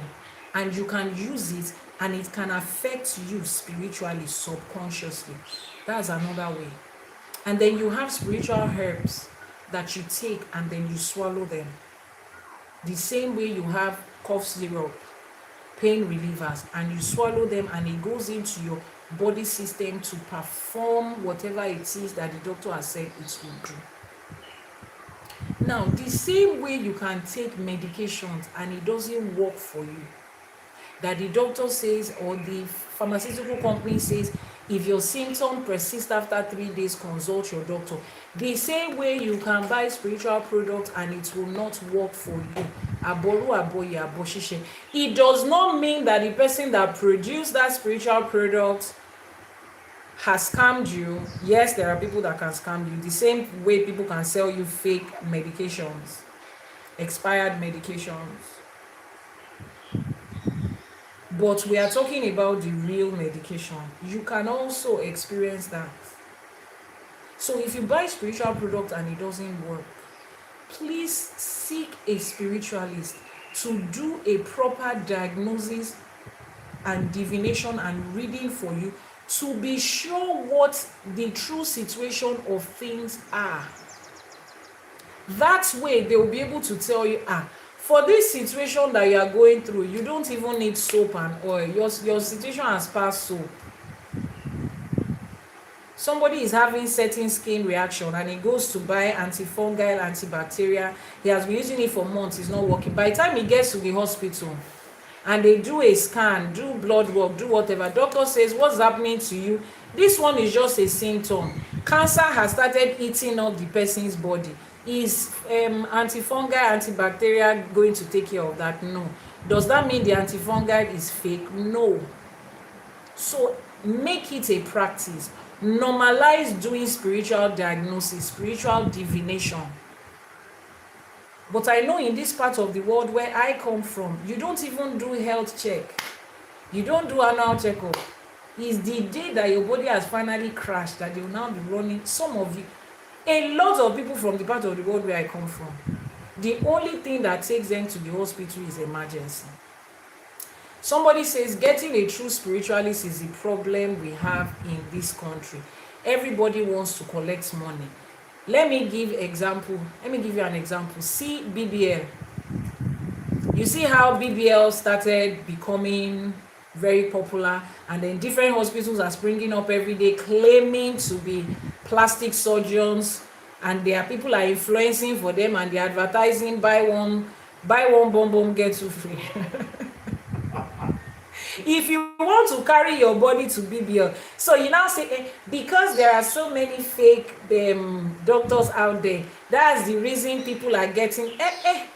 and you can use it and it can affect you spiritually, subconsciously. That's another way. And then you have spiritual herbs that you take and then you swallow them. The same way you have cough syrup, pain relievers, and you swallow them and it goes into your body system to perform whatever it is that the doctor has said it will do. Now, the same way you can take medications and it doesn't work for you, that the doctor says or the pharmaceutical company says, if your symptom persists after 3 days, consult your doctor. The same way you can buy spiritual products and it will not work for you. Àbọrú, Àbọyè, Àbọṣíṣẹ. It does not mean that the person that produced that spiritual product has scammed you. Yes, there are people that can scam you. The same way people can sell you fake medications, expired medications. But we are talking about the real medication. You can also experience that. So if you buy spiritual product and it doesn't work, please seek a spiritualist to do a proper diagnosis and divination and reading for you to be sure what the true situation of things are. That way they will be able to tell you, for this situation that you are going through, you don't even need soap and oil. Your situation has passed soap. Somebody is having certain skin reaction and he goes to buy antifungal, antibacterial. He has been using it for months, it's not working. By the time he gets to the hospital and they do a scan, do blood work, do whatever, doctor says, what's happening to you? This one is just a symptom. Cancer has started eating up the person's body. Is antifungal, antibacterial going to take care of that? No. Does that mean the antifungal is fake? No. So make it a practice. Normalize doing spiritual diagnosis, spiritual divination. But I know in this part of the world where I come from, you don't even do health check. You don't do annual checkup. It's the day that your body has finally crashed that they will now be running. Some of you, a lot of people from the part of the world where I come from, the only thing that takes them to the hospital is emergency. Somebody says getting a true spiritualist is the problem we have in this country. Everybody wants to collect money. Let me give you an example. See BBL. You see how BBL started becoming very popular, and then different hospitals are springing up every day claiming to be plastic surgeons, and there are people are influencing for them and they're advertising buy one bomb get two free. If you want to carry your body to BBL, so you now say, because there are so many fake doctors out there, that's the reason people are getting,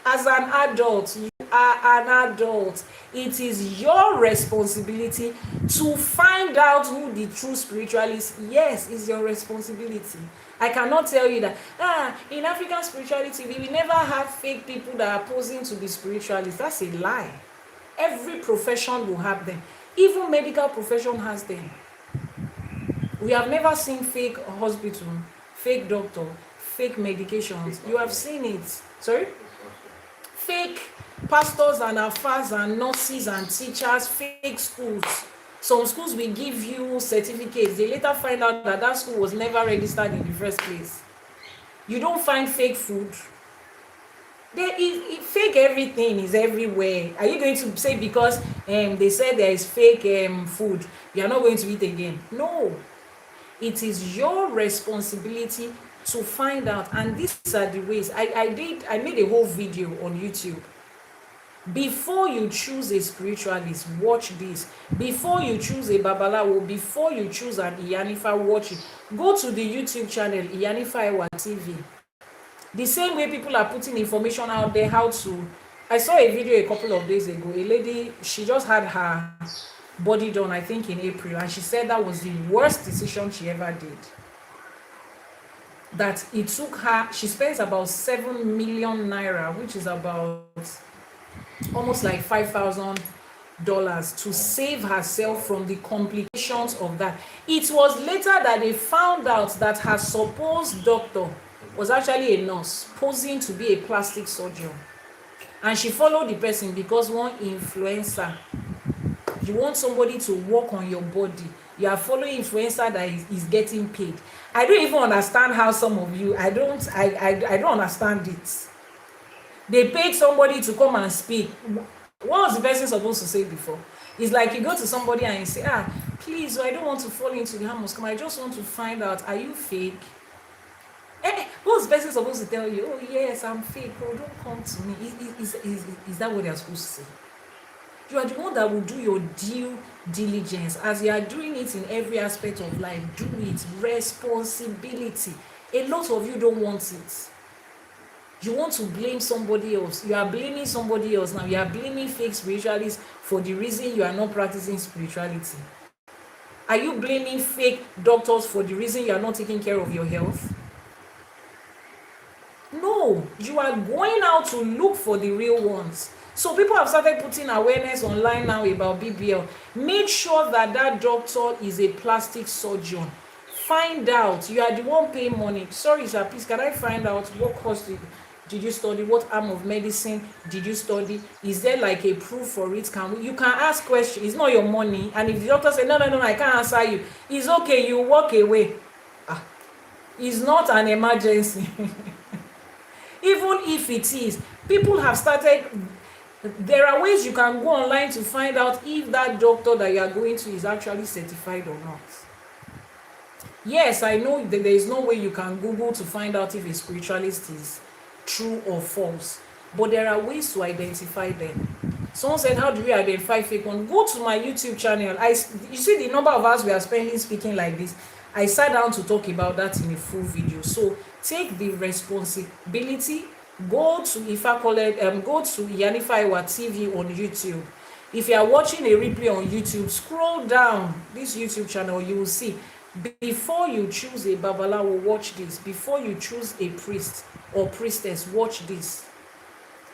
as an adult, you are an adult. It is your responsibility to find out who the true spiritualist is. Yes, it's your responsibility. I cannot tell you that, in African spirituality, we will never have fake people that are posing to be spiritualists. That's a lie. Every profession will have them. Even medical profession has them. We have never seen fake hospital, fake doctor, fake medications. You have seen it. Sorry? Fake pastors and alphas and nurses and teachers, fake schools. Some schools will give you certificates. They later find out that that school was never registered in the first place. You don't find fake food. Fake everything is everywhere. Are you going to say because they said there is fake food, you are not going to eat again? No. It is your responsibility to find out, and these are the ways. I made a whole video on YouTube. Before you choose a spiritualist, watch this. Before you choose a babalawo, before you choose an Iyanifa, watch it. Go to the YouTube channel Iyanifa Ewa TV. The same way people are putting information out there how to. I saw a video a couple of days ago. A lady, she just had her body done, I think in April, and she said that was the worst decision she ever did. That it took her, she spends about 7 million naira, which is about almost like $5,000 to save herself from the complications of that. It was later that they found out that her supposed doctor was actually a nurse posing to be a plastic surgeon, and she followed the person because one influencer. You want somebody to work on your body, you are following influencer that is getting paid. I don't even understand how some of you, I don't understand it. They paid somebody to come and speak. What was the person supposed to say before? It's like you go to somebody and you say, please, I don't want to fall into the harm of scam. I just want to find out, are you fake? What's the person supposed to tell you? Oh yes, I'm fake. Oh, don't come to me. Is that what they're supposed to say? You are the one that will do your due diligence. As you are doing it in every aspect of life, do it. Responsibility. A lot of you don't want it. You want to blame somebody else. You are blaming somebody else now. You are blaming fake spiritualists for the reason you are not practicing spirituality. Are you blaming fake doctors for the reason you are not taking care of your health? No, you are going out to look for the real ones. So people have started putting awareness online now about BBL. Make sure that that doctor is a plastic surgeon. Find out. You are the one paying money. Sorry, sir, please, can I find out what cost did you study? What arm of medicine did you study? Is there like a proof for it? You can ask questions. It's not your money. And if the doctor say no, I can't answer you, it's okay, you walk away. It's not an emergency. Even if it is, people have started, there are ways you can go online to find out if that doctor that you are going to is actually certified or not. Yes, I know that there is no way you can Google to find out if a spiritualist is true or false, but there are ways to identify them. Someone said, how do we identify fake one? Go to my YouTube channel. You see the number of hours we are spending speaking like this. I sat down to talk about that in a full video. So take the responsibility. Go to Ifa College, go to Iyanifa Ewa TV on YouTube. If you are watching a replay on YouTube, scroll down this YouTube channel, you will see. Before you choose a babalawo, watch this. Before you choose a priest or priestess, watch this.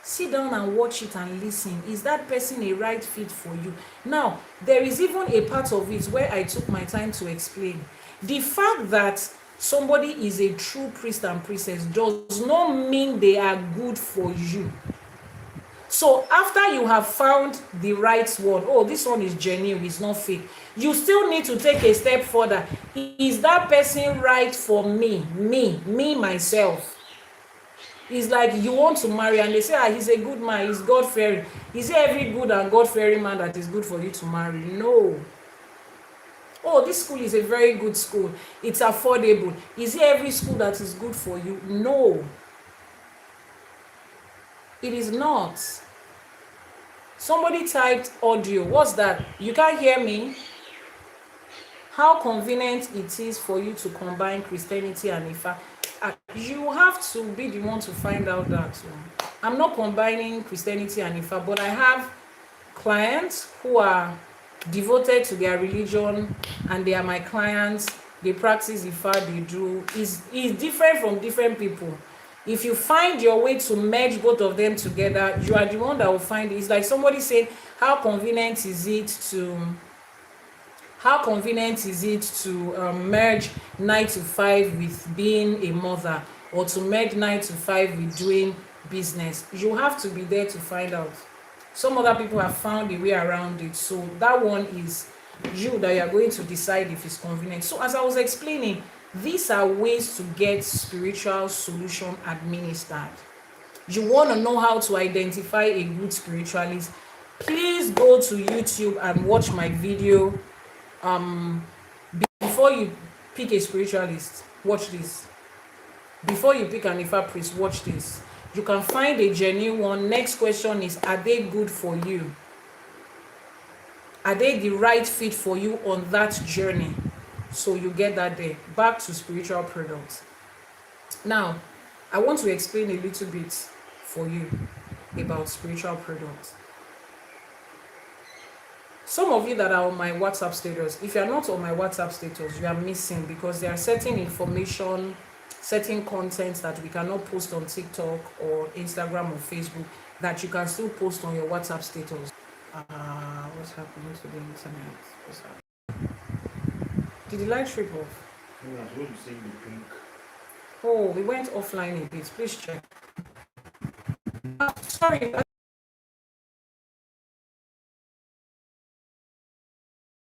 Sit down and watch it and listen. Is that person a right fit for you? Now, there is even a part of it where I took my time to explain. The fact that somebody is a true priest and priestess does not mean they are good for you. So after you have found the right one, oh, this one is genuine, it's not fake, you still need to take a step further. Is that person right for me? Me, myself. It's like you want to marry and they say, he's a good man, he's God-fearing. Is it every good and God-fearing man that is good for you to marry? No. Oh, this school is a very good school, it's affordable. Is it every school that is good for you? No. It is not. Somebody typed audio. What's that? You can't hear me? How convenient it is for you to combine Christianity and Ifa. You have to be the one to find out that. I'm not combining Christianity and Ifa, but I have clients who are devoted to their religion and they are my clients. They practice Ifa, they do. It's different from different people. If you find your way to merge both of them together, you are the one that will find it. It's like somebody saying, how convenient is it to merge 9 to 5 with being a mother, or to merge 9 to 5 with doing business? You have to be there to find out. Some other people have found a way around it. So that one is you that you are going to decide if it's convenient. So as I was explaining, these are ways to get spiritual solution administered. You want to know how to identify a good spiritualist? Please go to YouTube and watch my video. Before you pick a spiritualist, watch this. Before you pick an Ifa priest, watch this. You can find a genuine one. Next question is, are they good for you? Are they the right fit for you on that journey? So you get that there. Back to spiritual products. Now, I want to explain a little bit for you about spiritual products. Some of you that are on my WhatsApp status, if you are not on my WhatsApp status, you are missing, because there are certain information, certain contents that we cannot post on TikTok or Instagram or Facebook that you can still post on your WhatsApp status. What's happening to the internet? What's happening? Did the light trip off? No, I told you saying the pink. Oh, we went offline a bit. Please check. Sorry, I